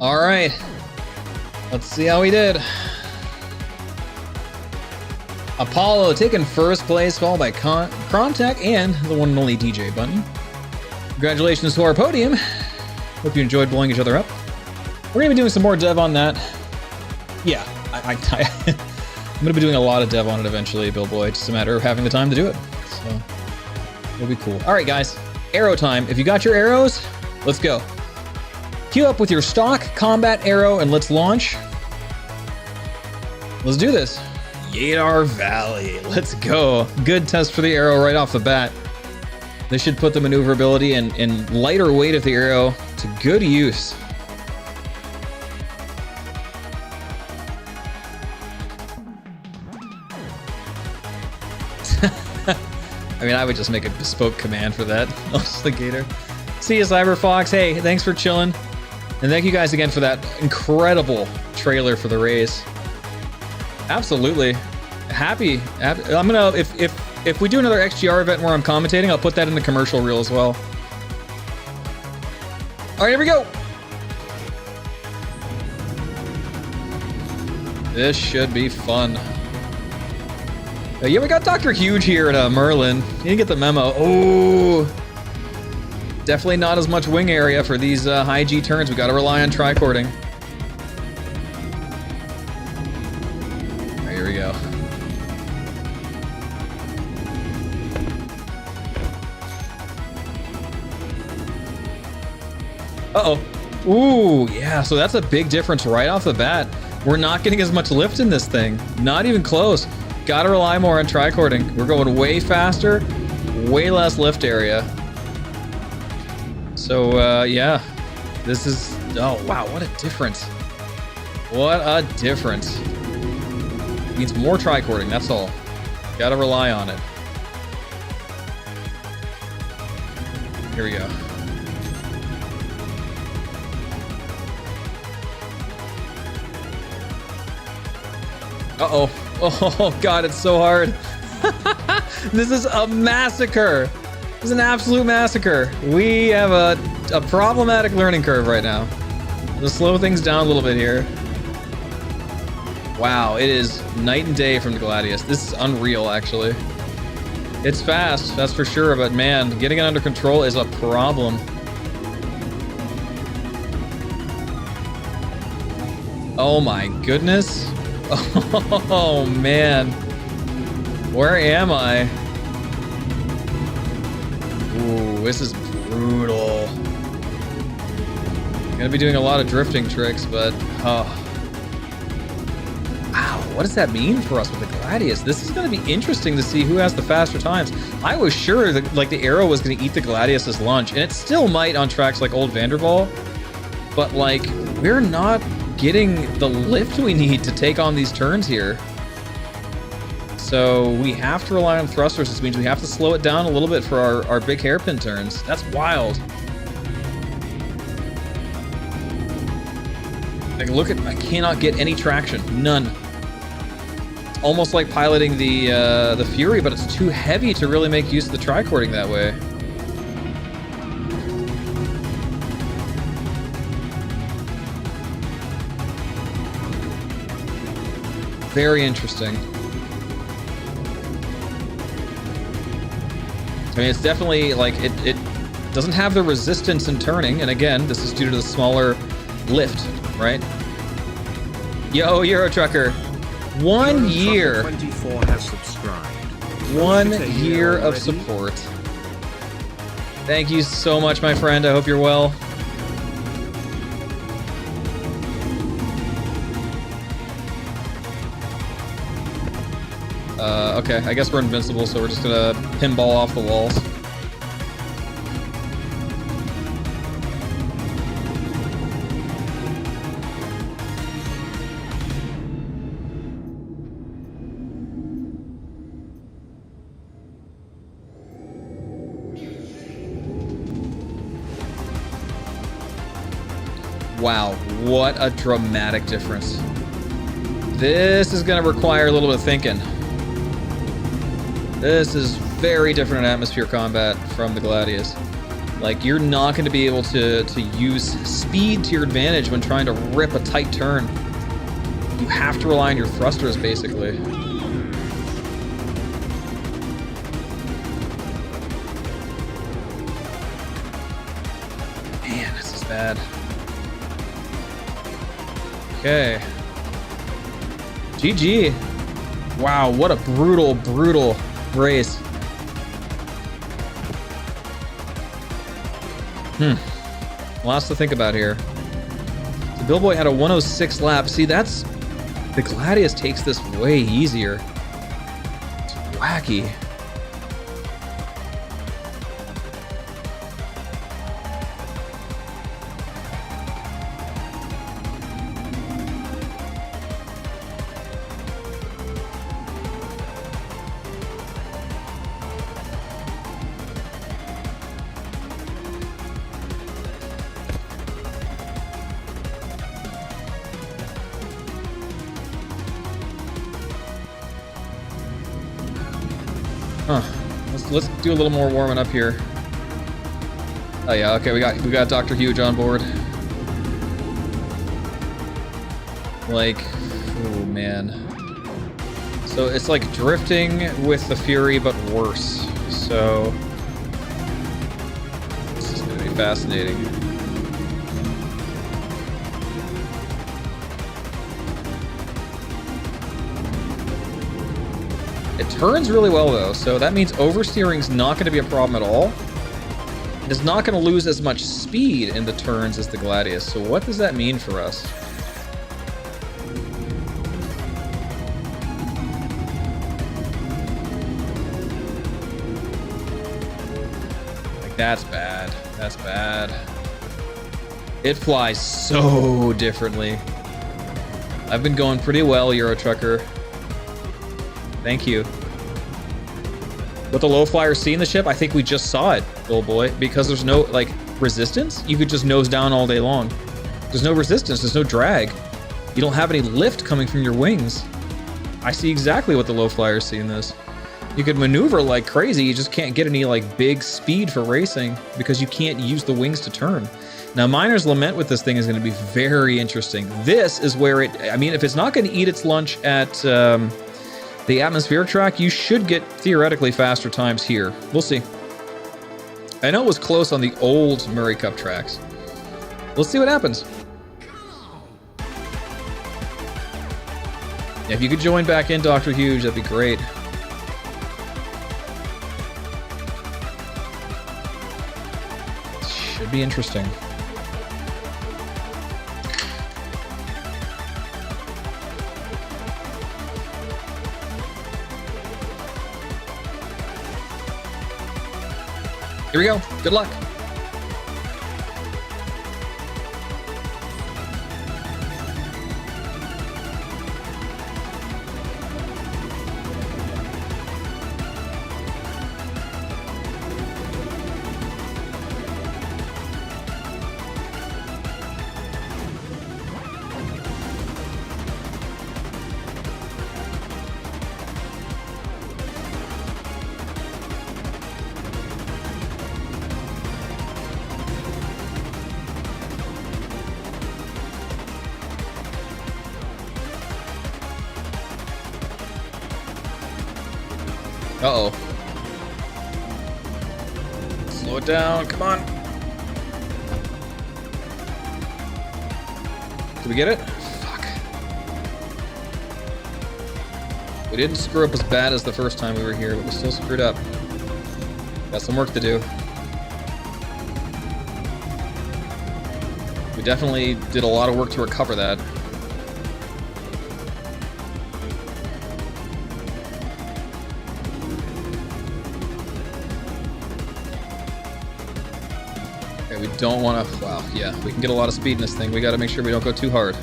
All right. Let's see how he did. Apollo taking first place, followed by Crontek and the one and only DJ Bunny. Congratulations to our podium. Hope you enjoyed blowing each other up. We're gonna be doing some more dev on that. Yeah, I'm gonna be doing a lot of dev on it eventually, Billboy. It's just a matter of having the time to do it. So it'll be cool. All right, guys, arrow time. If you got your arrows, let's go. Queue up with your stock combat arrow and let's launch. Let's do this. Yadar Valley, let's go. Good test for the arrow right off the bat. This should put the maneuverability and lighter weight of the arrow to good use. I mean, I would just make a bespoke command for that. Gator. See you, Cyberfox. Hey, thanks for chilling. And thank you guys again for that incredible trailer for the race. Absolutely. Happy. I'm gonna, if we do another XGR event where I'm commentating, I'll put that in the commercial reel as well. All right, here we go. This should be fun. Yeah, we got Dr. Huge here at Merlin. You didn't get the memo. Oh, definitely not as much wing area for these high G turns. We got to rely on tricording. All right, here we go. Uh-oh. Ooh, yeah, so that's a big difference right off the bat. We're not getting as much lift in this thing. Not even close. Gotta rely more on tricording. We're going way faster, way less lift area. So, yeah. This is... Oh, wow, what a difference. What a difference. It means more tricording, that's all. Gotta rely on it. Here we go. Uh-oh. Oh, God, it's so hard. This is a massacre. This is an absolute massacre. We have a problematic learning curve right now. Let's slow things down a little bit here. Wow, it is night and day from the Gladius. This is unreal, actually. It's fast, that's for sure, but man, getting it under control is a problem. Oh my goodness. Oh man, where am I? Ooh, this is brutal. Gonna be doing a lot of drifting tricks, but oh. Wow, what does that mean for us with the Gladius? This is gonna be interesting to see who has the faster times. I was sure that like the arrow was gonna eat the Gladius's lunch, and it still might on tracks like Old Vanderbilt, but like we're not getting the lift we need to take on these turns here. So we have to rely on thrusters. This means we have to slow it down a little bit for our big hairpin turns. That's wild. Like look at, I cannot get any traction, none. It's almost like piloting the Fury, but it's too heavy to really make use of the tricording that way. Very interesting. I mean, it's definitely like it doesn't have the resistance in turning, and again, this is due to the smaller lift, right? Yo, Euro Trucker, 1 year.
24 has subscribed.
1 year of support. Thank you so much, my friend. I hope you're well. Okay, I guess we're invincible, so we're just gonna pinball off the walls. Wow, what a dramatic difference. This is gonna require a little bit of thinking. This is very different in atmosphere combat from the Gladius. Like, you're not going to be able to use speed to your advantage when trying to rip a tight turn. You have to rely on your thrusters, basically. Man, this is bad. Okay. GG. Wow, what a brutal, brutal race. Lots to think about here. So Billboy had a 106 lap. See, that's... The Gladius takes this way easier. It's wacky. Let's do a little more warming up here. Oh yeah, okay, we got Dr. Huge on board. Like, oh man. So it's like drifting with the Fury, but worse. So this is gonna be fascinating. It turns really well though, so that means oversteering's not going to be a problem at all. It's not going to lose as much speed in the turns as the Gladius, so what does that mean for us? Like, that's bad. That's bad. It flies so differently. I've been going pretty well, Euro Trucker. Thank you. With the low flyer seeing the ship, I think we just saw it, little boy, because there's no, like, resistance. You could just nose down all day long. There's no resistance, there's no drag. You don't have any lift coming from your wings. I see exactly what the low flyer's seeing this. You could maneuver like crazy, you just can't get any, like, big speed for racing because you can't use the wings to turn. Now, Miner's Lament with this thing is going to be very interesting. This is where it, I mean, if it's not going to eat its lunch at, the atmospheric track, you should get theoretically faster times here. We'll see. I know it was close on the old Murray Cup tracks. Let's see what happens. Yeah, if you could join back in, Dr. Huge, that'd be great. Should be interesting. Here we go. Good luck. Uh-oh. Slow it down, come on. Did we get it? Fuck. We didn't screw up as bad as the first time we were here, but we still screwed up. Got some work to do. We definitely did a lot of work to recover that. We don't want to, wow, yeah, we can get a lot of speed in this thing. We got to make sure we don't go too hard.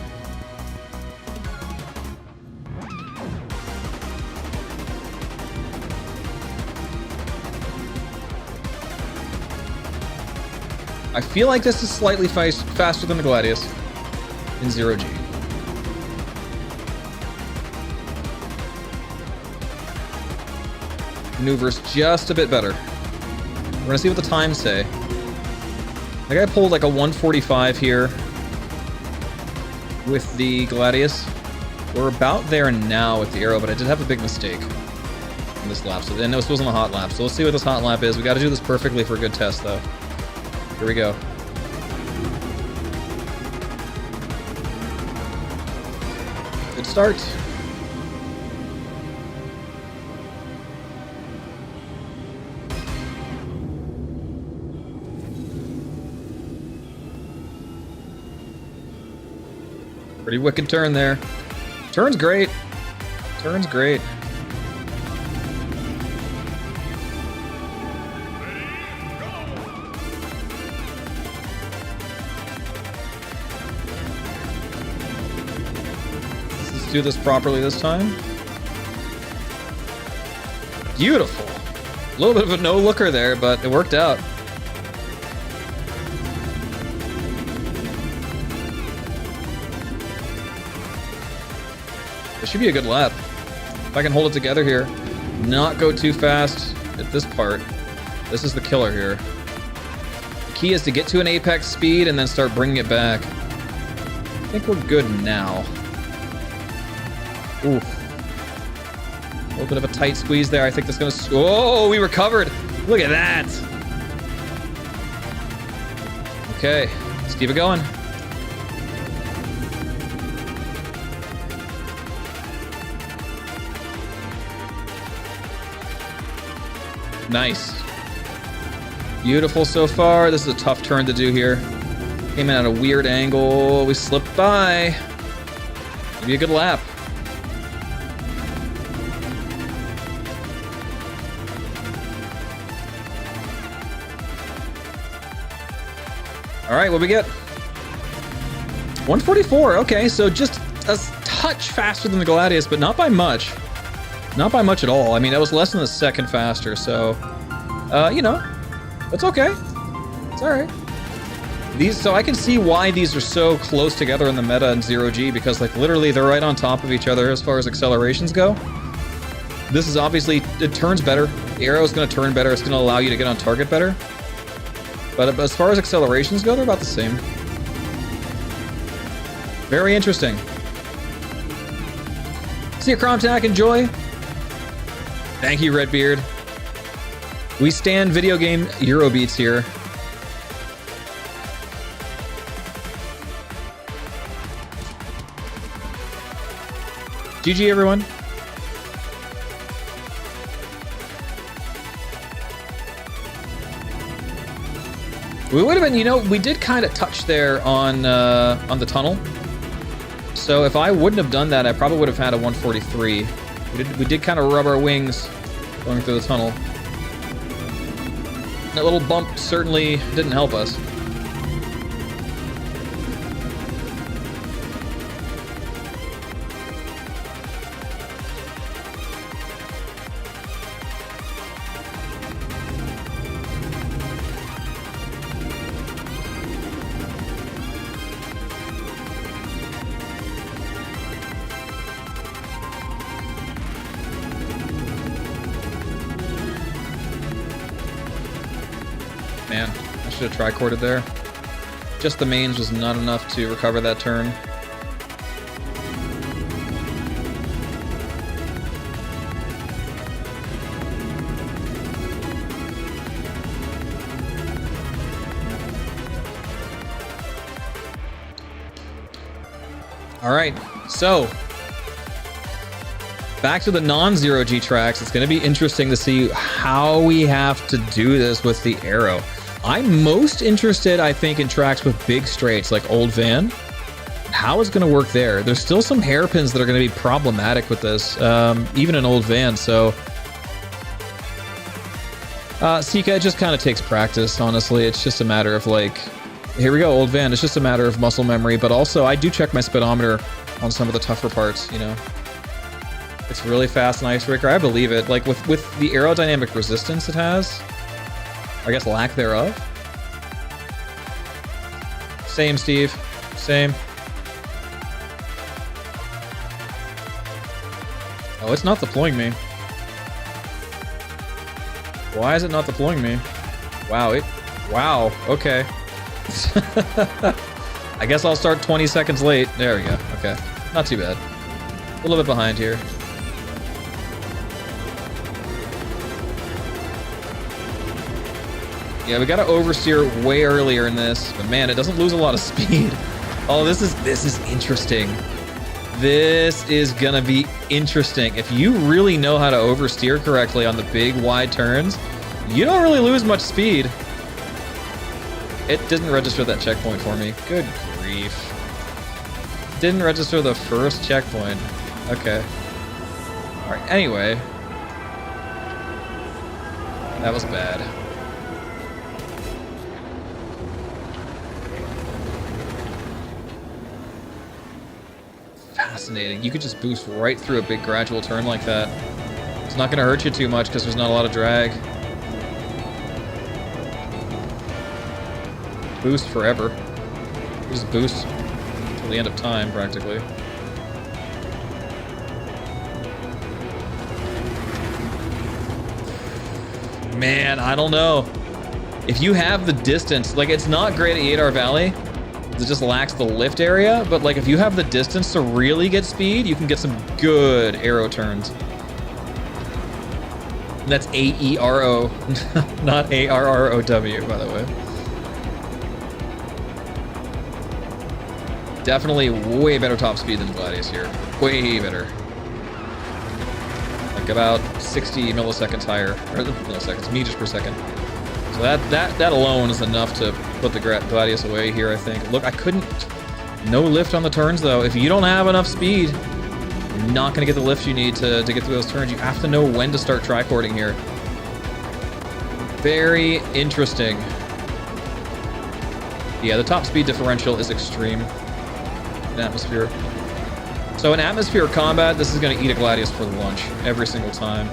I feel like this is slightly faster than the Gladius in 0G. Maneuvers just a bit better. We're gonna see what the times say. I think I pulled like a 145 here with the Gladius. We're about there now with the arrow, but I did have a big mistake in this lap. And this wasn't a hot lap, so let's see what this hot lap is. We got to do this perfectly for a good test, though. Here we go. Good start. Pretty wicked turn there. Turn's great. Turn's great. Let's do this properly this time. Beautiful. A little bit of a no-looker there, but it worked out. This should be a good lap. If I can hold it together here, not go too fast at this part. This is the killer here. The key is to get to an apex speed and then start bringing it back. I think we're good now. Ooh. A little bit of a tight squeeze there. I think that's gonna... Oh, we recovered. Look at that. Okay, let's keep it going. Nice. Beautiful so far. This is a tough turn to do here. Came in at a weird angle. We slipped by. Maybe a good lap. All right, what we get? 144. Okay, so just a touch faster than the Gladius, but not by much. Not by much at all. I mean, that was less than a second faster, so, you know, that's okay. It's all right. So I can see why these are so close together in the meta in 0G, because, like, literally they're right on top of each other as far as accelerations go. This is obviously, it turns better. The arrow's going to turn better. It's going to allow you to get on target better. But as far as accelerations go, they're about the same. Very interesting. See you, Cromtac. Enjoy. Thank you, Redbeard. We stand video game Eurobeats here. GG, everyone. We would have been, you know, we did kind of touch there on the tunnel. So if I wouldn't have done that, I probably would have had a 143. We did kind of rub our wings going through the tunnel. That little bump certainly didn't help us. Man, I should have tri-corded there. Just the mains was not enough to recover that turn. All right, so back to the non-zero G tracks. It's going to be interesting to see how we have to do this with the arrow. I'm most interested, I think, in tracks with big straights like Old Van. How it's going to work there. There's still some hairpins that are going to be problematic with this, even in Old Van. So, Sika, it just kind of takes practice, honestly. It's just a matter of, like, here we go, Old Van. It's just a matter of muscle memory. But also, I do check my speedometer on some of the tougher parts, you know. It's really fast and Icebreaker. I believe it. Like, with the aerodynamic resistance it has, I guess lack thereof. Same, Steve. Same. Oh, it's not deploying me. Why is it not deploying me? Wow, wow, okay. I guess I'll start 20 seconds late. There we go. Okay. Not too bad. A little bit behind here. Yeah, we gotta oversteer way earlier in this, but man, it doesn't lose a lot of speed. Oh, this is interesting. This is gonna be interesting. If you really know how to oversteer correctly on the big wide turns, you don't really lose much speed. It didn't register that checkpoint for me. Good grief. Didn't register the first checkpoint. Okay. All right, anyway. That was bad. Fascinating. You could just boost right through a big gradual turn like that. It's not going to hurt you too much because there's not a lot of drag. Boost forever. Just boost till the end of time, practically. Man, I don't know. If you have the distance, like it's not great at Yadar Valley. It just lacks the lift area, but like if you have the distance to really get speed, you can get some good arrow turns. And that's A-E-R-O, not A-R-R-O-W, by the way. Definitely way better top speed than Gladius here. Way better. Like about 60 milliseconds higher, or milliseconds, meters per second. So that alone is enough to put the Gladius away here, I think. Look, I couldn't... No lift on the turns, though. If you don't have enough speed, you're not going to get the lift you need to get through those turns. You have to know when to start tricording here. Very interesting. Yeah, the top speed differential is extreme in Atmosphere. So in Atmosphere combat, this is going to eat a Gladius for lunch every single time.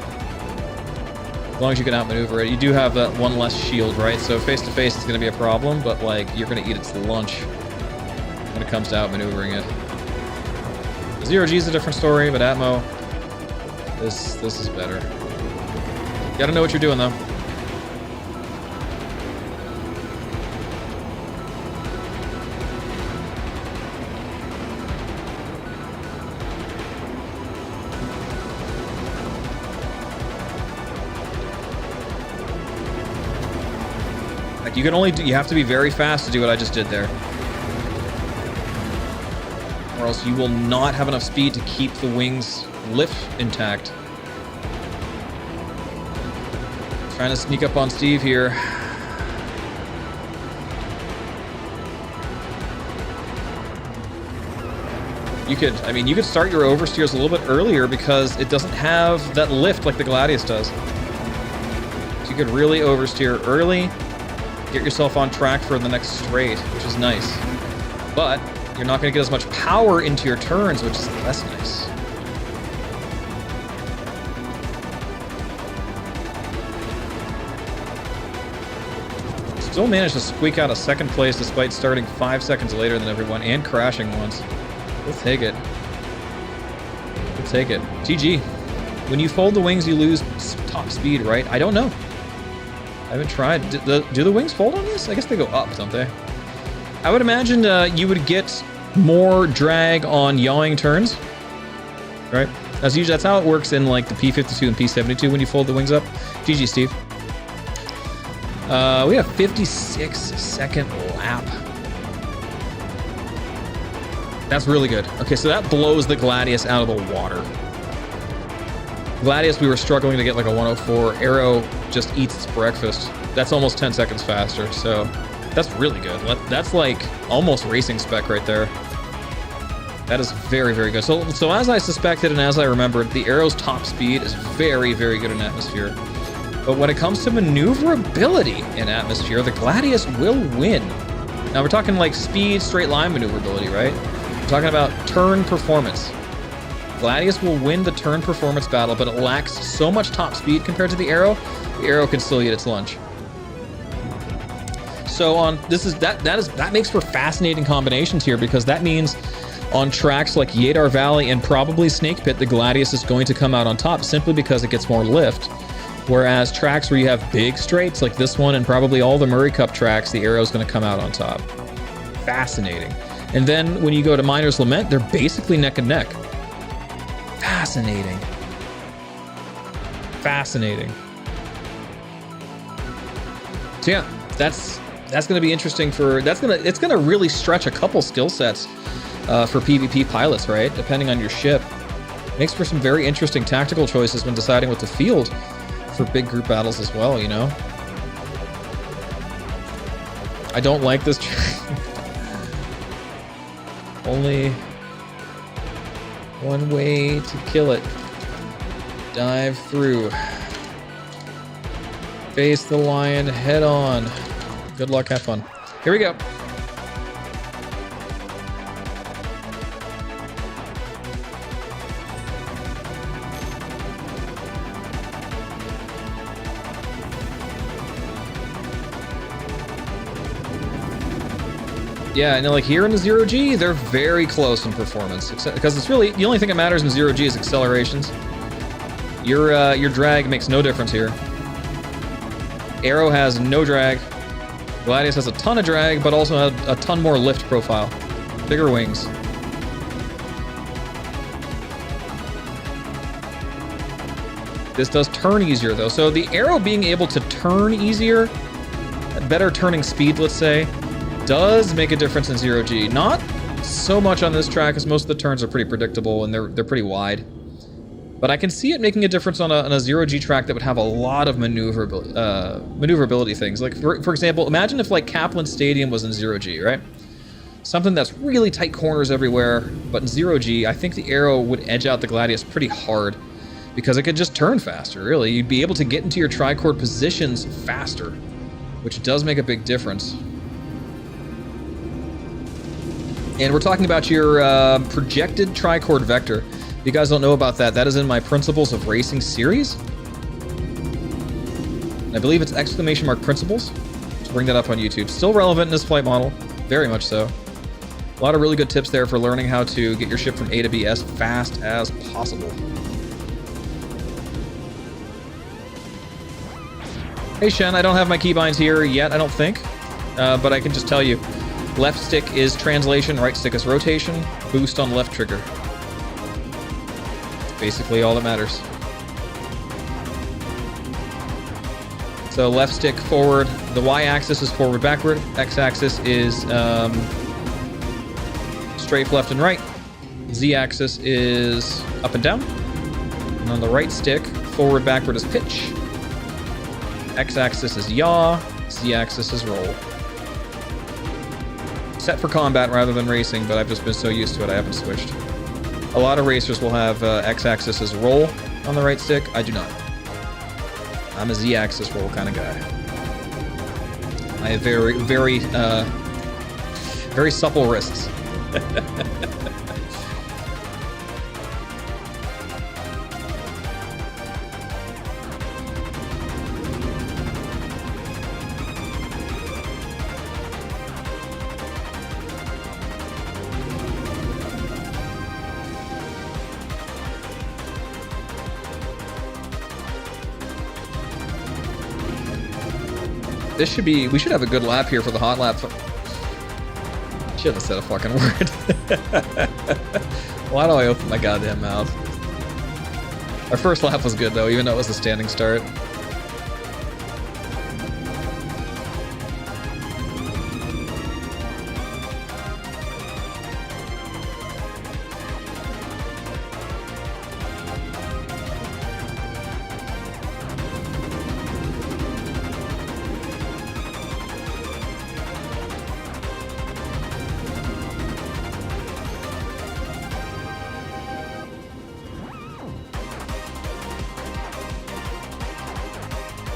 As long as you can outmaneuver it. You do have that one less shield, right? So face-to-face is going to be a problem, but like you're going to eat its lunch when it comes to outmaneuvering it. Zero G is a different story, but Atmo, this is better. You got to know what you're doing, though. You can only you have to be very fast to do what I just did there. Or else you will not have enough speed to keep the wings lift intact. Trying to sneak up on Steve here. You could start your oversteers a little bit earlier because it doesn't have that lift like the Gladius does. So you could really oversteer early. Get yourself on track for the next straight, which is nice. But you're not going to get as much power into your turns, which is less nice. Still managed to squeak out a second place despite starting 5 seconds later than everyone and crashing once. We'll take it. We'll take it. GG. When you fold the wings, you lose top speed, right? I don't know. I haven't tried. Do the wings fold on this? I guess they go up, don't they? I would imagine you would get more drag on yawing turns, right? That's how it works in like the P52 and P72 when you fold the wings up. GG, Steve. We have a 56-second lap. That's really good. Okay, so that blows the Gladius out of the water. Gladius, we were struggling to get like a 104. Arrow just eats its breakfast. That's almost 10 seconds faster, so that's really good. That's like almost racing spec right there. That is very, very good. So as I suspected and as I remembered, the Arrow's top speed is very, very good in Atmosphere. But when it comes to maneuverability in Atmosphere, the Gladius will win. Now we're talking like speed, straight line maneuverability, right? We're talking about turn performance. Gladius will win the turn performance battle, but it lacks so much top speed compared to the Arrow can still eat its lunch. So that makes for fascinating combinations here, because that means on tracks like Yadar Valley and probably Snake Pit, the Gladius is going to come out on top simply because it gets more lift. Whereas tracks where you have big straights like this one and probably all the Murray Cup tracks, the arrow's going to come out on top. Fascinating. And then when you go to Miner's Lament, they're basically neck and neck. Fascinating. Fascinating. So yeah, that's going to be interesting for it's going to really stretch a couple skill sets for PvP pilots, right? Depending on your ship. Makes for some very interesting tactical choices when deciding what to field for big group battles as well, you know? I don't like this Only one way to kill it. Dive through. Face the lion head on. Good luck, have fun. Here we go. Yeah, and like here in the 0G, they're very close in performance, because it's really the only thing that matters in 0G is accelerations. Your drag makes no difference here. Arrow has no drag. Gladius has a ton of drag, but also a ton more lift profile, bigger wings. This does turn easier though, so the arrow being able to turn easier, better turning speed, let's say, does make a difference in 0G. Not so much on this track, as most of the turns are pretty predictable and they're pretty wide. But I can see it making a difference on a 0G track that would have a lot of maneuverability things. Like, for example, imagine if like Kaplan Stadium was in 0G, right? Something that's really tight corners everywhere, but in 0G, I think the arrow would edge out the Gladius pretty hard because it could just turn faster, really. You'd be able to get into your trichord positions faster, which does make a big difference. And we're talking about your projected trichord vector. If you guys don't know about that, that is in my Principles of Racing series. I believe it's exclamation mark principles. Just bring that up on YouTube. Still relevant in this flight model, very much so. A lot of really good tips there for learning how to get your ship from A to B as fast as possible. Hey Shen, I don't have my keybinds here yet, I don't think, but I can just tell you. Left stick is translation, right stick is rotation, boost on left trigger. Basically all that matters. So left stick forward, the Y-axis is forward backward, X-axis is strafe left and right, Z-axis is up and down, and on the right stick, forward backward is pitch, X-axis is yaw, Z-axis is roll. Set for combat rather than racing, but I've just been so used to it I haven't switched. A lot of racers will have X-axis as roll on the right stick. I do not. I'm a Z-axis roll kind of guy. I have very supple wrists. This should be, we should have a good lap here for the hot lap. Shouldn't have said a fucking word. Why do I open my goddamn mouth? Our first lap was good though, even though it was a standing start.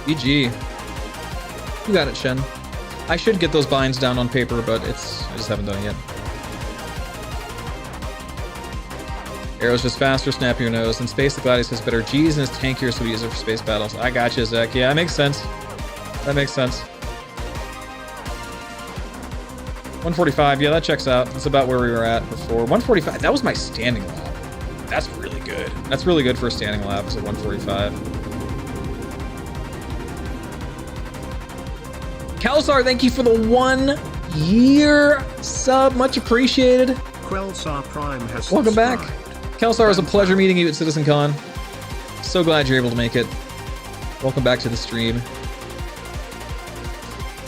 GG. You got it, Shen. I should get those binds down on paper, but I just haven't done it yet. Arrow's just faster, snap your nose. In space, the Gladius has better Gs and is tankier, so we use it for space battles. I gotcha, Zach. Yeah, that makes sense. That makes sense. 145, yeah, that checks out. That's about where we were at before. 145, that was my standing lap. That's really good. That's really good for a standing lap, is at 145. Kelsar, thank you for the 1 year sub. Much appreciated.
Quelsar Prime has
Welcome back.
subscribed.
Kelsar, it was a pleasure meeting you at CitizenCon. So glad you're able to make it. Welcome back to the stream.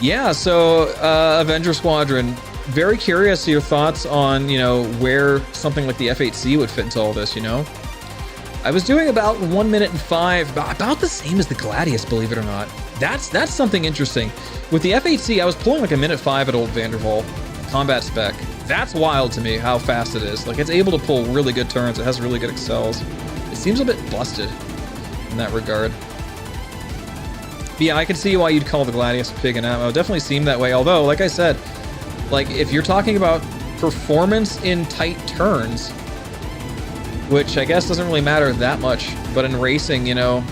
Yeah, so Avenger Squadron. Very curious to your thoughts on, you know, where something like the F-8C would fit into all this, you know? I was doing about 1 minute and 5, about the same as the Gladius, believe it or not. That's something interesting. With the F-8C, I was pulling like 1 minute 5 at Old Vanderval, combat spec. That's wild to me, how fast it is. Like, it's able to pull really good turns. It has really good accels. It seems a bit busted in that regard. But yeah, I can see why you'd call the Gladius pig in ammo. It definitely seemed that way. Although, like I said, like, if you're talking about performance in tight turns, which I guess doesn't really matter that much, but in racing, you know,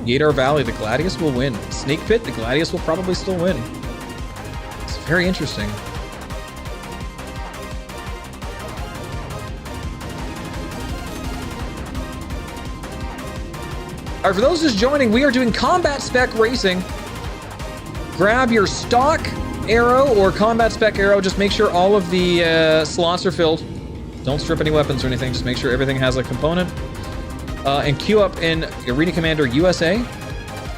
Yadar Valley, the Gladius will win. Snake Pit, the Gladius will probably still win. It's very interesting. All right, for those just joining, we are doing combat spec racing. Grab your stock arrow or combat spec arrow. Just make sure all of the slots are filled. Don't strip any weapons or anything. Just make sure everything has a component. And queue up in Arena Commander USA.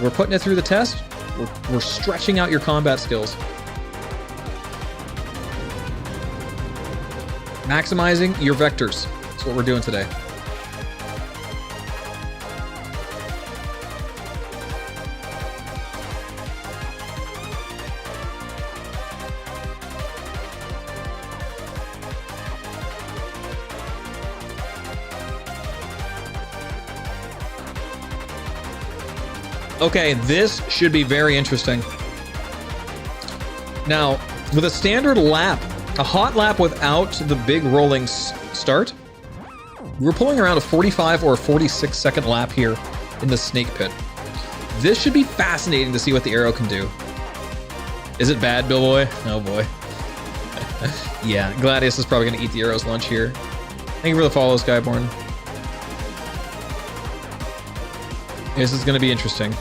We're putting it through the test. We're stretching out your combat skills. Maximizing your vectors. That's what we're doing today. Okay, this should be very interesting. Now, with a standard lap, a hot lap without the big rolling start, we're pulling around a 45 or a 46 second lap here in the Snake Pit. This should be fascinating to see what the arrow can do. Is it bad, Billboy? Oh boy. Yeah, Gladius is probably gonna eat the arrow's lunch here. Thank you for the follow, Skyborn. This is gonna be interesting.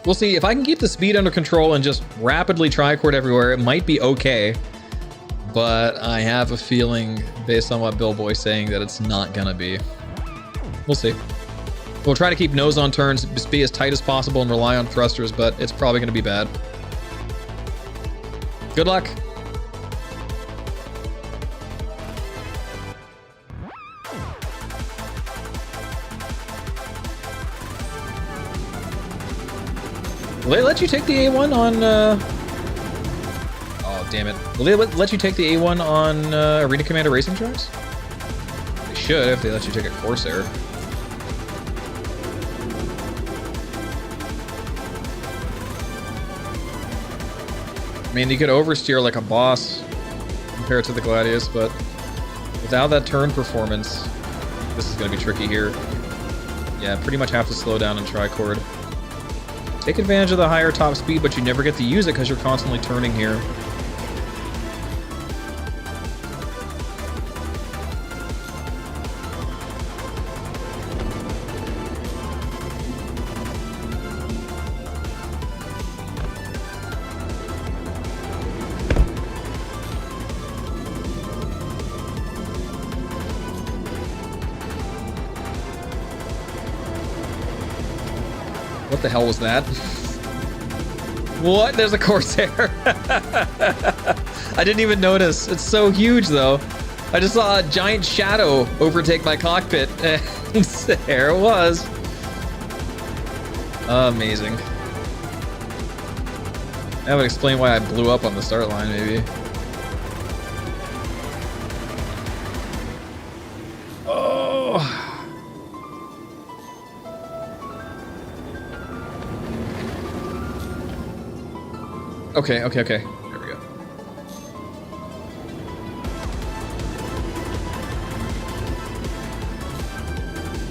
We'll see. If I can keep the speed under control and just rapidly tricord everywhere, it might be okay. But I have a feeling, based on what Billboy's saying, that it's not gonna be. We'll see. We'll try to keep nose on turns, be as tight as possible, and rely on thrusters, but it's probably gonna be bad. Good luck. Will they let you take the A1 on, oh, damn it. Will they let you take the A1 on Arena Commander racing tracks? They should, if they let you take a Corsair. I mean, you could oversteer like a boss compared to the Gladius, but without that turn performance, this is going to be tricky here. Yeah, pretty much have to slow down and tricord. Take advantage of the higher top speed, but you never get to use it because you're constantly turning here. What the hell was that? What? There's a Corsair. I didn't even notice. It's so huge, though. I just saw a giant shadow overtake my cockpit. And there it was. Amazing. That would explain why I blew up on the start line, maybe. Oh. Okay. There we go.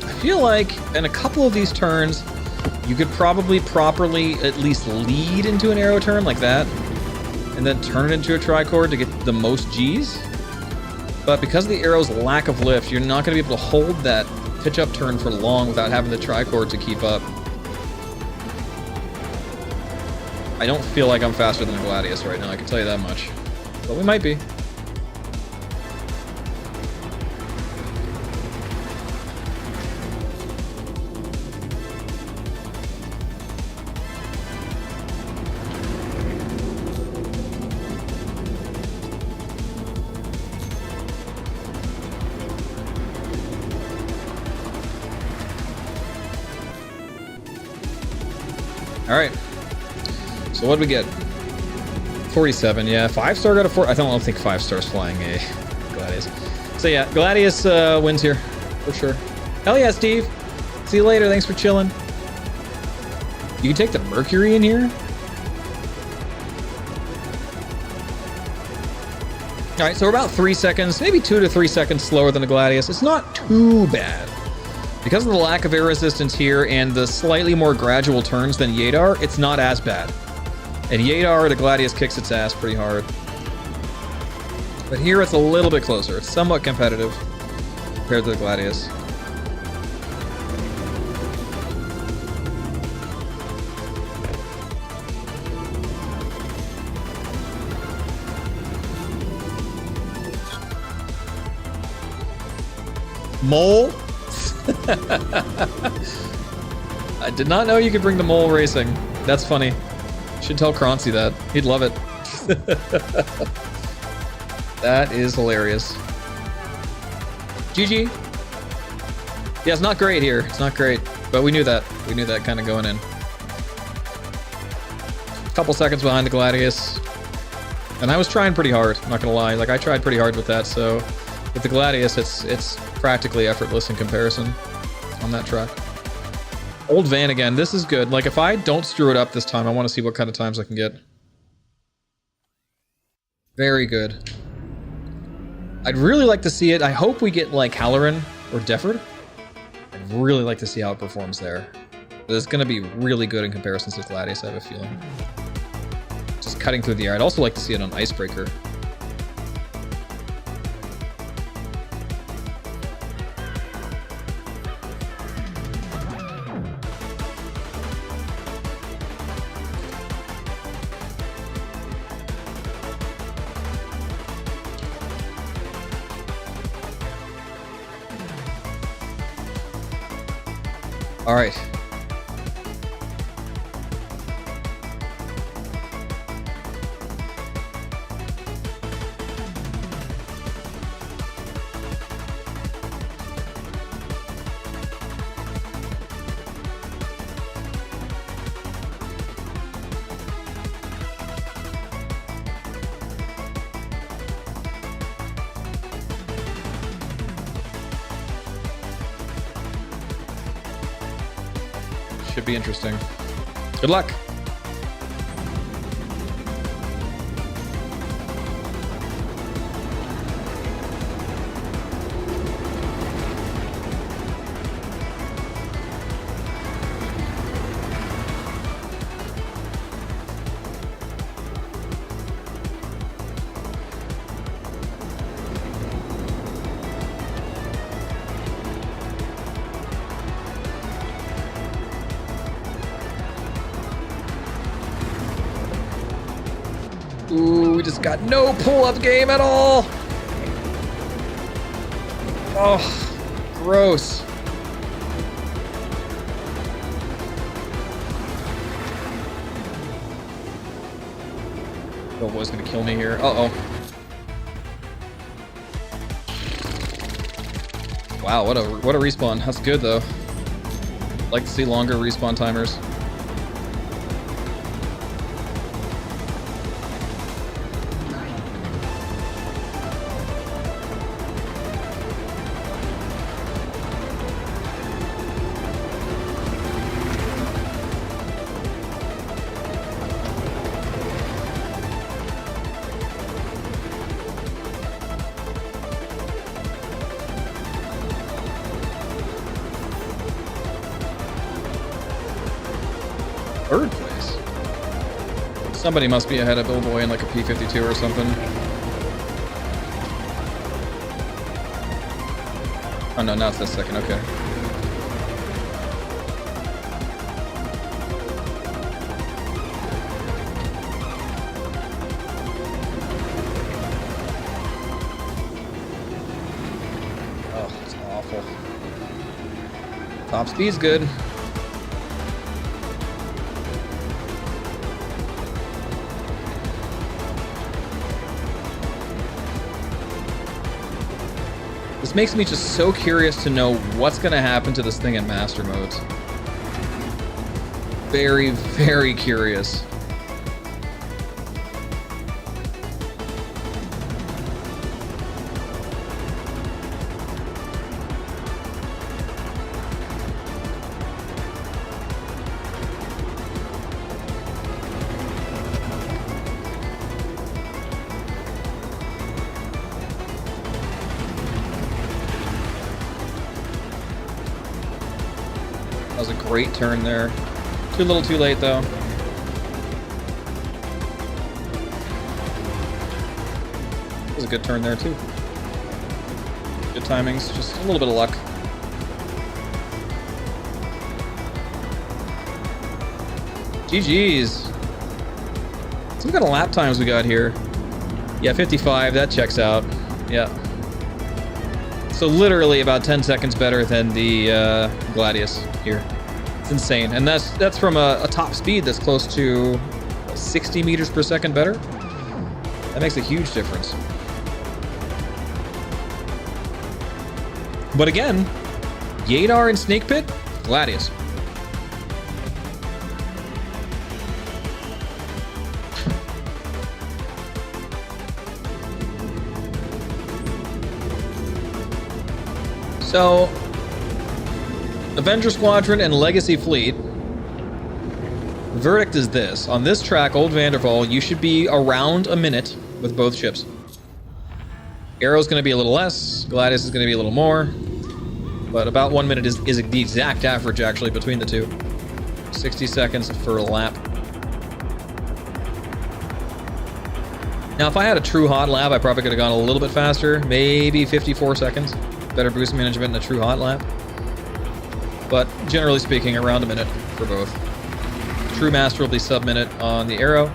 I feel like in a couple of these turns, you could probably properly at least lead into an arrow turn like that. and then turn it into a tricord to get the most G's. But because of the arrow's lack of lift, you're not going to be able to hold that pitch up turn for long without having the tricord to keep up. I don't feel like I'm faster than a Gladius right now, I can tell you that much. But we might be. All right. So what did we get? 47. Yeah, 5-star got a 4. I don't think 5-star's flying a Gladius. So yeah, Gladius wins here for sure. Hell yeah, Steve. See you later. Thanks for chilling. You can take the Mercury in here. All right, so we're about 3 seconds, maybe 2 to 3 seconds slower than the Gladius. It's not too bad. Because of the lack of air resistance here and the slightly more gradual turns than Yadar, it's not as bad. And Yadar, the Gladius kicks its ass pretty hard. But here it's a little bit closer. It's somewhat competitive compared to the Gladius. Mole? I did not know you could bring the mole racing. That's funny. Should tell Croncy that. He'd love it. That is hilarious. GG. Yeah, it's not great here. It's not great. But we knew that. We knew that kind of going in. A couple seconds behind the Gladius. And I was trying pretty hard, I'm not gonna lie. Like, I tried pretty hard with that, so with the Gladius, it's practically effortless in comparison on that track. Old van again. This is good. Like, if I don't screw it up this time, I want to see what kind of times I can get. Very good. I'd really like to see it. I hope we get, like, Halloran or Defford. I'd really like to see how it performs there. But it's going to be really good in comparison to Gladius, I have a feeling. Just cutting through the air. I'd also like to see it on Icebreaker. All right. Should be interesting. Good luck. Ooh, we just got no pull-up game at all. Oh, gross. Oh, boy's gonna kill me here. Uh-oh. Wow, what a respawn. That's good though. Like to see longer respawn timers. Third place. Somebody must be ahead of Billboy in like a P-52 or something. Oh no, now it's this second, okay. Oh, it's awful. Top speed's good. This makes me just so curious to know what's going to happen to this thing in master modes. Very, very curious. That was a great turn there. Too little too late though. That was a good turn there too. Good timings, just a little bit of luck. GG's. So what kind of lap times we got here? Yeah, 55, that checks out. Yeah. So literally about 10 seconds better than the Gladius here. It's insane. And that's from a top speed that's close to 60 meters per second better. That makes a huge difference. But again, Yadar and Snake Pit, Gladius. So, Avenger Squadron and Legacy Fleet. The verdict is this. On this track, Old Vanderval, you should be around a minute with both ships. Arrow's going to be a little less. Gladius is going to be a little more. But about 1 minute is the exact average, actually, between the two. 60 seconds for a lap. Now, if I had a true hot lap, I probably could have gone a little bit faster. Maybe 54 seconds. Better boost management in a true hot lap. But generally speaking, around a minute for both. True Master will be sub-minute on the Arrow.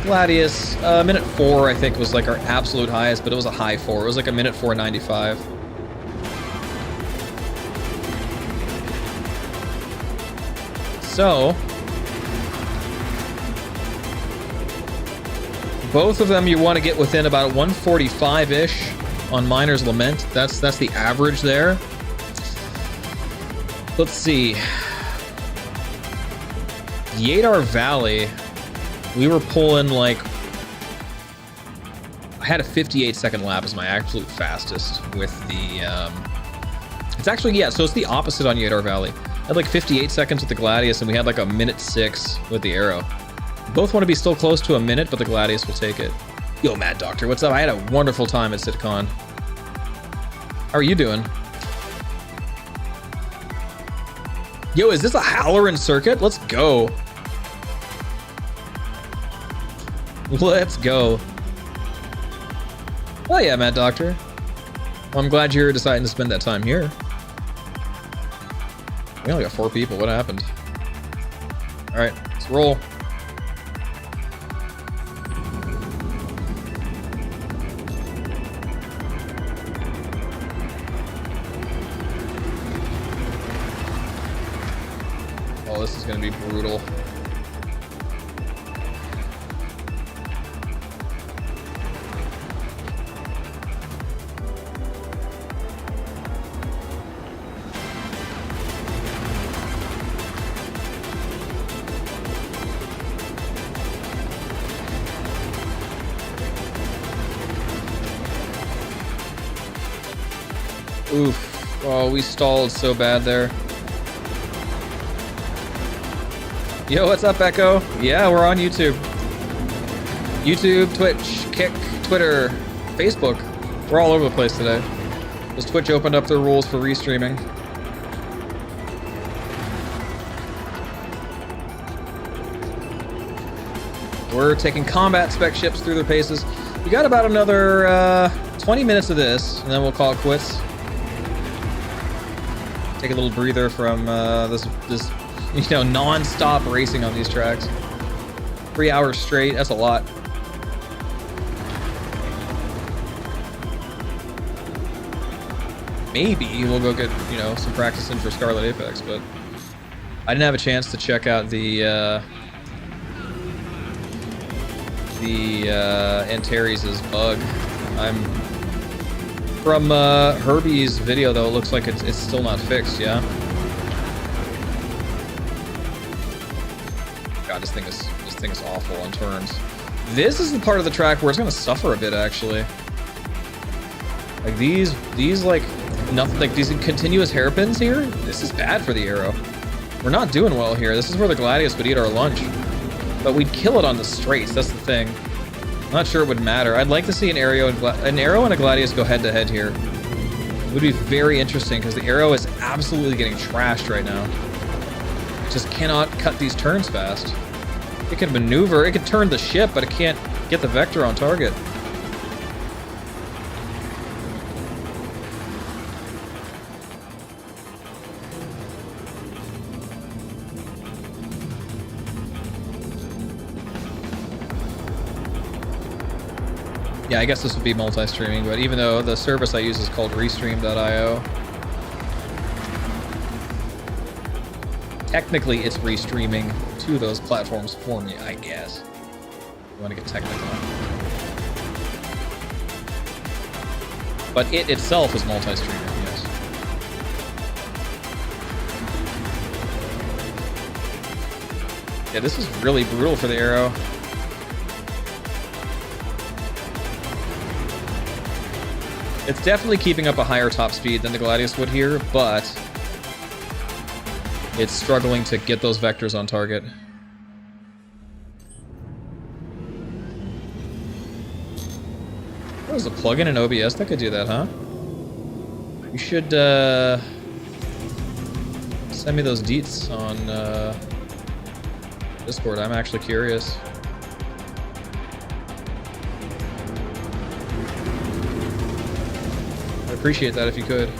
Gladius, minute 4 I think was like our absolute highest, but it was a high 4. It was like a minute 4:95. So, both of them you want to get within about 145-ish on Miner's Lament. That's the average there. Let's see. Yadar Valley, we were pulling like... I had a 58-second lap as my absolute fastest with the... It's actually, yeah, so it's the opposite on Yadar Valley. I had like 58 seconds with the Gladius, and we had like a minute 6 with the Arrow. Both want to be still close to a minute, but the Gladius will take it. Yo, Mad Doctor, what's up? I had a wonderful time at CITICON. How are you doing? Yo, is this a Halloran circuit? Let's go. Let's go. Oh yeah, Mad Doctor. Well, I'm glad you're deciding to spend that time here. We only got 4 people. What happened? All right, let's roll. Oh, this is going to be brutal. Oof. Oh, we stalled so bad there. Yo, what's up, Echo? Yeah, we're on YouTube. YouTube, Twitch, Kick, Twitter, Facebook. We're all over the place today. Because Twitch opened up their rules for restreaming. We're taking combat spec ships through their paces. We got about another 20 minutes of this, and then we'll call it quits. Take a little breather from this non-stop racing on these tracks. 3 hours straight, that's a lot. Maybe we'll go get, some practice in for Scarlet Apex, but I didn't have a chance to check out the Antares' bug. From Herbie's video though, it looks like it's still not fixed, yeah? God, this thing is awful on turns. This is the part of the track where it's gonna suffer a bit actually. Like these nothing, like these continuous hairpins here, this is bad for the Aero. We're not doing well here. This is where the Gladius would eat our lunch. But we'd kill it on the straights, that's the thing. I'm not sure it would matter. I'd like to see an Aero and a Gladius go head to head here. It would be very interesting because the Aero is absolutely getting trashed right now. It just cannot cut these turns fast. It can maneuver, it can turn the ship, but it can't get the vector on target. Yeah, I guess this would be multi-streaming, but even though the service I use is called restream.io, technically it's restreaming to those platforms for me, I guess. You want to get technical. But it itself is multi-streaming, yes. Yeah, this is really brutal for the Aero. It's definitely keeping up a higher top speed than the Gladius would here, but it's struggling to get those vectors on target. What is a plugin in OBS that could do that, huh? You should send me those deets on Discord. I'm actually curious. Appreciate that if you could.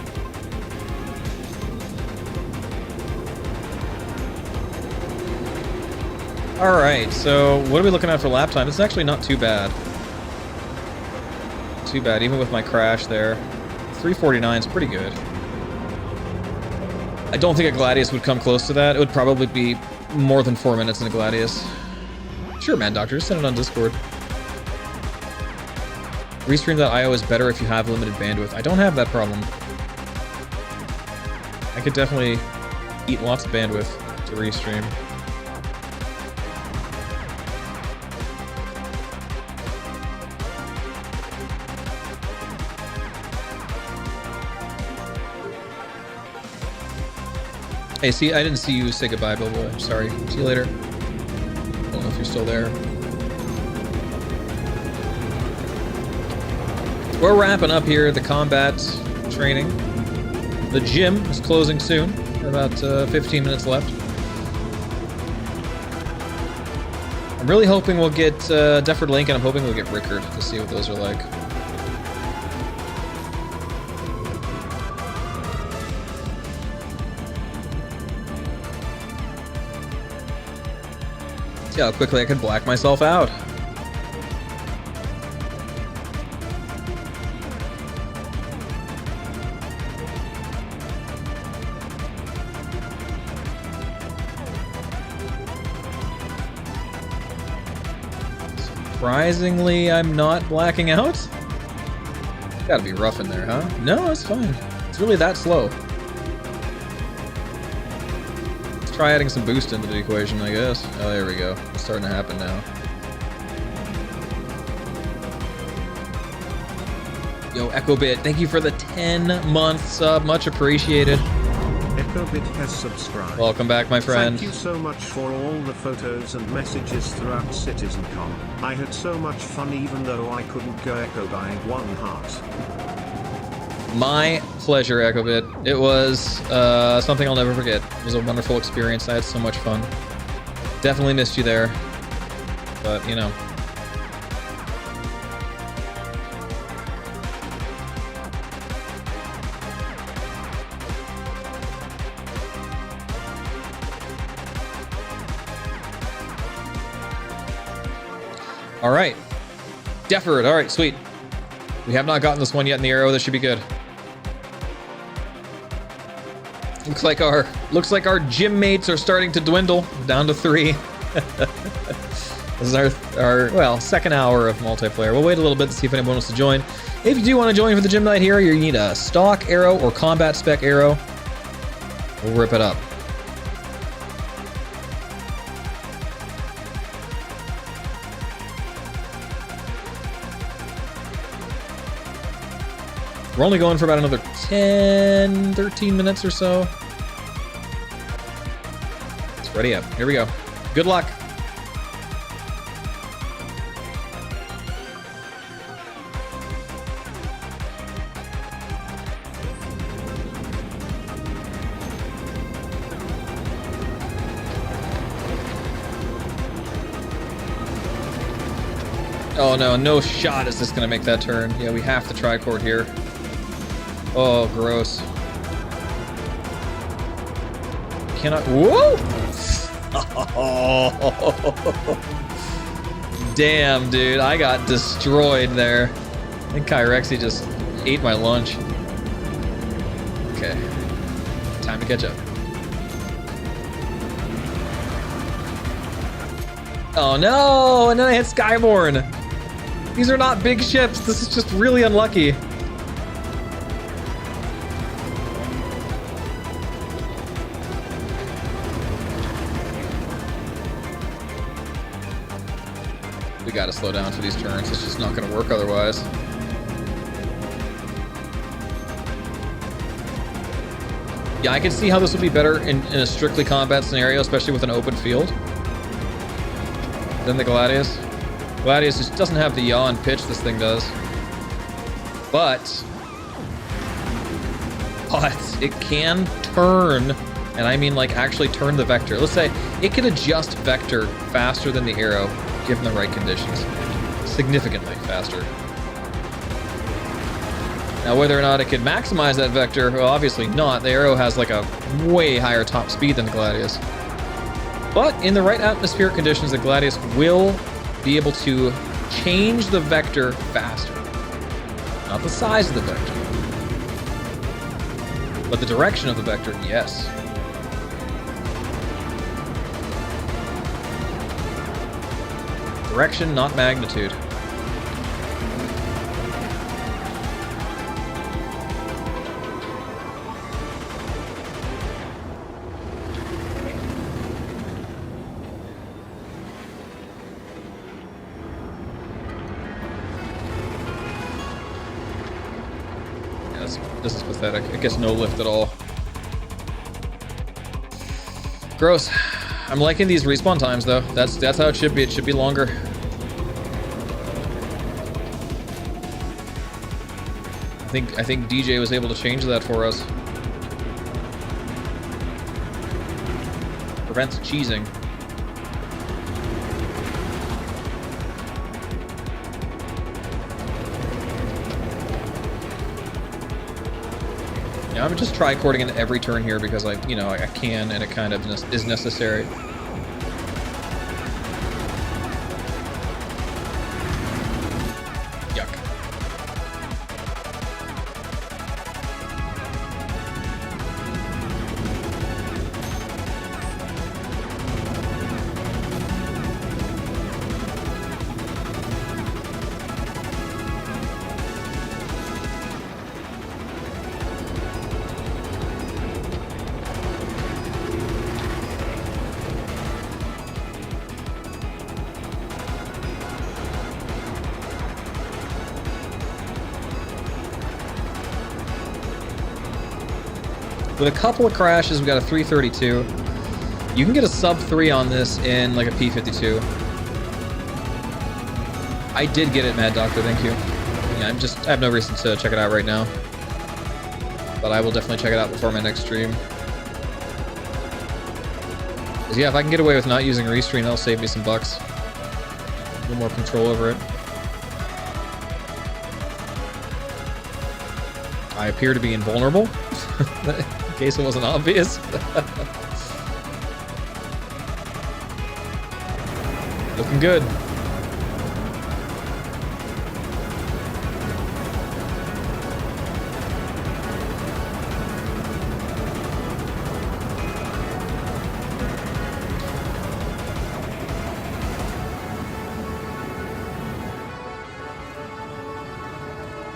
All right, so what are we looking at for lap time? It's actually not too bad. Too bad, even with my crash there. 349 is pretty good. I don't think a Gladius would come close to that. It would probably be more than 4 minutes in a Gladius. Sure, man, doctor, just send it on Discord. Restream.io is better if you have limited bandwidth. I don't have that problem. I could definitely eat lots of bandwidth to restream. Hey, see, I didn't see you say goodbye, Bilbo. I'm sorry. See you later. I don't know if you're still there. We're wrapping up here the combat training. The gym is closing soon. About 15 minutes left. I'm really hoping we'll get Defford Link, and I'm hoping we'll get Rickard to see what those are like. See how quickly I can black myself out. Surprisingly, I'm not blacking out. Gotta be rough in there, huh? No, it's fine. It's really that slow. Let's try adding some boost into the equation, I guess. Oh, there we go. It's starting to happen now. Yo, EchoBit, thank you for the 10-month sub. Much appreciated.
EchoBit has subscribed.
Welcome back, my friend.
Thank you so much for all the photos and messages throughout CitizenCon. I had so much fun even though I couldn't go Echo by 1 heart.
My pleasure, EchoBit. It was something I'll never forget. It was a wonderful experience. I had so much fun. Definitely missed you there. but you know. All right, Defford. All right, sweet. We have not gotten this one yet in the arrow. This should be good. Looks like our gym mates are starting to dwindle down to 3. This is our well, second hour of multiplayer. We'll wait a little bit to see if anyone wants to join. If you do want to join for the gym night here, you need a stock arrow or combat spec arrow. We'll rip it up. We're only going for about another 10, 13 minutes or so. It's ready up. Here we go. Good luck. Oh no, no shot is this gonna make that turn. Yeah, we have to tricord here. Oh, gross. Cannot. Whoa! Damn, dude. I got destroyed there. I think Kyrexy just ate my lunch. Okay. Time to catch up. Oh no! And then I hit Skyborn. These are not big ships. This is just really unlucky. We gotta slow down for these turns. It's just not gonna work otherwise. Yeah, I can see how this would be better in a strictly combat scenario, especially with an open field, than the Gladius. Gladius just doesn't have the yaw and pitch this thing does. But it can turn, and I mean like actually turn the vector. Let's say it can adjust vector faster than the arrow, given the right conditions. Significantly faster. Now, whether or not it can maximize that vector, well, obviously not. The arrow has like a way higher top speed than the Gladius. But in the right atmospheric conditions, the Gladius will be able to change the vector faster. Not the size of the vector, but the direction of the vector, yes. Direction, not magnitude. This is pathetic. It gets no lift at all. Gross. I'm liking these respawn times though. That's how it should be. It should be longer. I think DJ was able to change that for us. Prevents cheesing. Yeah, I'm just tricording in every turn here because I can, and it kind of is necessary. Yuck. With a couple of crashes, we got a 332. You can get a sub 3 on this in like a P52. I did get it, Mad Doctor, thank you. Yeah, I have no reason to check it out right now. But I will definitely check it out before my next stream. Because yeah, if I can get away with not using Restream, that'll save me some bucks. little more control over it. I appear to be invulnerable, in case it wasn't obvious. Looking good.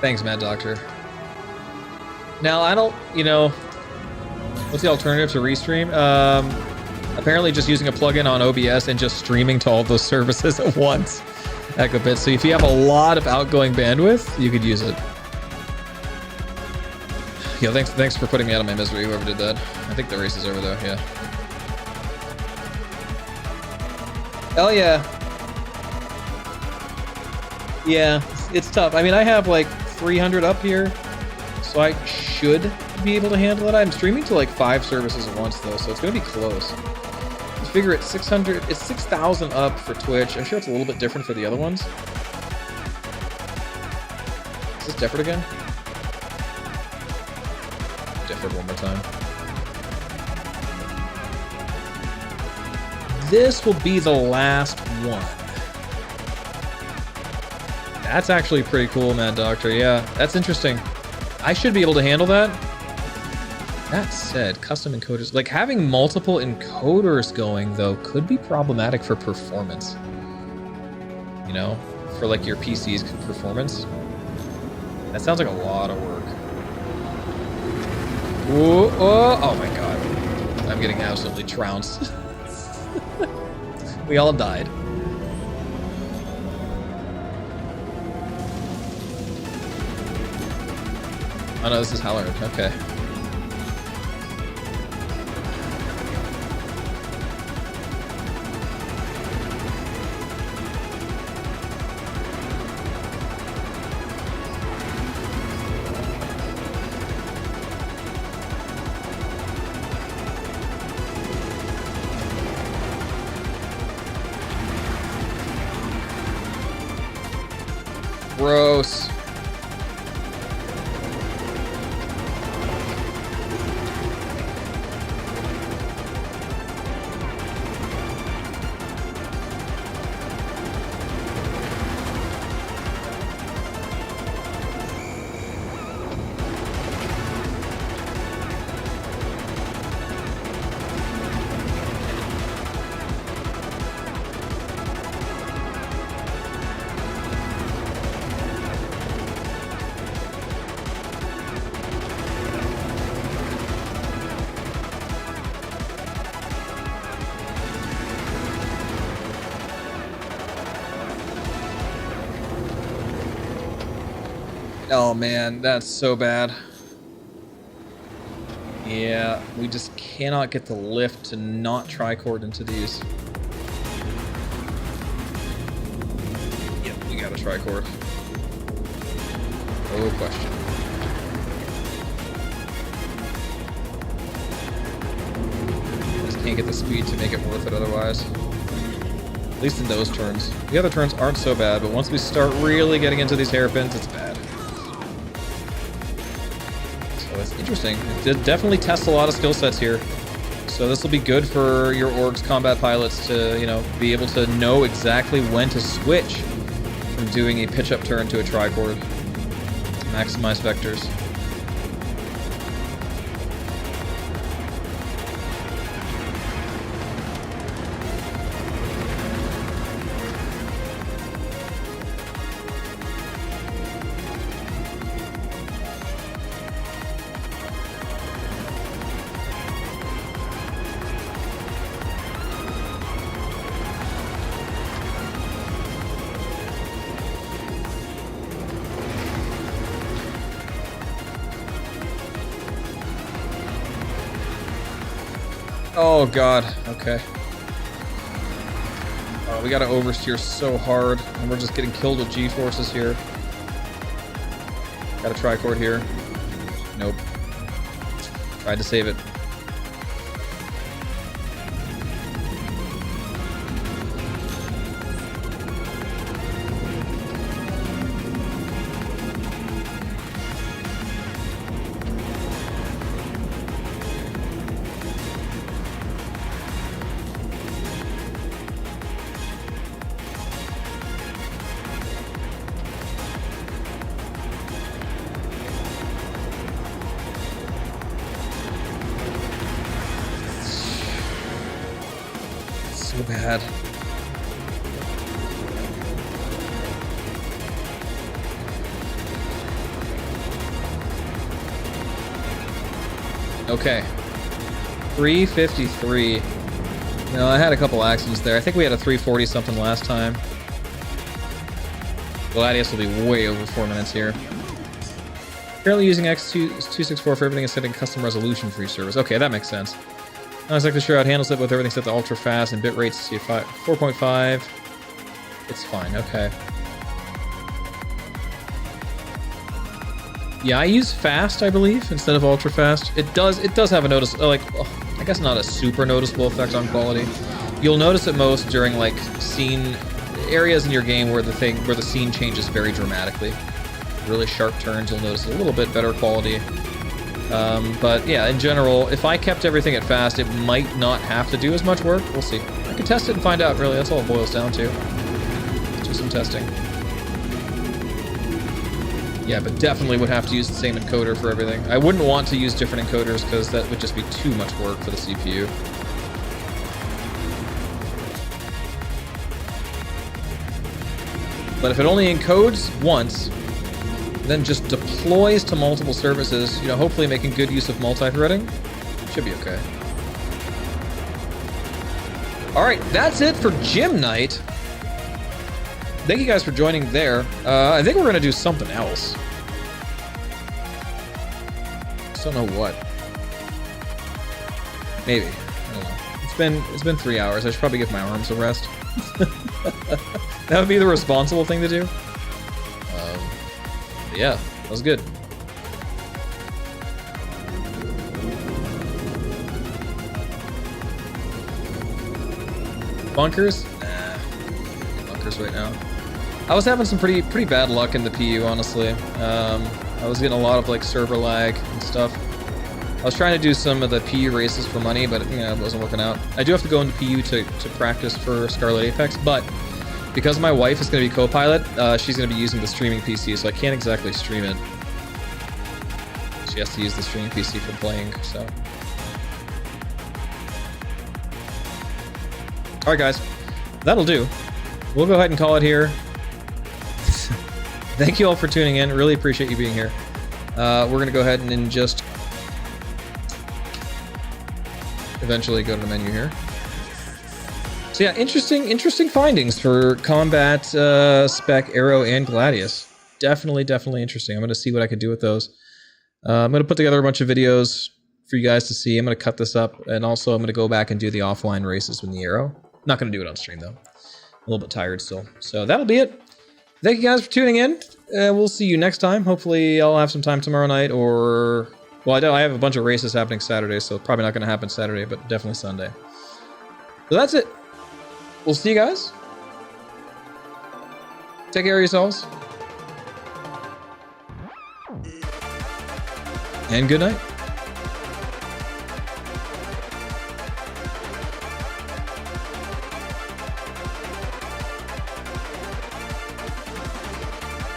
Thanks, Mad Doctor. Now, I don't, you know, what's the alternative to Restream? Apparently just using a plugin on OBS and just streaming to all those services at once. Ecobit. So if you have a lot of outgoing bandwidth, you could use it. Yeah, thanks for putting me out of my misery, whoever did that. I think the race is over though, yeah. Hell yeah. Yeah, it's tough. I mean, I have like 300 up here, so I should be able to handle it. I'm streaming to like 5 services at once though, so it's gonna be close. You figure it's 600, it's 6,000 up for Twitch. I'm sure it's a little bit different for the other ones. Is this different again? Different one more time. This will be the last one. That's actually pretty cool, Mad Doctor. Yeah, that's interesting. I should be able to handle that. That said, custom encoders, like having multiple encoders going though could be problematic for performance. You know, for like your PC's performance. That sounds like a lot of work. Ooh, oh my god. I'm getting absolutely trounced. We all died. Oh no, this is Hallard. Okay. Gross. Oh man, that's so bad. Yeah, we just cannot get the lift to not tricord into these. Yep, we got a tricord. No question. Just can't get the speed to make it worth it otherwise. At least in those turns. The other turns aren't so bad, but once we start really getting into these hairpins, it's bad. It's interesting. It definitely tests a lot of skill sets here. So this will be good for your org's combat pilots to, you know, be able to know exactly when to switch from doing a pitch-up turn to a tricord. Maximize vectors. Oh god, okay. We gotta oversteer so hard, and we're just getting killed with G-forces here. Got a tricord here. Nope. Tried to save it. bad. Okay. 353. No, I had a couple accidents there. I think we had a 340 something last time. Gladius will be way over 4 minutes here. Currently using X264 for everything and setting custom resolution for your service. Okay, that makes sense. Not exactly sure how it handles it with everything set to ultra fast and bit rates to 4.5. It's fine, okay. Yeah, I use fast, I believe, instead of ultra fast. It does have a I guess not a super noticeable effect on quality. You'll notice it most during like scene areas in your game where the scene changes very dramatically. Really sharp turns, you'll notice a little bit better quality. But yeah, in general, if I kept everything at fast, it might not have to do as much work. We'll see. I could test it and find out, really. That's all it boils down to. Let's do some testing. Yeah, but definitely would have to use the same encoder for everything. I wouldn't want to use different encoders because that would just be too much work for the CPU. But if it only encodes once, then just deploys to multiple services, you know, hopefully making good use of multi-threading, should be okay. All right, that's it for Gym Night. Thank you guys for joining there. I think we're gonna do something else. Just don't know what. Maybe. I don't know. It's been 3 hours. I should probably give my arms a rest. That would be the responsible thing to do. Yeah, that was good. Bunkers? Nah, bunkers right now. I was having some pretty bad luck in the PU, honestly. I was getting a lot of like server lag and stuff. I was trying to do some of the PU races for money, but you know, it wasn't working out. I do have to go into PU to practice for Scarlet Apex, but because my wife is going to be co-pilot, she's going to be using the streaming PC, so I can't exactly stream it. She has to use the streaming PC for playing, so. Alright guys, that'll do. We'll go ahead and call it here. Thank you all for tuning in, really appreciate you being here. We're going to go ahead and just eventually go to the menu here. So yeah, interesting findings for Combat, Spec, Arrow, and Gladius. Definitely interesting. I'm going to see what I could do with those. I'm going to put together a bunch of videos for you guys to see. I'm going to cut this up, and also I'm going to go back and do the offline races with the Arrow. Not going to do it on stream, though. A little bit tired still. So that'll be it. Thank you guys for tuning in. We'll see you next time. Hopefully I'll have some time tomorrow night, or... Well, I have a bunch of races happening Saturday, so probably not going to happen Saturday, but definitely Sunday. So that's it. We'll see you guys. Take care of yourselves. And good night.